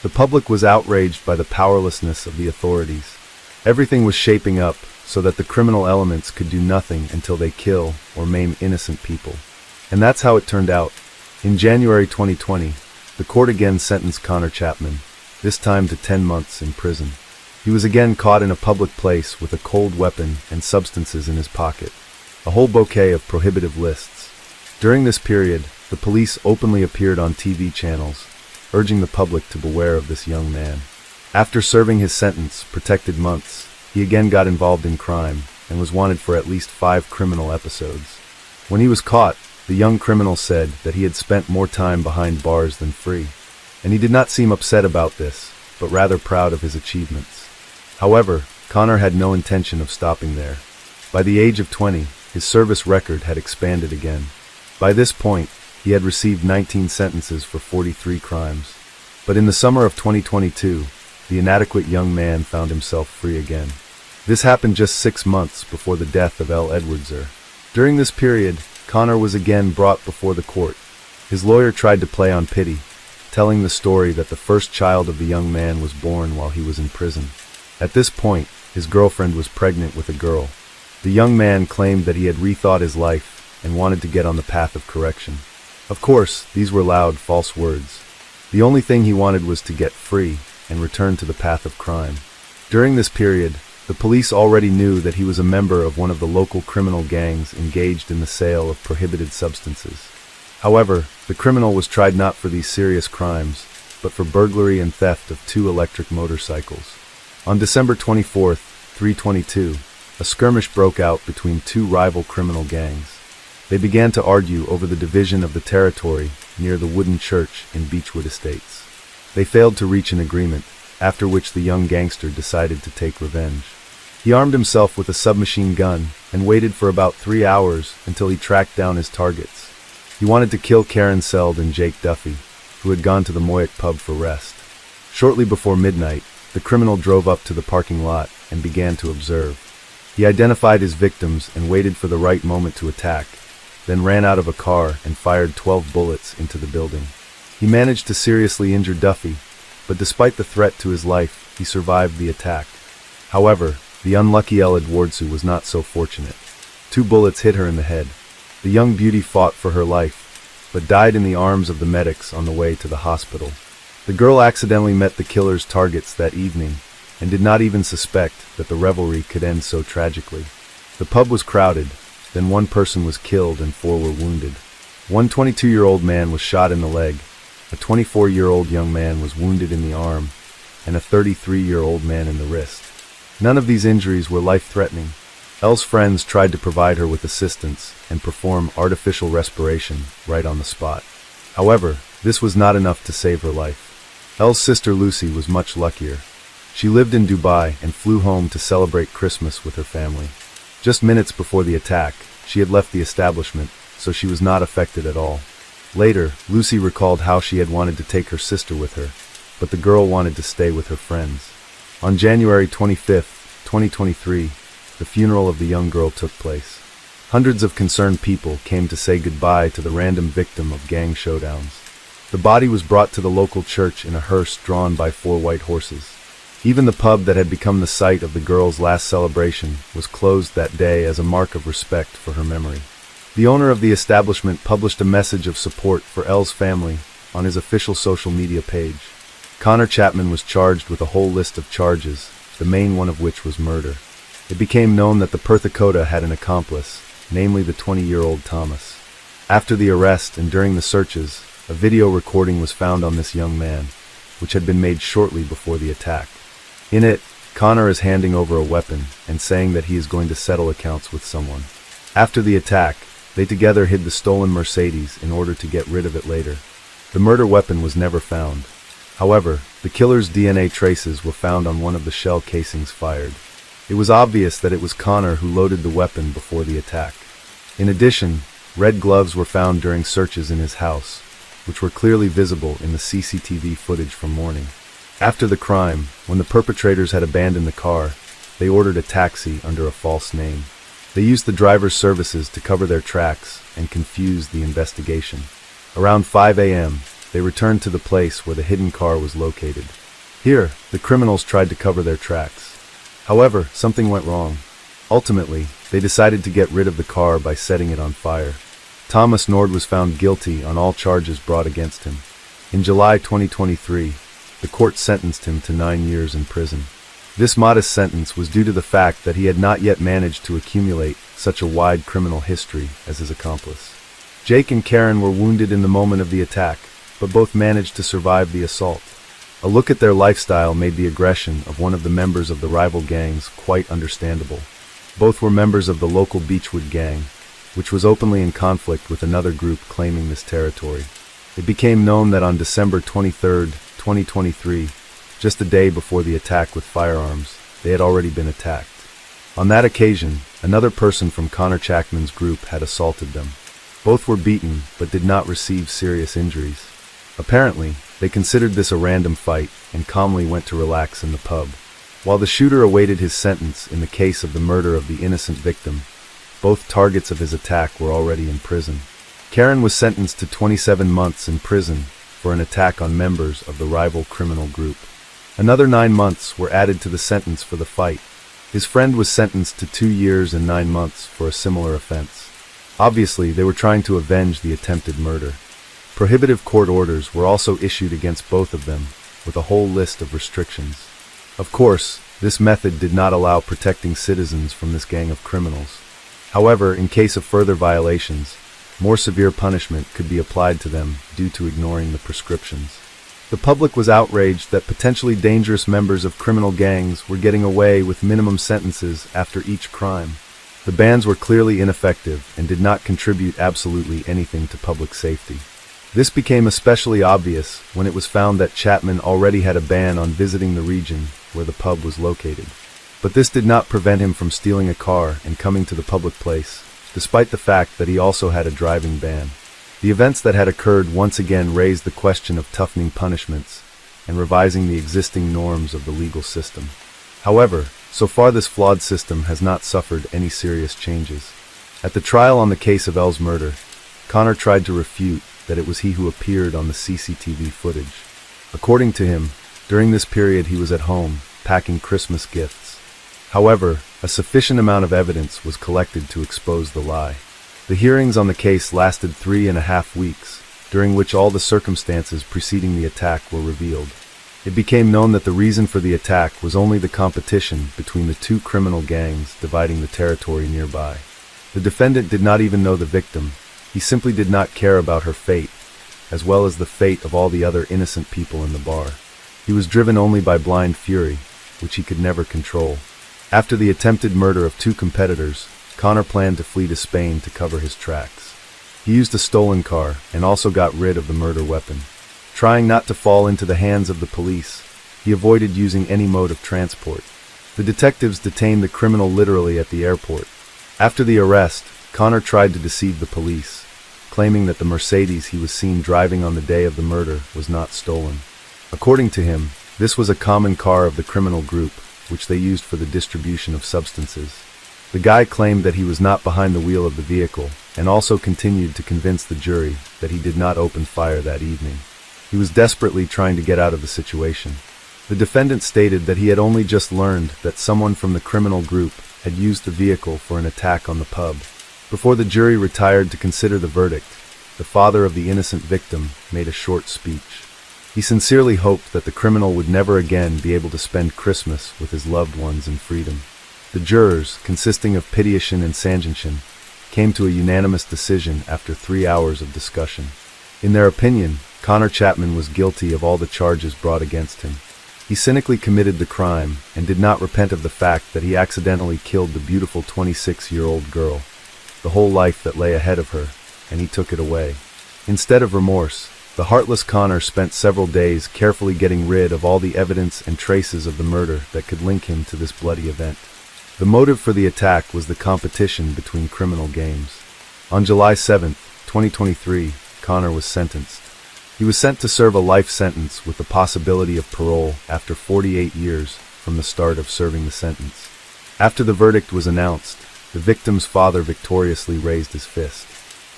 The public was outraged by the powerlessness of the authorities. Everything was shaping up so that the criminal elements could do nothing until they kill or maim innocent people. And that's how it turned out. In January 2020, the court again sentenced Connor Chapman, this time to 10 months in prison. He was again caught in a public place with a cold weapon and substances in his pocket, a whole bouquet of prohibitive lists. During this period, the police openly appeared on TV channels, urging the public to beware of this young man. After serving his sentence, protected months, he again got involved in crime and was wanted for at least 5 criminal episodes. When he was caught, the young criminal said that he had spent more time behind bars than free, and he did not seem upset about this, but rather proud of his achievements. However, Connor had no intention of stopping there. By the age of 20, his service record had expanded again. By this point, he had received 19 sentences for 43 crimes. But in the summer of 2022, the inadequate young man found himself free again. This happened just 6 months before the death of L. Edwardser. During this period, Connor was again brought before the court. His lawyer tried to play on pity, telling the story that the first child of the young man was born while he was in prison. At this point, his girlfriend was pregnant with a girl. The young man claimed that he had rethought his life and wanted to get on the path of correction. Of course, these were loud, false words. The only thing he wanted was to get free and return to the path of crime. During this period, the police already knew that he was a member of one of the local criminal gangs engaged in the sale of prohibited substances. However, the criminal was tried not for these serious crimes, but for burglary and theft of 2 electric motorcycles. On December 24, 322, a skirmish broke out between 2 rival criminal gangs. They began to argue over the division of the territory near the wooden church in Beechwood Estates. They failed to reach an agreement, after which the young gangster decided to take revenge. He armed himself with a submachine gun and waited for about 3 hours until he tracked down his targets. He wanted to kill Karen Seld and Jake Duffy, who had gone to the Moyak pub for rest. Shortly before midnight, the criminal drove up to the parking lot and began to observe. He identified his victims and waited for the right moment to attack, then ran out of a car and fired 12 bullets into the building. He managed to seriously injure Duffy, but despite the threat to his life, he survived the attack. However, the unlucky L. Edwardser was not so fortunate. 2 bullets hit her in the head. The young beauty fought for her life, but died in the arms of the medics on the way to the hospital. The girl accidentally met the killer's targets that evening, and did not even suspect that the revelry could end so tragically. The pub was crowded, then 1 person was killed and 4 were wounded. One 22-year-old man was shot in the leg, a 24-year-old young man was wounded in the arm, and a 33-year-old man in the wrist. None of these injuries were life-threatening. Elle's friends tried to provide her with assistance and perform artificial respiration right on the spot. However, this was not enough to save her life. Elle's sister Lucy was much luckier. She lived in Dubai and flew home to celebrate Christmas with her family. Just minutes before the attack, she had left the establishment, so she was not affected at all. Later, Lucy recalled how she had wanted to take her sister with her, but the girl wanted to stay with her friends. On January 25, 2023, the funeral of the young girl took place. Hundreds of concerned people came to say goodbye to the random victim of gang showdowns. The body was brought to the local church in a hearse drawn by 4 white horses. Even the pub that had become the site of the girl's last celebration was closed that day as a mark of respect for her memory. The owner of the establishment published a message of support for Elle's family on his official social media page. Connor Chapman was charged with a whole list of charges, the main one of which was murder. It became known that the Perth Dakota had an accomplice, namely the 20-year-old Thomas. After the arrest and during the searches, a video recording was found on this young man, which had been made shortly before the attack. In it, Connor is handing over a weapon and saying that he is going to settle accounts with someone. After the attack, they together hid the stolen Mercedes in order to get rid of it later. The murder weapon was never found. However, the killer's DNA traces were found on one of the shell casings fired. It was obvious that it was Connor who loaded the weapon before the attack. In addition, red gloves were found during searches in his house, which were clearly visible in the CCTV footage from morning. After the crime, when the perpetrators had abandoned the car, they ordered a taxi under a false name. They used the driver's services to cover their tracks and confuse the investigation. Around 5 a.m., they returned to the place where the hidden car was located. Here, the criminals tried to cover their tracks. However, something went wrong. Ultimately, they decided to get rid of the car by setting it on fire. Thomas Nord was found guilty on all charges brought against him. In July 2023, the court sentenced him to 9 years in prison. This modest sentence was due to the fact that he had not yet managed to accumulate such a wide criminal history as his accomplice. Jake and Karen were wounded in the moment of the attack, but both managed to survive the assault. A look at their lifestyle made the aggression of one of the members of the rival gangs quite understandable. Both were members of the local Beechwood gang, which was openly in conflict with another group claiming this territory. It became known that on December 23, 2023, just a day before the attack with firearms, they had already been attacked. On that occasion, another person from Connor Chapman's group had assaulted them. Both were beaten, but did not receive serious injuries. Apparently, they considered this a random fight and calmly went to relax in the pub. While the shooter awaited his sentence in the case of the murder of the innocent victim, both targets of his attack were already in prison. Karen was sentenced to 27 months in prison for an attack on members of the rival criminal group. Another 9 months were added to the sentence for the fight. His friend was sentenced to 2 years and 9 months for a similar offense. Obviously, they were trying to avenge the attempted murder. Prohibitive court orders were also issued against both of them, with a whole list of restrictions. Of course, this method did not allow protecting citizens from this gang of criminals. However, in case of further violations, more severe punishment could be applied to them due to ignoring the prescriptions. The public was outraged that potentially dangerous members of criminal gangs were getting away with minimum sentences after each crime. The bans were clearly ineffective and did not contribute absolutely anything to public safety. This became especially obvious when it was found that Chapman already had a ban on visiting the region where the pub was located. But this did not prevent him from stealing a car and coming to the public place, despite the fact that he also had a driving ban. The events that had occurred once again raised the question of toughening punishments and revising the existing norms of the legal system. However, so far this flawed system has not suffered any serious changes. At the trial on the case of Elle's murder, Connor tried to refute that it was he who appeared on the CCTV footage. According to him, during this period he was at home, packing Christmas gifts. However, a sufficient amount of evidence was collected to expose the lie. The hearings on the case lasted 3.5 weeks, during which all the circumstances preceding the attack were revealed. It became known that the reason for the attack was only the competition between the two criminal gangs dividing the territory nearby. The defendant did not even know the victim. He simply did not care about her fate, as well as the fate of all the other innocent people in the bar. He was driven only by blind fury, which he could never control. After the attempted murder of 2 competitors, Connor planned to flee to Spain to cover his tracks. He used a stolen car and also got rid of the murder weapon. Trying not to fall into the hands of the police, he avoided using any mode of transport. The detectives detained the criminal literally at the airport. After the arrest, Connor tried to deceive the police, claiming that the Mercedes he was seen driving on the day of the murder was not stolen. According to him, this was a common car of the criminal group, which they used for the distribution of substances. The guy claimed that he was not behind the wheel of the vehicle, and also continued to convince the jury that he did not open fire that evening. He was desperately trying to get out of the situation. The defendant stated that he had only just learned that someone from the criminal group had used the vehicle for an attack on the pub. Before the jury retired to consider the verdict, the father of the innocent victim made a short speech. He sincerely hoped that the criminal would never again be able to spend Christmas with his loved ones in freedom. The jurors, consisting of Pityashin and Sanjinshin, came to a unanimous decision after 3 hours of discussion. In their opinion, Connor Chapman was guilty of all the charges brought against him. He cynically committed the crime and did not repent of the fact that he accidentally killed the beautiful 26-year-old girl, the whole life that lay ahead of her, and he took it away. Instead of remorse, the heartless Connor spent several days carefully getting rid of all the evidence and traces of the murder that could link him to this bloody event. The motive for the attack was the competition between criminal gangs. On July 7, 2023, Connor was sentenced. He was sent to serve a life sentence with the possibility of parole after 48 years from the start of serving the sentence. After the verdict was announced, the victim's father victoriously raised his fist.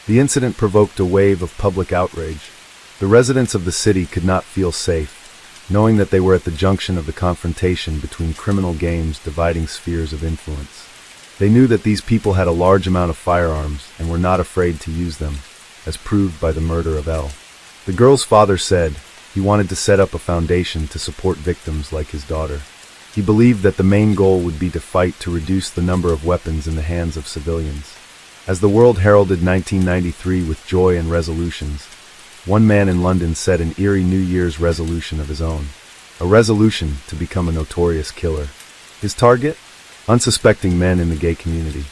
The incident provoked a wave of public outrage. The residents of the city could not feel safe, knowing that they were at the junction of the confrontation between criminal games dividing spheres of influence. They knew that these people had a large amount of firearms and were not afraid to use them, as proved by the murder of Elle. The girl's father said he wanted to set up a foundation to support victims like his daughter. He believed that the main goal would be to fight to reduce the number of weapons in the hands of civilians. As the world heralded 1993 with joy and resolutions, one man in London set an eerie New Year's resolution of his own. A resolution to become a notorious killer. His target? Unsuspecting men in the gay community.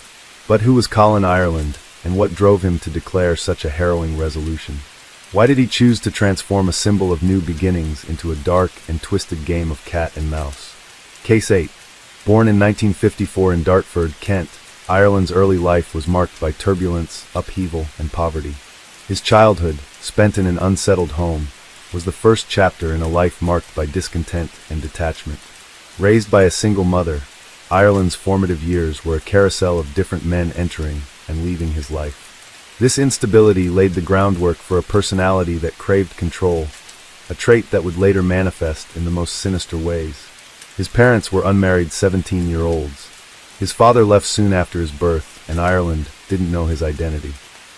But who was Colin Ireland, and what drove him to declare such a harrowing resolution? Why did he choose to transform a symbol of new beginnings into a dark and twisted game of cat and mouse? Case 8. Born in 1954 in Dartford, Kent, Ireland's early life was marked by turbulence, upheaval, and poverty. His childhood, spent in an unsettled home, was the first chapter in a life marked by discontent and detachment. Raised by a single mother, Ireland's formative years were a carousel of different men entering and leaving his life. This instability laid the groundwork for a personality that craved control, a trait that would later manifest in the most sinister ways. His parents were unmarried 17-year-olds. His father left soon after his birth, and Ireland didn't know his identity.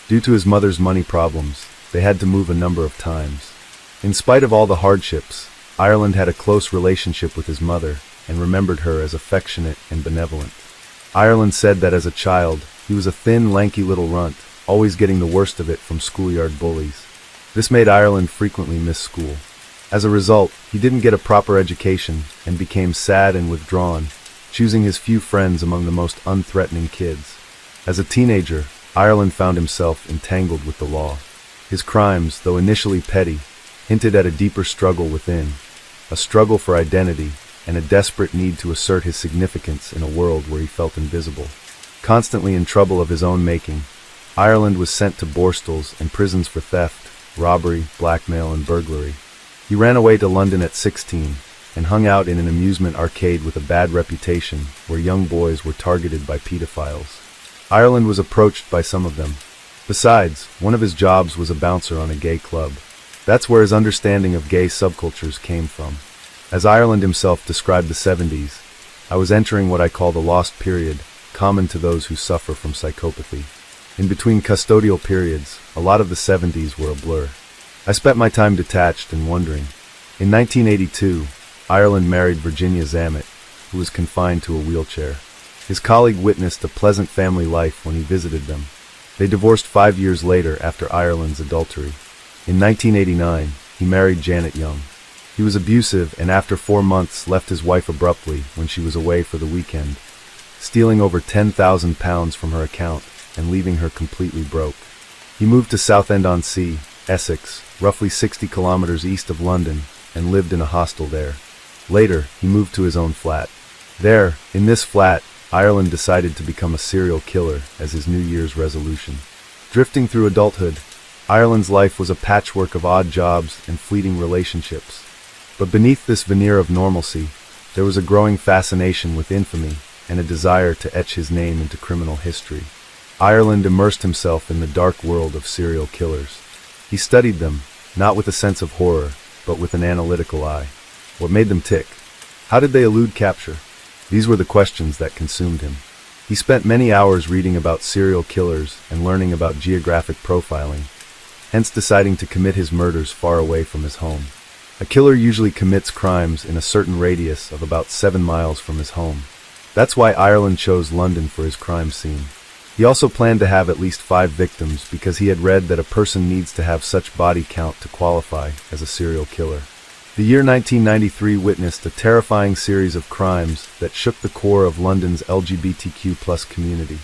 Due to his mother's money problems, they had to move a number of times. In spite of all the hardships, Ireland had a close relationship with his mother and remembered her as affectionate and benevolent. Ireland said that as a child, he was a thin, lanky little runt, always getting the worst of it from schoolyard bullies. This made Ireland frequently miss school. As a result, he didn't get a proper education and became sad and withdrawn, choosing his few friends among the most unthreatening kids. As a teenager, Ireland found himself entangled with the law. His crimes, though initially petty, hinted at a deeper struggle within, a struggle for identity and a desperate need to assert his significance in a world where he felt invisible. Constantly in trouble of his own making, Ireland was sent to borstalls and prisons for theft, robbery, blackmail, and burglary. He ran away to London at 16 and hung out in an amusement arcade with a bad reputation where young boys were targeted by pedophiles. Ireland was approached by some of them. Besides, one of his jobs was a bouncer on a gay club. That's where his understanding of gay subcultures came from. As Ireland himself described the 70s, I was entering what I call the lost period, common to those who suffer from psychopathy. In between custodial periods, a lot of the 70s were a blur. I spent my time detached and wondering. In 1982, Ireland married Virginia Zammit, who was confined to a wheelchair. His colleague witnessed a pleasant family life when he visited them. They divorced 5 years later after Ireland's adultery. In 1989, he married Janet Young. He was abusive and after 4 months left his wife abruptly when she was away for the weekend, stealing over £10,000 from her account and leaving her completely broke. He moved to Southend-on-Sea, Essex, roughly 60 kilometers east of London, and lived in a hostel there. Later, he moved to his own flat. There, in this flat, Ireland decided to become a serial killer as his New Year's resolution. Drifting through adulthood, Ireland's life was a patchwork of odd jobs and fleeting relationships. But beneath this veneer of normalcy, there was a growing fascination with infamy and a desire to etch his name into criminal history. Ireland immersed himself in the dark world of serial killers. He studied them, not with a sense of horror, but with an analytical eye. What made them tick? How did they elude capture? These were the questions that consumed him. He spent many hours reading about serial killers and learning about geographic profiling, hence deciding to commit his murders far away from his home. A killer usually commits crimes in a certain radius of about 7 miles from his home. That's why Ireland chose London for his crime scene. He also planned to have at least 5 victims because he had read that a person needs to have such body count to qualify as a serial killer. The year 1993 witnessed a terrifying series of crimes that shook the core of London's LGBTQ+ community.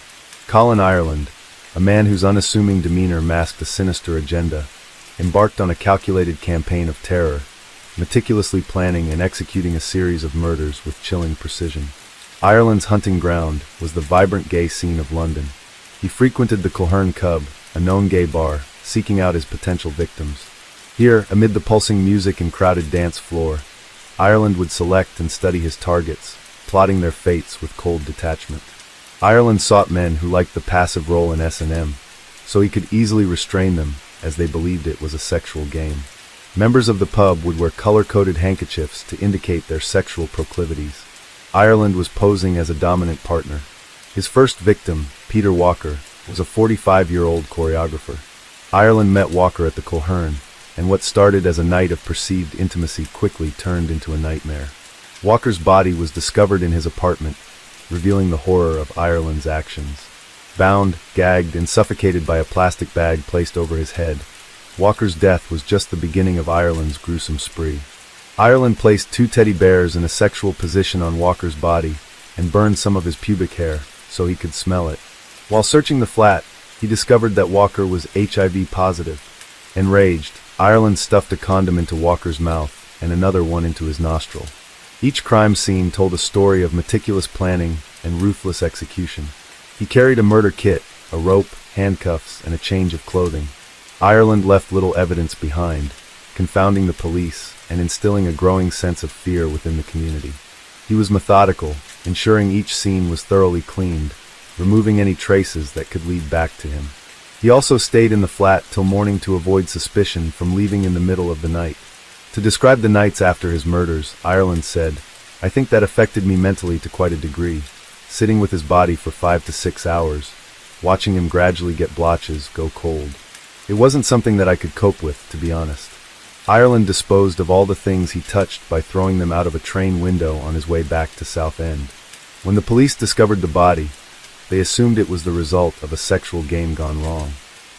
Colin Ireland, a man whose unassuming demeanor masked a sinister agenda, embarked on a calculated campaign of terror, meticulously planning and executing a series of murders with chilling precision. Ireland's hunting ground was the vibrant gay scene of London. He frequented the Cohern Cub, a known gay bar, seeking out his potential victims. Here, amid the pulsing music and crowded dance floor, Ireland would select and study his targets, plotting their fates with cold detachment. Ireland sought men who liked the passive role in S&M, so he could easily restrain them, as they believed it was a sexual game. Members of the pub would wear color-coded handkerchiefs to indicate their sexual proclivities. Ireland was posing as a dominant partner. His first victim, Peter Walker, was a 45-year-old choreographer. Ireland met Walker at the Colquhoun, and what started as a night of perceived intimacy quickly turned into a nightmare. Walker's body was discovered in his apartment, revealing the horror of Ireland's actions. Bound, gagged, and suffocated by a plastic bag placed over his head, Walker's death was just the beginning of Ireland's gruesome spree. Ireland placed 2 teddy bears in a sexual position on Walker's body and burned some of his pubic hair so he could smell it. While searching the flat, he discovered that Walker was HIV positive. Enraged, Ireland stuffed a condom into Walker's mouth and another one into his nostril. Each crime scene told a story of meticulous planning and ruthless execution. He carried a murder kit, a rope, handcuffs, and a change of clothing. Ireland left little evidence behind, confounding the police and instilling a growing sense of fear within the community. He was methodical, ensuring each scene was thoroughly cleaned, removing any traces that could lead back to him. He also stayed in the flat till morning to avoid suspicion from leaving in the middle of the night. To describe the nights after his murders, Ireland said, "I think that affected me mentally to quite a degree, sitting with his body for 5 to 6 hours, watching him gradually get blotches, go cold. It wasn't something that I could cope with, to be honest." Ireland disposed of all the things he touched by throwing them out of a train window on his way back to Southend. When the police discovered the body, they assumed it was the result of a sexual game gone wrong.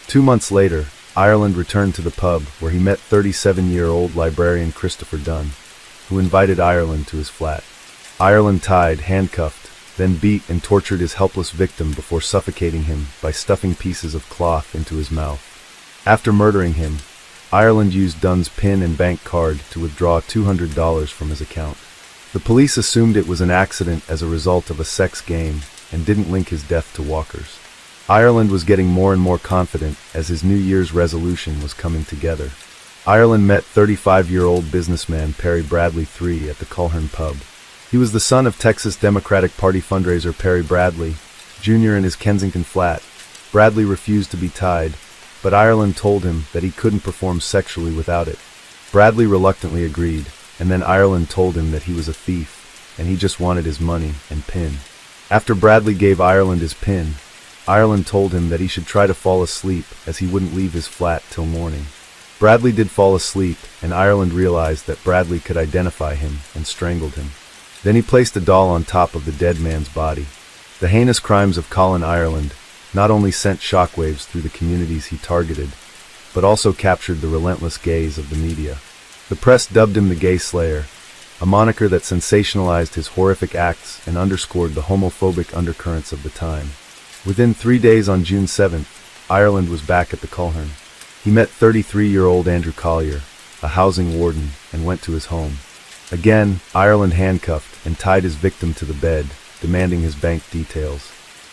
2 months later, Ireland returned to the pub where he met 37-year-old librarian Christopher Dunn, who invited Ireland to his flat. Ireland tied, handcuffed, then beat and tortured his helpless victim before suffocating him by stuffing pieces of cloth into his mouth. After murdering him, Ireland used Dunn's PIN and bank card to withdraw $200 from his account. The police assumed it was an accident as a result of a sex game and didn't link his death to Walker's. Ireland was getting more and more confident as his New Year's resolution was coming together. Ireland met 35-year-old businessman Perry Bradley III at the Colquhoun pub. He was the son of Texas Democratic Party fundraiser Perry Bradley, Jr. in his Kensington flat. Bradley refused to be tied, but Ireland told him that he couldn't perform sexually without it. Bradley reluctantly agreed, and then Ireland told him that he was a thief, and he just wanted his money and PIN. After Bradley gave Ireland his PIN, Ireland told him that he should try to fall asleep as he wouldn't leave his flat till morning. Bradley did fall asleep, and Ireland realized that Bradley could identify him and strangled him. Then he placed a doll on top of the dead man's body. The heinous crimes of Colin Ireland not only sent shockwaves through the communities he targeted, but also captured the relentless gaze of the media. The press dubbed him the Gay Slayer, a moniker that sensationalized his horrific acts and underscored the homophobic undercurrents of the time. Within 3 days on June 7th, Ireland was back at the Colquhoun. He met 33-year-old Andrew Collier, a housing warden, and went to his home. Again, Ireland handcuffed and tied his victim to the bed, demanding his bank details.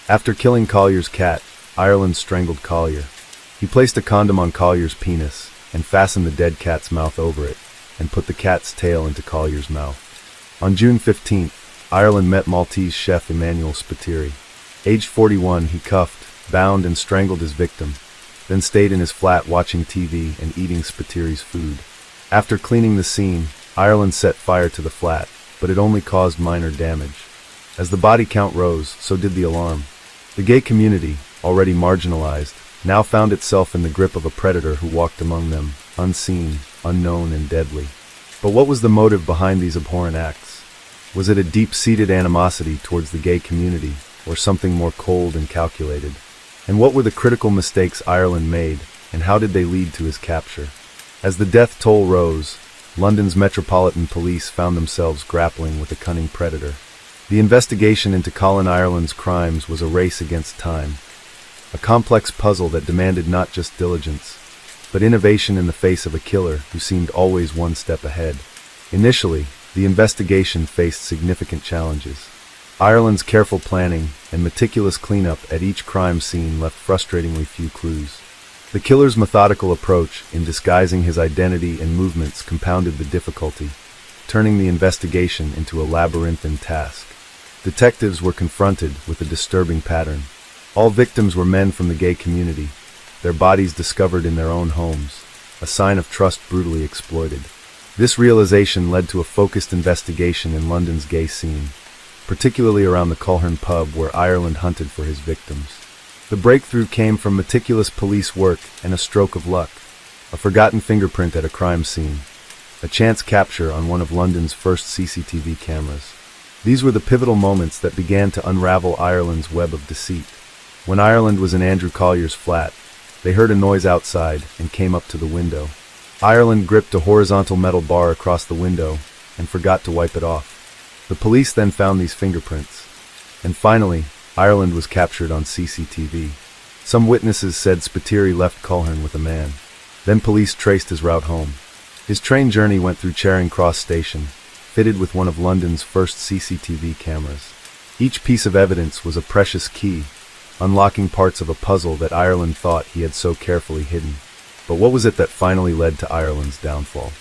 After killing Collier's cat, Ireland strangled Collier. He placed a condom on Collier's penis and fastened the dead cat's mouth over it, and put the cat's tail into Collier's mouth. On June 15th, Ireland met Maltese chef Emmanuel Spiteri. Aged 41, he cuffed, bound, and strangled his victim, then stayed in his flat watching TV and eating Spiteri's food. After cleaning the scene, Ireland set fire to the flat, but it only caused minor damage. As the body count rose, so did the alarm. The gay community, already marginalized, now found itself in the grip of a predator who walked among them, unseen, unknown, and deadly. But what was the motive behind these abhorrent acts? Was it a deep-seated animosity towards the gay community, or something more cold and calculated? And what were the critical mistakes Ireland made, and how did they lead to his capture? As the death toll rose, London's Metropolitan Police found themselves grappling with a cunning predator. The investigation into Colin Ireland's crimes was a race against time, a complex puzzle that demanded not just diligence, but innovation in the face of a killer who seemed always one step ahead. Initially, the investigation faced significant challenges. Ireland's careful planning and meticulous cleanup at each crime scene left frustratingly few clues. The killer's methodical approach in disguising his identity and movements compounded the difficulty, turning the investigation into a labyrinthine task. Detectives were confronted with a disturbing pattern. All victims were men from the gay community, their bodies discovered in their own homes, a sign of trust brutally exploited. This realization led to a focused investigation in London's gay scene, particularly around the Culhern pub where Ireland hunted for his victims. The breakthrough came from meticulous police work and a stroke of luck, a forgotten fingerprint at a crime scene, a chance capture on one of London's first CCTV cameras. These were the pivotal moments that began to unravel Ireland's web of deceit. When Ireland was in Andrew Collier's flat, they heard a noise outside and came up to the window. Ireland gripped a horizontal metal bar across the window and forgot to wipe it off. The police then found these fingerprints. And finally, Ireland was captured on CCTV. Some witnesses said Spiteri left Culhern with a man. Then police traced his route home. His train journey went through Charing Cross Station, fitted with one of London's first CCTV cameras. Each piece of evidence was a precious key, unlocking parts of a puzzle that Ireland thought he had so carefully hidden. But what was it that finally led to Ireland's downfall?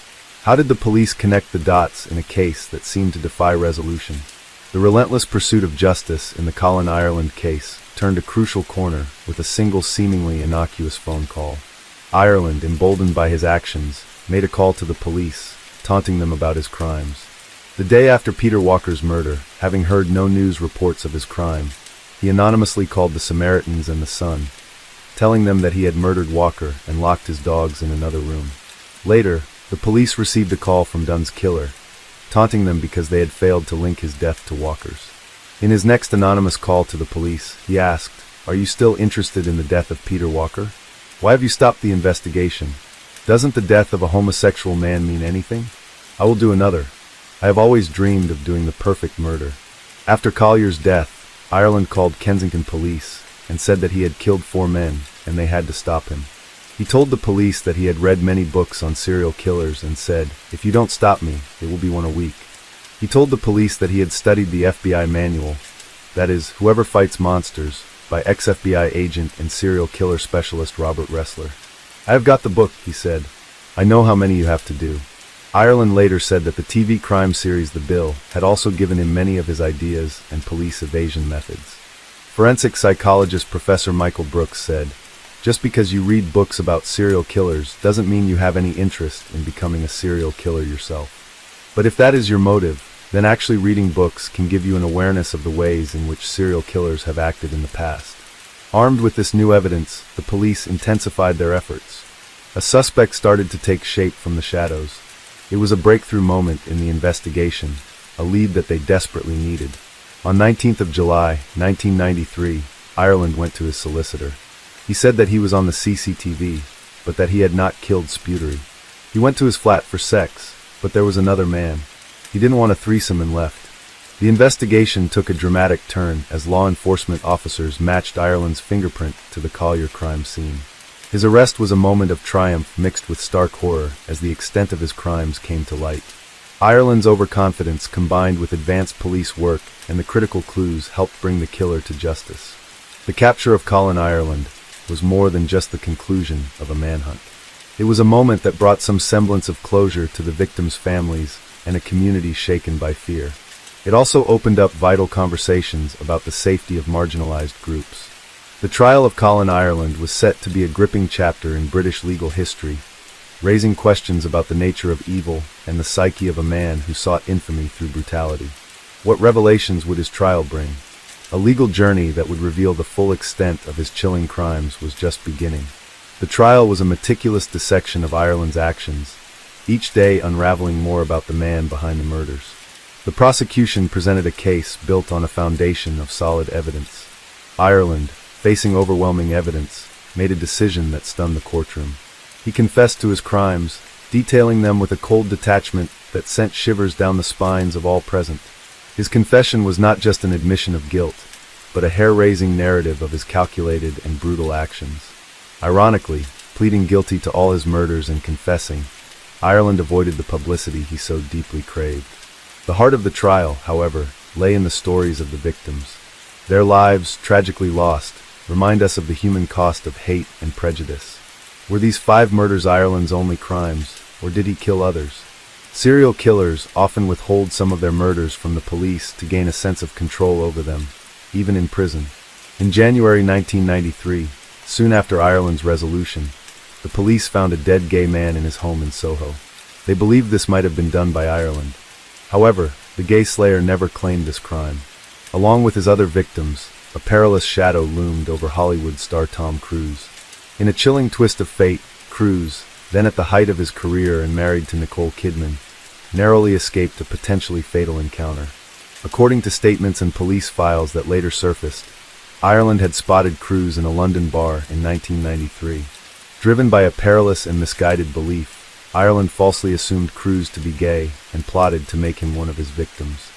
How did the police connect the dots in a case that seemed to defy resolution? The relentless pursuit of justice in the Colin Ireland case turned a crucial corner with a single seemingly innocuous phone call. Ireland, emboldened by his actions, made a call to the police, taunting them about his crimes. The day after Peter Walker's murder, having heard no news reports of his crime, he anonymously called the Samaritans and the Sun, telling them that he had murdered Walker and locked his dogs in another room. Later, the police received a call from Dunn's killer, taunting them because they had failed to link his death to Walker's. In his next anonymous call to the police, he asked, "Are you still interested in the death of Peter Walker? Why have you stopped the investigation? Doesn't the death of a homosexual man mean anything? I will do another. I have always dreamed of doing the perfect murder." After Collier's death, Ireland called Kensington police and said that he had killed 4 men and they had to stop him. He told the police that he had read many books on serial killers and said, "If you don't stop me, it will be one a week." He told the police that he had studied the FBI manual, that is, Whoever Fights Monsters, by ex-FBI agent and serial killer specialist Robert Ressler. "I have got the book," he said. "I know how many you have to do." Ireland later said that the TV crime series The Bill had also given him many of his ideas and police evasion methods. Forensic psychologist Professor Michael Brooks said, "Just because you read books about serial killers doesn't mean you have any interest in becoming a serial killer yourself. But if that is your motive, then actually reading books can give you an awareness of the ways in which serial killers have acted in the past." Armed with this new evidence, the police intensified their efforts. A suspect started to take shape from the shadows. It was a breakthrough moment in the investigation, a lead that they desperately needed. On 19th of July, 1993, Ireland went to his solicitor. He said that he was on the CCTV, but that he had not killed Spiteri. He went to his flat for sex, but there was another man. He didn't want a threesome and left. The investigation took a dramatic turn as law enforcement officers matched Ireland's fingerprint to the Collier crime scene. His arrest was a moment of triumph mixed with stark horror as the extent of his crimes came to light. Ireland's overconfidence combined with advanced police work and the critical clues helped bring the killer to justice. The capture of Colin Ireland was more than just the conclusion of a manhunt. It was a moment that brought some semblance of closure to the victims' families and a community shaken by fear. It also opened up vital conversations about the safety of marginalized groups. The trial of Colin Ireland was set to be a gripping chapter in British legal history, raising questions about the nature of evil and the psyche of a man who sought infamy through brutality. What revelations would his trial bring? A legal journey that would reveal the full extent of his chilling crimes was just beginning. The trial was a meticulous dissection of Ireland's actions, each day unraveling more about the man behind the murders. The prosecution presented a case built on a foundation of solid evidence. Ireland, facing overwhelming evidence, made a decision that stunned the courtroom. He confessed to his crimes, detailing them with a cold detachment that sent shivers down the spines of all present. His confession was not just an admission of guilt, but a hair-raising narrative of his calculated and brutal actions. Ironically, pleading guilty to all his murders and confessing, Ireland avoided the publicity he so deeply craved. The heart of the trial, however, lay in the stories of the victims. Their lives, tragically lost, remind us of the human cost of hate and prejudice. Were these 5 murders Ireland's only crimes, or did he kill others? Serial killers often withhold some of their murders from the police to gain a sense of control over them, even in prison. In January 1993, soon after Ireland's resolution, the police found a dead gay man in his home in Soho. They believed this might have been done by Ireland. However, the gay slayer never claimed this crime. Along with his other victims, a perilous shadow loomed over Hollywood star Tom Cruise. In a chilling twist of fate, Cruise, then at the height of his career and married to Nicole Kidman, narrowly escaped a potentially fatal encounter. According to statements and police files that later surfaced, Ireland had spotted Cruise in a London bar in 1993. Driven by a perilous and misguided belief, Ireland falsely assumed Cruise to be gay and plotted to make him one of his victims.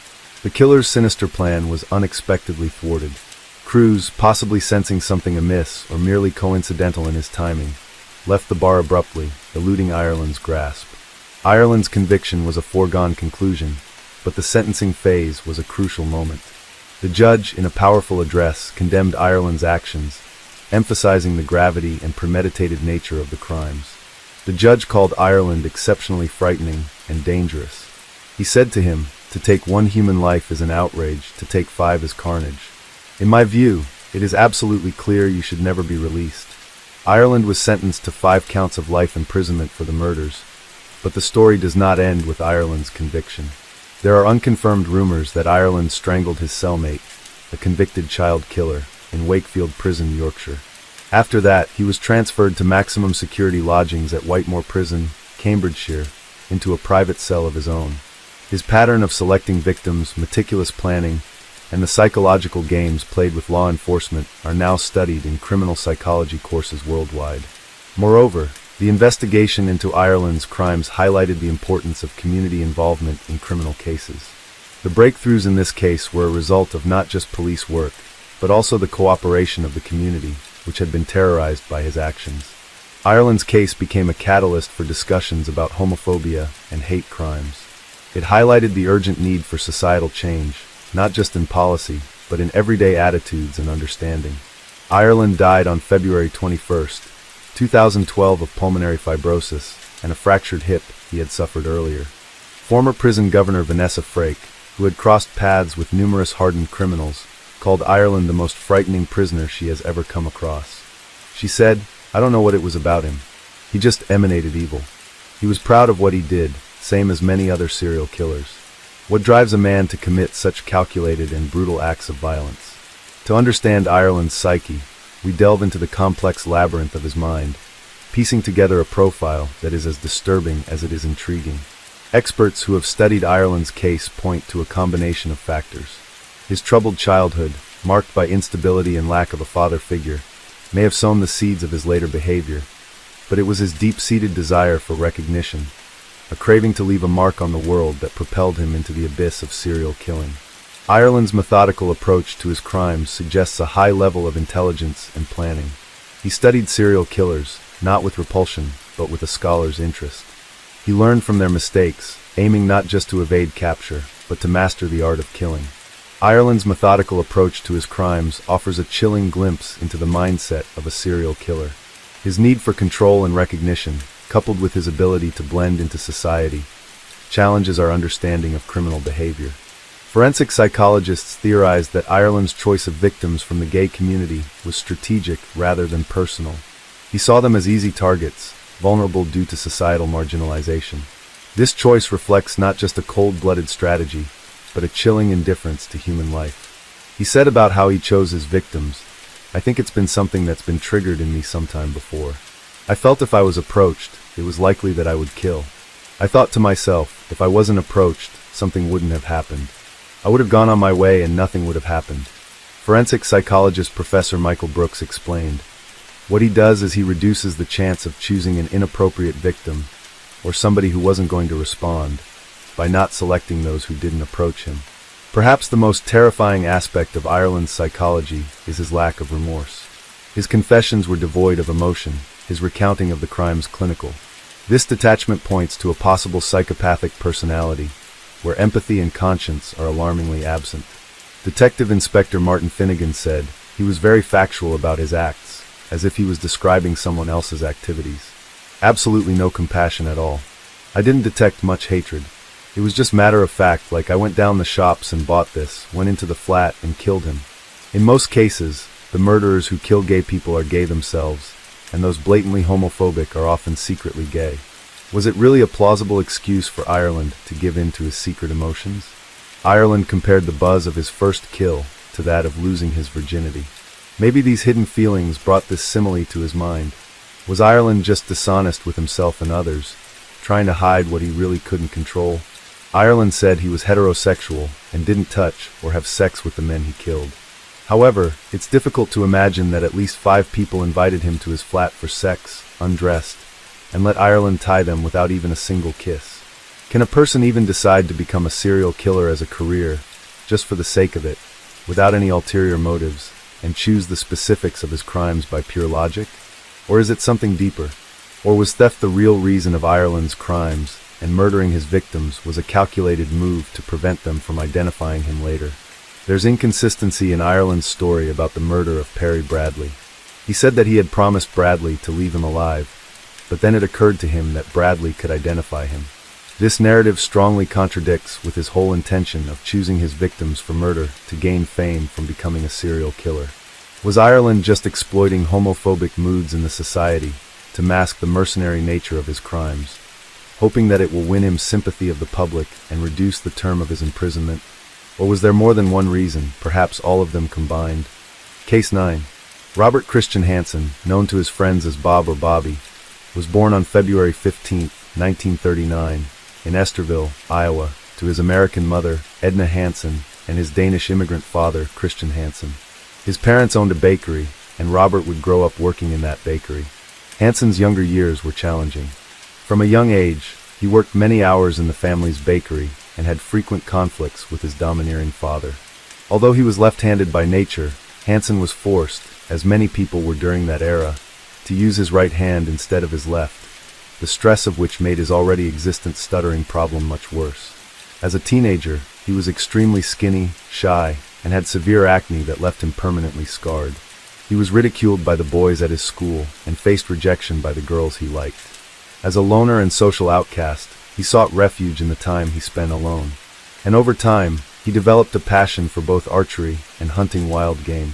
The killer's sinister plan was unexpectedly thwarted. Cruise, possibly sensing something amiss or merely coincidental in his timing, left the bar abruptly, eluding Ireland's grasp. Ireland's conviction was a foregone conclusion, but the sentencing phase was a crucial moment. The judge, in a powerful address, condemned Ireland's actions, emphasizing the gravity and premeditated nature of the crimes. The judge called Ireland exceptionally frightening and dangerous. He said to him, "To take one human life is an outrage, to take 5 is carnage. In my view, it is absolutely clear you should never be released." Ireland was sentenced to 5 counts of life imprisonment for the murders, but the story does not end with Ireland's conviction. There are unconfirmed rumors that Ireland strangled his cellmate, a convicted child killer, in Wakefield Prison, Yorkshire. After that, he was transferred to maximum security lodgings at Whitemoor Prison, Cambridgeshire, into a private cell of his own. His pattern of selecting victims, meticulous planning, and the psychological games played with law enforcement are now studied in criminal psychology courses worldwide. Moreover, the investigation into Ireland's crimes highlighted the importance of community involvement in criminal cases. The breakthroughs in this case were a result of not just police work, but also the cooperation of the community, which had been terrorized by his actions. Ireland's case became a catalyst for discussions about homophobia and hate crimes. It highlighted the urgent need for societal change, not just in policy, but in everyday attitudes and understanding. Ireland died on February 21, 2012 of pulmonary fibrosis and a fractured hip he had suffered earlier. Former prison governor Vanessa Frake, who had crossed paths with numerous hardened criminals, called Ireland the most frightening prisoner she has ever come across. She said, "I don't know what it was about him. He just emanated evil. He was proud of what he did, same as many other serial killers. What drives a man to commit such calculated and brutal acts of violence?" To understand Ireland's psyche, we delve into the complex labyrinth of his mind, piecing together a profile that is as disturbing as it is intriguing. Experts who have studied Ireland's case point to a combination of factors. His troubled childhood, marked by instability and lack of a father figure, may have sown the seeds of his later behavior, but it was his deep-seated desire for recognition, a craving to leave a mark on the world that propelled him into the abyss of serial killing. Ireland's methodical approach to his crimes suggests a high level of intelligence and planning. He studied serial killers, not with repulsion, but with a scholar's interest. He learned from their mistakes, aiming not just to evade capture, but to master the art of killing. Ireland's methodical approach to his crimes offers a chilling glimpse into the mindset of a serial killer. His need for control and recognition, coupled with his ability to blend into society, challenges our understanding of criminal behavior. Forensic psychologists theorized that Ireland's choice of victims from the gay community was strategic rather than personal. He saw them as easy targets, vulnerable due to societal marginalization. This choice reflects not just a cold-blooded strategy, but a chilling indifference to human life. He said about how he chose his victims, "I think it's been something that's been triggered in me sometime before. I felt if I was approached, it was likely that I would kill. I thought to myself, if I wasn't approached, something wouldn't have happened. I would have gone on my way and nothing would have happened." Forensic psychologist Professor Michael Brooks explained, "What he does is he reduces the chance of choosing an inappropriate victim, or somebody who wasn't going to respond, by not selecting those who didn't approach him." Perhaps the most terrifying aspect of Ireland's psychology is his lack of remorse. His confessions were devoid of emotion, his recounting of the crimes clinical. This detachment points to a possible psychopathic personality, where empathy and conscience are alarmingly absent. Detective Inspector Martin Finnegan said, "He was very factual about his acts, as if he was describing someone else's activities. Absolutely no compassion at all." I didn't detect much hatred. It was just matter of fact, like I went down the shops and bought this, went into the flat and killed him. In most cases, the murderers who kill gay people are gay themselves, and those blatantly homophobic are often secretly gay. Was it really a plausible excuse for Ireland to give in to his secret emotions? Ireland compared the buzz of his first kill to that of losing his virginity. Maybe these hidden feelings brought this simile to his mind. Was Ireland just dishonest with himself and others, trying to hide what he really couldn't control? Ireland said he was heterosexual and didn't touch or have sex with the men he killed. However, it's difficult to imagine that at least 5 people invited him to his flat for sex, undressed, and let Ireland tie them without even a single kiss. Can a person even decide to become a serial killer as a career, just for the sake of it, without any ulterior motives, and choose the specifics of his crimes by pure logic? Or is it something deeper? Or was theft the real reason of Ireland's crimes, and murdering his victims was a calculated move to prevent them from identifying him later? There's inconsistency in Ireland's story about the murder of Perry Bradley. He said that he had promised Bradley to leave him alive, but then it occurred to him that Bradley could identify him. This narrative strongly contradicts with his whole intention of choosing his victims for murder to gain fame from becoming a serial killer. Was Ireland just exploiting homophobic moods in the society to mask the mercenary nature of his crimes, hoping that it will win him sympathy of the public and reduce the term of his imprisonment? Or was there more than one reason, perhaps all of them combined? Case 9. Robert Christian Hansen, known to his friends as Bob or Bobby, was born on February 15, 1939, in Esterville, Iowa, to his American mother, Edna Hansen, and his Danish immigrant father, Christian Hansen. His parents owned a bakery, and Robert would grow up working in that bakery. Hansen's younger years were challenging. From a young age, he worked many hours in the family's bakery and had frequent conflicts with his domineering father. Although he was left-handed by nature, Hansen was forced, as many people were during that era, to use his right hand instead of his left, the stress of which made his already existent stuttering problem much worse. As a teenager, he was extremely skinny, shy, and had severe acne that left him permanently scarred. He was ridiculed by the boys at his school and faced rejection by the girls he liked. As a loner and social outcast, he sought refuge in the time he spent alone. And over time, he developed a passion for both archery and hunting wild game.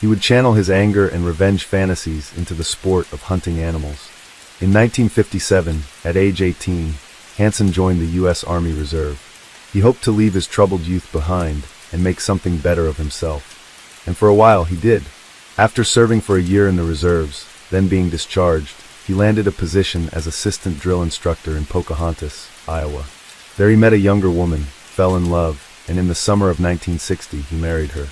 He would channel his anger and revenge fantasies into the sport of hunting animals. In 1957, at age 18, Hansen joined the U.S. Army Reserve. He hoped to leave his troubled youth behind and make something better of himself. And for a while he did. After serving for a year in the reserves, then being discharged, he landed a position as assistant drill instructor in Pocahontas, Iowa. There he met a younger woman, fell in love, and in the summer of 1960 he married her.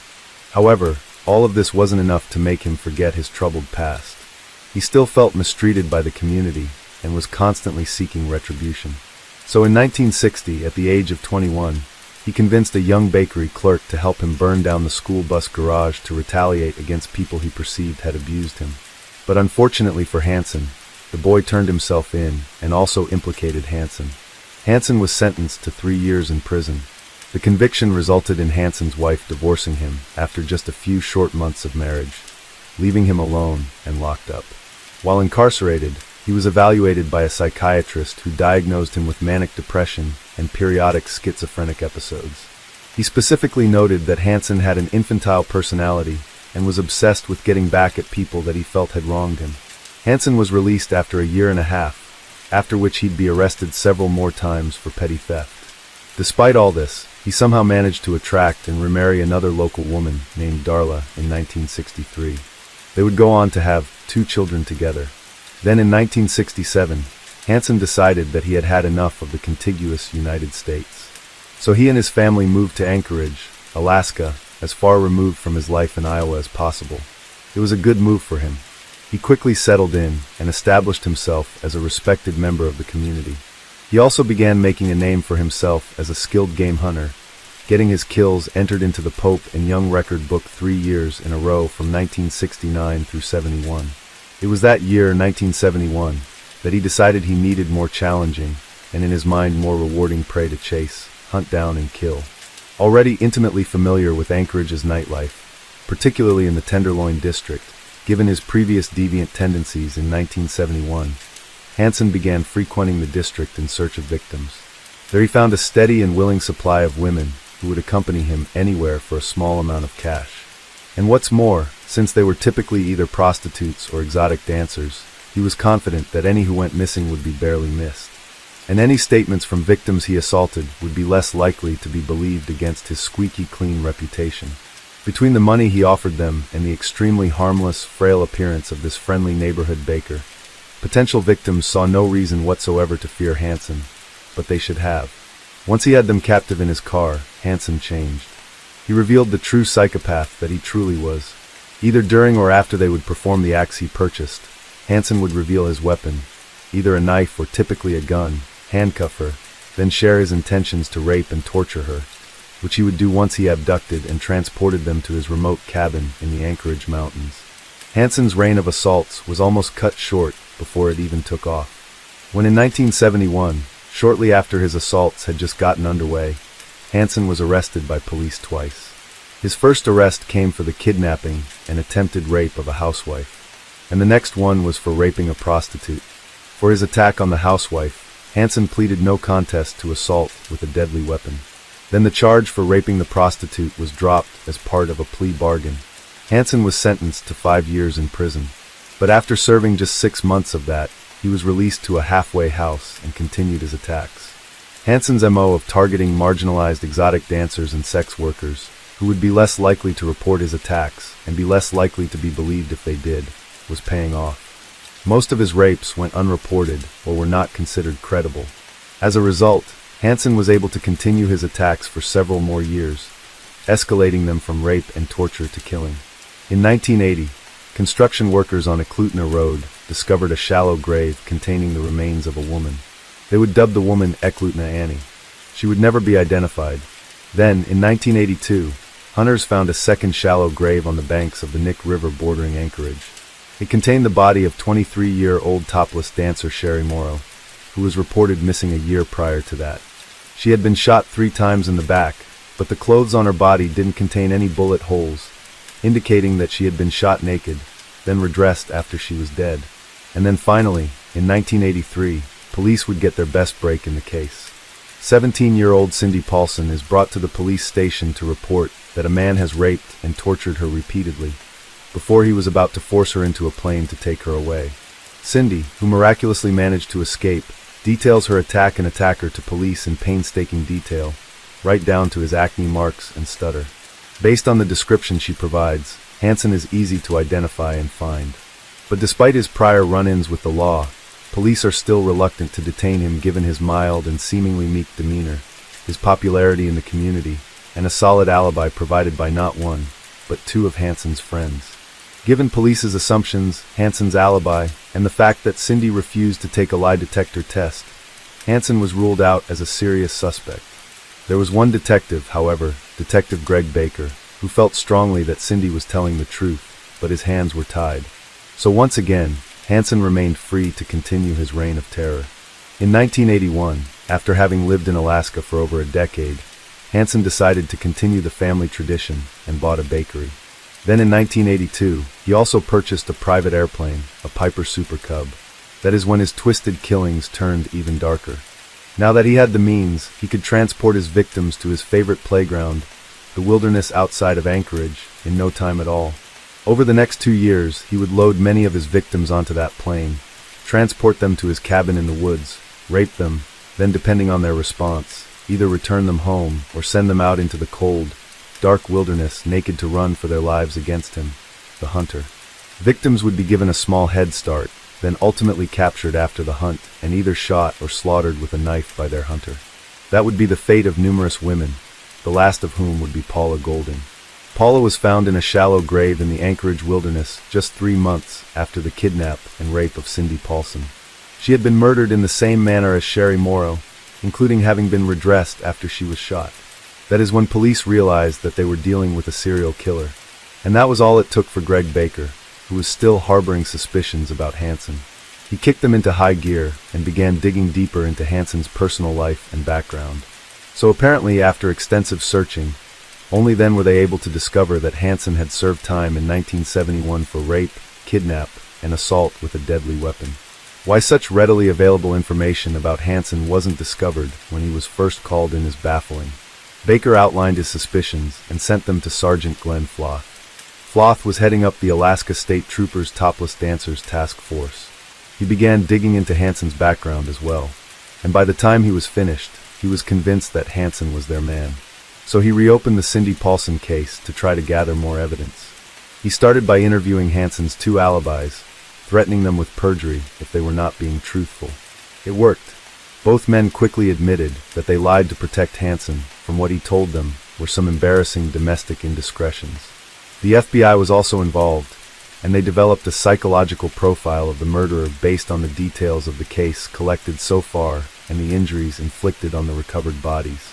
However, all of this wasn't enough to make him forget his troubled past. He still felt mistreated by the community and was constantly seeking retribution. So in 1960, at the age of 21, he convinced a young bakery clerk to help him burn down the school bus garage to retaliate against people he perceived had abused him. But unfortunately for Hansen, the boy turned himself in and also implicated Hansen. Hansen was sentenced to 3 years in prison. The conviction resulted in Hansen's wife divorcing him after just a few short months of marriage, leaving him alone and locked up. While incarcerated, he was evaluated by a psychiatrist who diagnosed him with manic depression and periodic schizophrenic episodes. He specifically noted that Hansen had an infantile personality and was obsessed with getting back at people that he felt had wronged him. Hansen was released after a year and a half, after which he'd be arrested several more times for petty theft. Despite all this, he somehow managed to attract and remarry another local woman named Darla in 1963. They would go on to have 2 children together. Then in 1967, Hansen decided that he had had enough of the contiguous United States. So he and his family moved to Anchorage, Alaska, as far removed from his life in Iowa as possible. It was a good move for him. He quickly settled in and established himself as a respected member of the community. He also began making a name for himself as a skilled game hunter, getting his kills entered into the Pope and Young record book 3 years in a row from 1969 through 71. It was that year, 1971, that he decided he needed more challenging, and in his mind more rewarding prey to chase, hunt down and kill. Already intimately familiar with Anchorage's nightlife, particularly in the Tenderloin district, given his previous deviant tendencies in 1971, Hansen began frequenting the district in search of victims. There he found a steady and willing supply of women who would accompany him anywhere for a small amount of cash. And what's more, since they were typically either prostitutes or exotic dancers, he was confident that any who went missing would be barely missed. And any statements from victims he assaulted would be less likely to be believed against his squeaky clean reputation. Between the money he offered them and the extremely harmless, frail appearance of this friendly neighborhood baker, potential victims saw no reason whatsoever to fear Hansen, but they should have. Once he had them captive in his car, Hansen changed. He revealed the true psychopath that he truly was. Either during or after they would perform the acts he purchased, Hansen would reveal his weapon, either a knife or typically a gun, handcuff her, then share his intentions to rape and torture her, which he would do once he abducted and transported them to his remote cabin in the Anchorage Mountains. Hansen's reign of assaults was almost cut short before it even took off. When in 1971, shortly after his assaults had just gotten underway, Hansen was arrested by police twice. His first arrest came for the kidnapping and attempted rape of a housewife, and the next one was for raping a prostitute. For his attack on the housewife, Hansen pleaded no contest to assault with a deadly weapon. Then the charge for raping the prostitute was dropped as part of a plea bargain. Hansen was sentenced to 5 years in prison. But after serving just 6 months of that, he was released to a halfway house and continued his attacks. Hansen's MO of targeting marginalized exotic dancers and sex workers, who would be less likely to report his attacks and be less likely to be believed if they did, was paying off. Most of his rapes went unreported or were not considered credible. As a result, Hansen was able to continue his attacks for several more years, escalating them from rape and torture to killing. In 1980, construction workers on Eklutna Road discovered a shallow grave containing the remains of a woman. They would dub the woman Eklutna Annie. She would never be identified. Then, in 1982, hunters found a second shallow grave on the banks of the Nick River bordering Anchorage. It contained the body of 23-year-old topless dancer Sherry Morrow, who was reported missing a year prior to that. She had been shot 3 times in the back, but the clothes on her body didn't contain any bullet holes, indicating that she had been shot naked, then redressed after she was dead. And then finally, in 1983, police would get their best break in the case. 17-year-old Cindy Paulson is brought to the police station to report that a man has raped and tortured her repeatedly, before he was about to force her into a plane to take her away. Cindy, who miraculously managed to escape, details her attack and attacker to police in painstaking detail, right down to his acne marks and stutter. Based on the description she provides, Hansen is easy to identify and find. But despite his prior run-ins with the law, police are still reluctant to detain him given his mild and seemingly meek demeanor, his popularity in the community, and a solid alibi provided by not one, but 2 of Hansen's friends. Given police's assumptions, Hansen's alibi, and the fact that Cindy refused to take a lie detector test, Hansen was ruled out as a serious suspect. There was one detective, however, Detective Greg Baker, who felt strongly that Cindy was telling the truth, but his hands were tied. So once again, Hansen remained free to continue his reign of terror. In 1981, after having lived in Alaska for over a decade, Hansen decided to continue the family tradition and bought a bakery. Then in 1982, he also purchased a private airplane, a Piper Super Cub. That is when his twisted killings turned even darker. Now that he had the means, he could transport his victims to his favorite playground, the wilderness outside of Anchorage, in no time at all. Over the next 2 years, he would load many of his victims onto that plane, transport them to his cabin in the woods, rape them, then depending on their response, either return them home or send them out into the cold, dark wilderness naked to run for their lives against him, the hunter. Victims would be given a small head start, then ultimately captured after the hunt and either shot or slaughtered with a knife by their hunter. That would be the fate of numerous women, the last of whom would be Paula Golding. Paula was found in a shallow grave in the Anchorage wilderness just 3 months after the kidnap and rape of Cindy Paulson. She had been murdered in the same manner as Sherry Morrow, including having been redressed after she was shot. That is when police realized that they were dealing with a serial killer. And that was all it took for Greg Baker, who was still harboring suspicions about Hansen. He kicked them into high gear and began digging deeper into Hansen's personal life and background. So apparently after extensive searching, only then were they able to discover that Hansen had served time in 1971 for rape, kidnap, and assault with a deadly weapon. Why such readily available information about Hansen wasn't discovered when he was first called in is baffling. Baker outlined his suspicions and sent them to Sergeant Glenn Floth. Floth was heading up the Alaska State Troopers' Topless Dancers Task Force. He began digging into Hansen's background as well, and by the time he was finished, he was convinced that Hansen was their man. So he reopened the Cindy Paulson case to try to gather more evidence. He started by interviewing Hansen's 2 alibis, threatening them with perjury if they were not being truthful. It worked. Both men quickly admitted that they lied to protect Hansen from what he told them were some embarrassing domestic indiscretions. The FBI was also involved, and they developed a psychological profile of the murderer based on the details of the case collected so far and the injuries inflicted on the recovered bodies.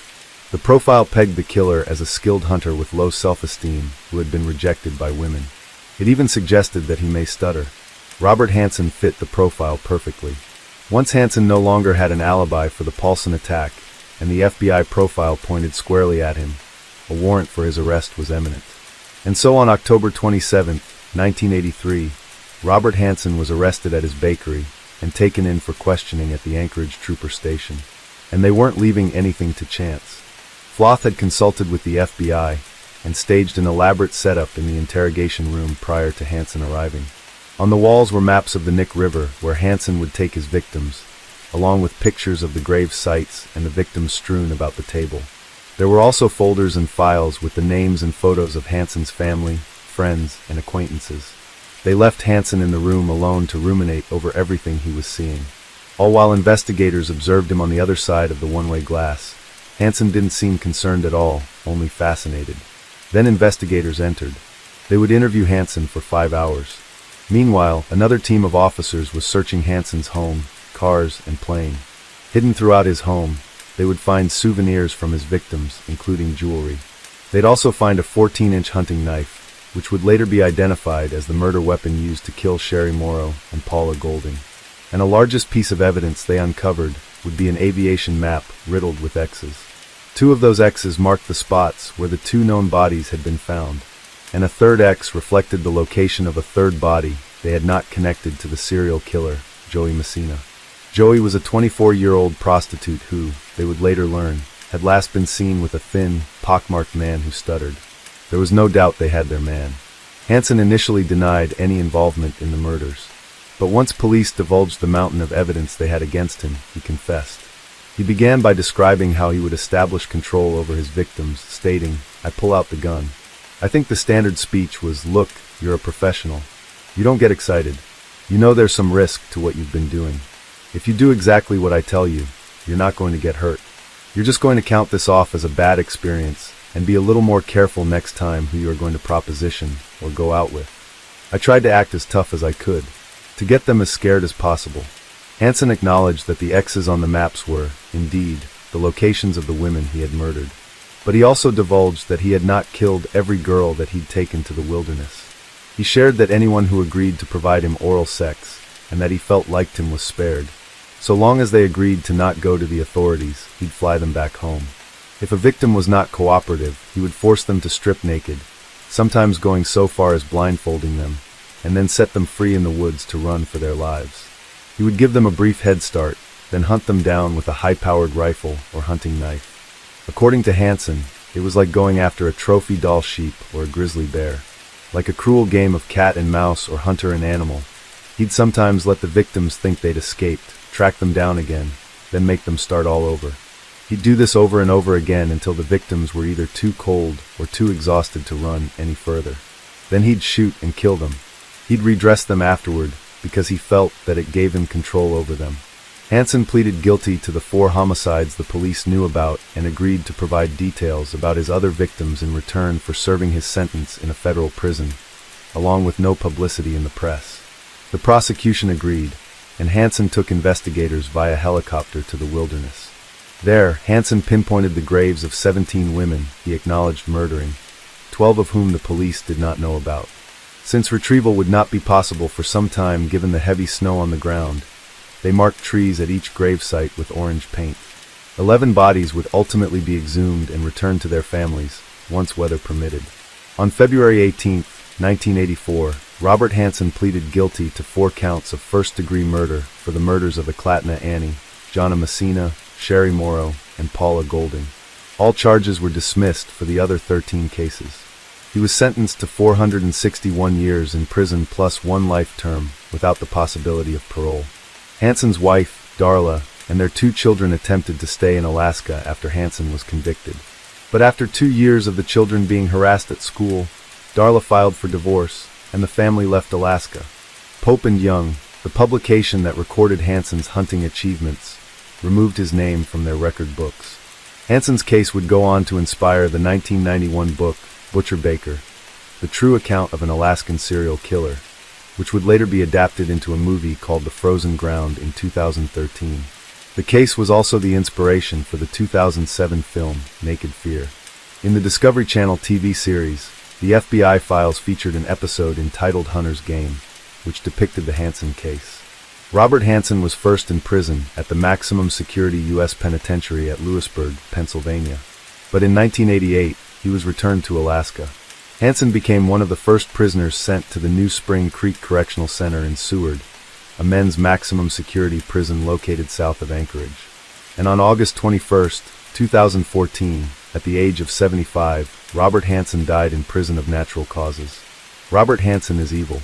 The profile pegged the killer as a skilled hunter with low self-esteem who had been rejected by women. It even suggested that he may stutter. Robert Hansen fit the profile perfectly. Once Hansen no longer had an alibi for the Paulson attack, and the FBI profile pointed squarely at him, a warrant for his arrest was imminent. And so on October 27, 1983, Robert Hansen was arrested at his bakery and taken in for questioning at the Anchorage Trooper Station. And they weren't leaving anything to chance. Floth had consulted with the FBI and staged an elaborate setup in the interrogation room prior to Hansen arriving. On the walls were maps of the Nick River where Hansen would take his victims, along with pictures of the grave sites and the victims strewn about the table. There were also folders and files with the names and photos of Hansen's family, friends, and acquaintances. They left Hansen in the room alone to ruminate over everything he was seeing. All while investigators observed him on the other side of the one-way glass. Hansen didn't seem concerned at all, only fascinated. Then investigators entered. They would interview Hansen for 5 hours. Meanwhile, another team of officers was searching Hansen's home, cars, and plane. Hidden throughout his home, they would find souvenirs from his victims, including jewelry. They'd also find a 14-inch hunting knife, which would later be identified as the murder weapon used to kill Sherry Morrow and Paula Golding. And the largest piece of evidence they uncovered would be an aviation map riddled with X's. 2 of those X's marked the spots where the 2 known bodies had been found, and a third X reflected the location of a third body they had not connected to the serial killer, Joey Messina. Joey was a 24-year-old prostitute who, they would later learn, had last been seen with a thin, pockmarked man who stuttered. There was no doubt they had their man. Hansen initially denied any involvement in the murders, but once police divulged the mountain of evidence they had against him, he confessed. He began by describing how he would establish control over his victims, stating, "I pull out the gun." I think the standard speech was, "Look, you're a professional. You don't get excited. You know there's some risk to what you've been doing. If you do exactly what I tell you, you're not going to get hurt. You're just going to count this off as a bad experience and be a little more careful next time who you are going to proposition or go out with." I tried to act as tough as I could, to get them as scared as possible. Hansen acknowledged that the X's on the maps were, indeed, the locations of the women he had murdered. But he also divulged that he had not killed every girl that he'd taken to the wilderness. He shared that anyone who agreed to provide him oral sex, and that he felt liked him, was spared. So long as they agreed to not go to the authorities, he'd fly them back home. If a victim was not cooperative, he would force them to strip naked, sometimes going so far as blindfolding them, and then set them free in the woods to run for their lives. He would give them a brief head start, then hunt them down with a high-powered rifle or hunting knife. According to Hansen, it was like going after a trophy doll sheep or a grizzly bear. Like a cruel game of cat and mouse or hunter and animal, he'd sometimes let the victims think they'd escaped, track them down again, then make them start all over. He'd do this over and over again until the victims were either too cold or too exhausted to run any further. Then he'd shoot and kill them. He'd redress them afterward because he felt that it gave him control over them. Hansen pleaded guilty to the 4 homicides the police knew about and agreed to provide details about his other victims in return for serving his sentence in a federal prison, along with no publicity in the press. The prosecution agreed, and Hansen took investigators via helicopter to the wilderness. There, Hansen pinpointed the graves of 17 women he acknowledged murdering, 12 of whom the police did not know about. Since retrieval would not be possible for some time given the heavy snow on the ground, they marked trees at each gravesite with orange paint. 11 bodies would ultimately be exhumed and returned to their families, once weather permitted. On February 18, 1984, Robert Hansen pleaded guilty to 4 counts of first-degree murder for the murders of Eclatna Annie, Jonna Messina, Sherry Morrow, and Paula Golding. All charges were dismissed for the other 13 cases. He was sentenced to 461 years in prison plus 1 life term without the possibility of parole. Hansen's wife, Darla, and their 2 children attempted to stay in Alaska after Hansen was convicted. But after 2 years of the children being harassed at school, Darla filed for divorce, and the family left Alaska. Pope and Young, the publication that recorded Hansen's hunting achievements, removed his name from their record books. Hansen's case would go on to inspire the 1991 book, Butcher Baker, the true account of an Alaskan serial killer, which would later be adapted into a movie called The Frozen Ground in 2013. The case was also the inspiration for the 2007 film, Naked Fear. In the Discovery Channel TV series, the FBI Files featured an episode entitled Hunter's Game, which depicted the Hansen case. Robert Hansen was first in prison at the maximum security U.S. penitentiary at Lewisburg, Pennsylvania. But in 1988, he was returned to Alaska. Hansen became one of the first prisoners sent to the New Spring Creek Correctional Center in Seward, a men's maximum security prison located south of Anchorage. And on August 21, 2014, at the age of 75, Robert Hansen died in prison of natural causes. Robert Hansen is evil.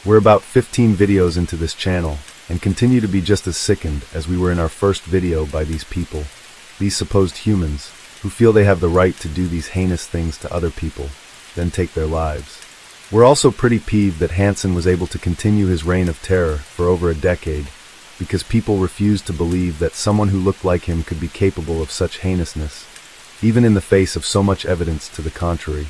We're about 15 videos into this channel, and continue to be just as sickened as we were in our first video by these people, these supposed humans, who feel they have the right to do these heinous things to other people, then take their lives. We're also pretty peeved that Hansen was able to continue his reign of terror for over a decade, because people refused to believe that someone who looked like him could be capable of such heinousness, even in the face of so much evidence to the contrary.